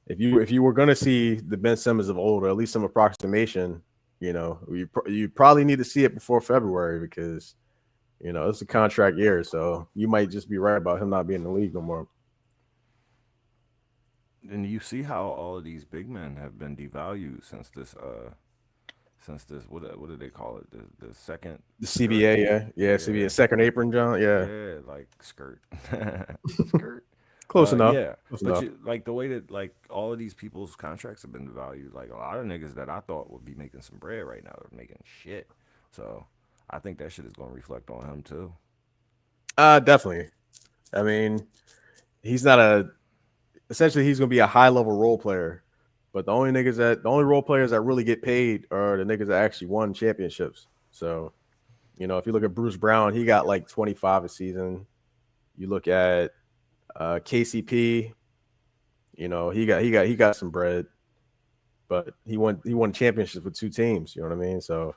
if you were gonna see the Ben Simmons of old or at least some approximation, you know, you probably need to see it before February because you know it's a contract year, so you might just be right about him not being in the league no more. and you see how all of these big men have been devalued since this what do they call it, the second The skirt? CBA, yeah, CBA second apron, John, yeah, Yeah, like skirt. Skirt. close enough, Yeah, close but enough. like the way that like all of these people's contracts have been devalued, like a lot of niggas that I thought would be making some bread right now are making shit. So I think that shit is going to reflect on him too. Definitely. I mean, he's not a. Essentially, he's gonna be a high level role player, but the only role players that really get paid are the niggas that actually won championships. So, you know, if you look at Bruce Brown, he got like 25 a season. You look at KCP, you know, he got some bread, but he won championships with two teams. You know what I mean? So,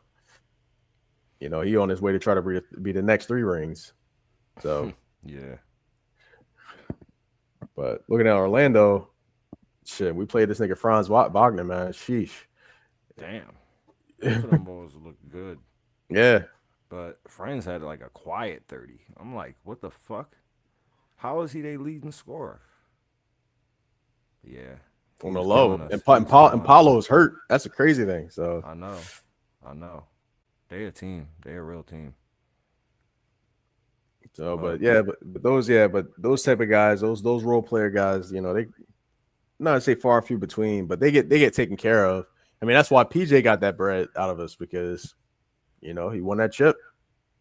you know, he on his way to try to be the next three rings. So, Yeah. but looking at Orlando, shit, we played this nigga Franz Wagner, man. Sheesh. Damn. Both of them boys look good. Yeah. But Friends had like a quiet 30. I'm like, what the fuck? How is he their leading scorer? Yeah. On He the was low. killing us. And He was killing us. Paulo's hurt. That's a crazy thing. So I know. They a team. They a real team. but yeah, but those type of guys, those role player guys, you know, they not to say far and few between, but they get taken care of. I mean, that's why PJ got that bread out of us because, you know, he won that chip.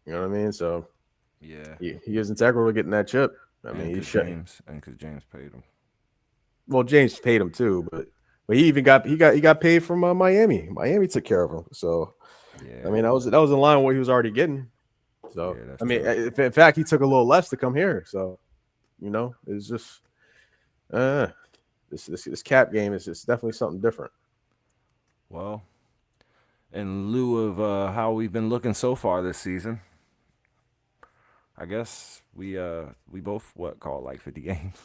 You know what I mean? So Yeah. he is integral to getting that chip. I mean, he should. Because James paid him. Well, James paid him too, but he even got paid from Miami. Miami took care of him. So Yeah. I mean, that was in line with what he was already getting. So Yeah, that's I mean, true. if, in fact, he took a little less to come here. So you know, it's just this cap game is just definitely something different. Well, in lieu of how we've been looking so far this season, I guess we both called like 50 games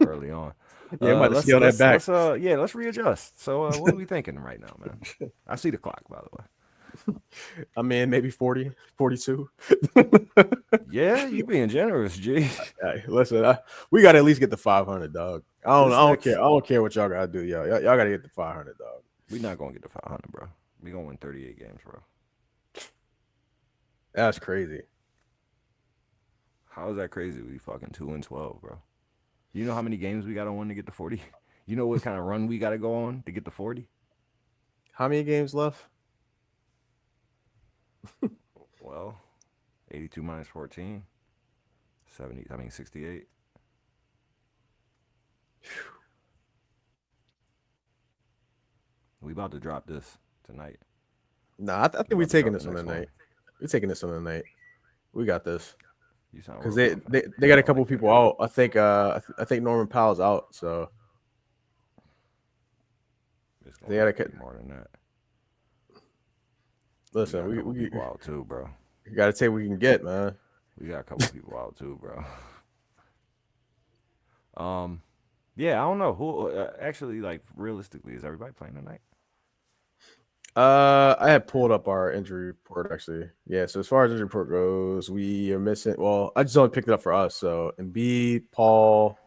early on. Yeah, I'm about to scale that back. Let's readjust. So what are we thinking right now, man? I see the clock, by the way. I mean, maybe 40, 42. Yeah, you being generous, G. Hey, listen, we got to at least get the 500, dog. I don't This care. I don't care what y'all got to do, y'all got to get the 500, dog. We're not gonna get to 500, bro. We gonna win 38 games, bro. That's crazy. How is that crazy? We fucking 2-12, bro. You know how many games we gotta win to get to 40? You know what kind of run we gotta go on to get to 40? How many games left? Well, 82 minus 14, 68. We about to drop this tonight. Nah, I think We we're about to taking drop this the one next tonight. We're taking this one tonight. We got this You sound because real they confident. got a I couple like that. people out. I think Norman Powell's out, so It's they gonna gotta be more than that. listen. We got a couple We people out too, bro. got to take what we can get, man. We got a couple people out too, bro. Yeah, I don't know who actually, like, realistically, is everybody playing tonight? I had pulled up our injury report actually. Yeah, so as far as injury report goes, we are missing. Well, I just only picked it up for us. So Embiid, Paul,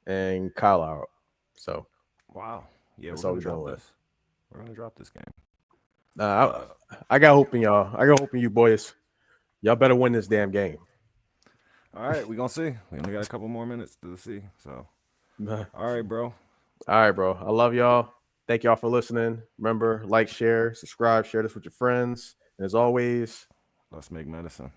and Kyle out. So Wow. Yeah, that's we're all gonna we're drop dealing with. this. We're gonna drop this game. I got hope in y'all. I got hope in you boys. Y'all better win this damn game. All right, we gonna see. We only got a couple more minutes to see. So, All all right, bro. right, bro. I love y'all. Thank y'all for listening. Remember, like, share, subscribe, share this with your friends. And as always, Let's make medicine.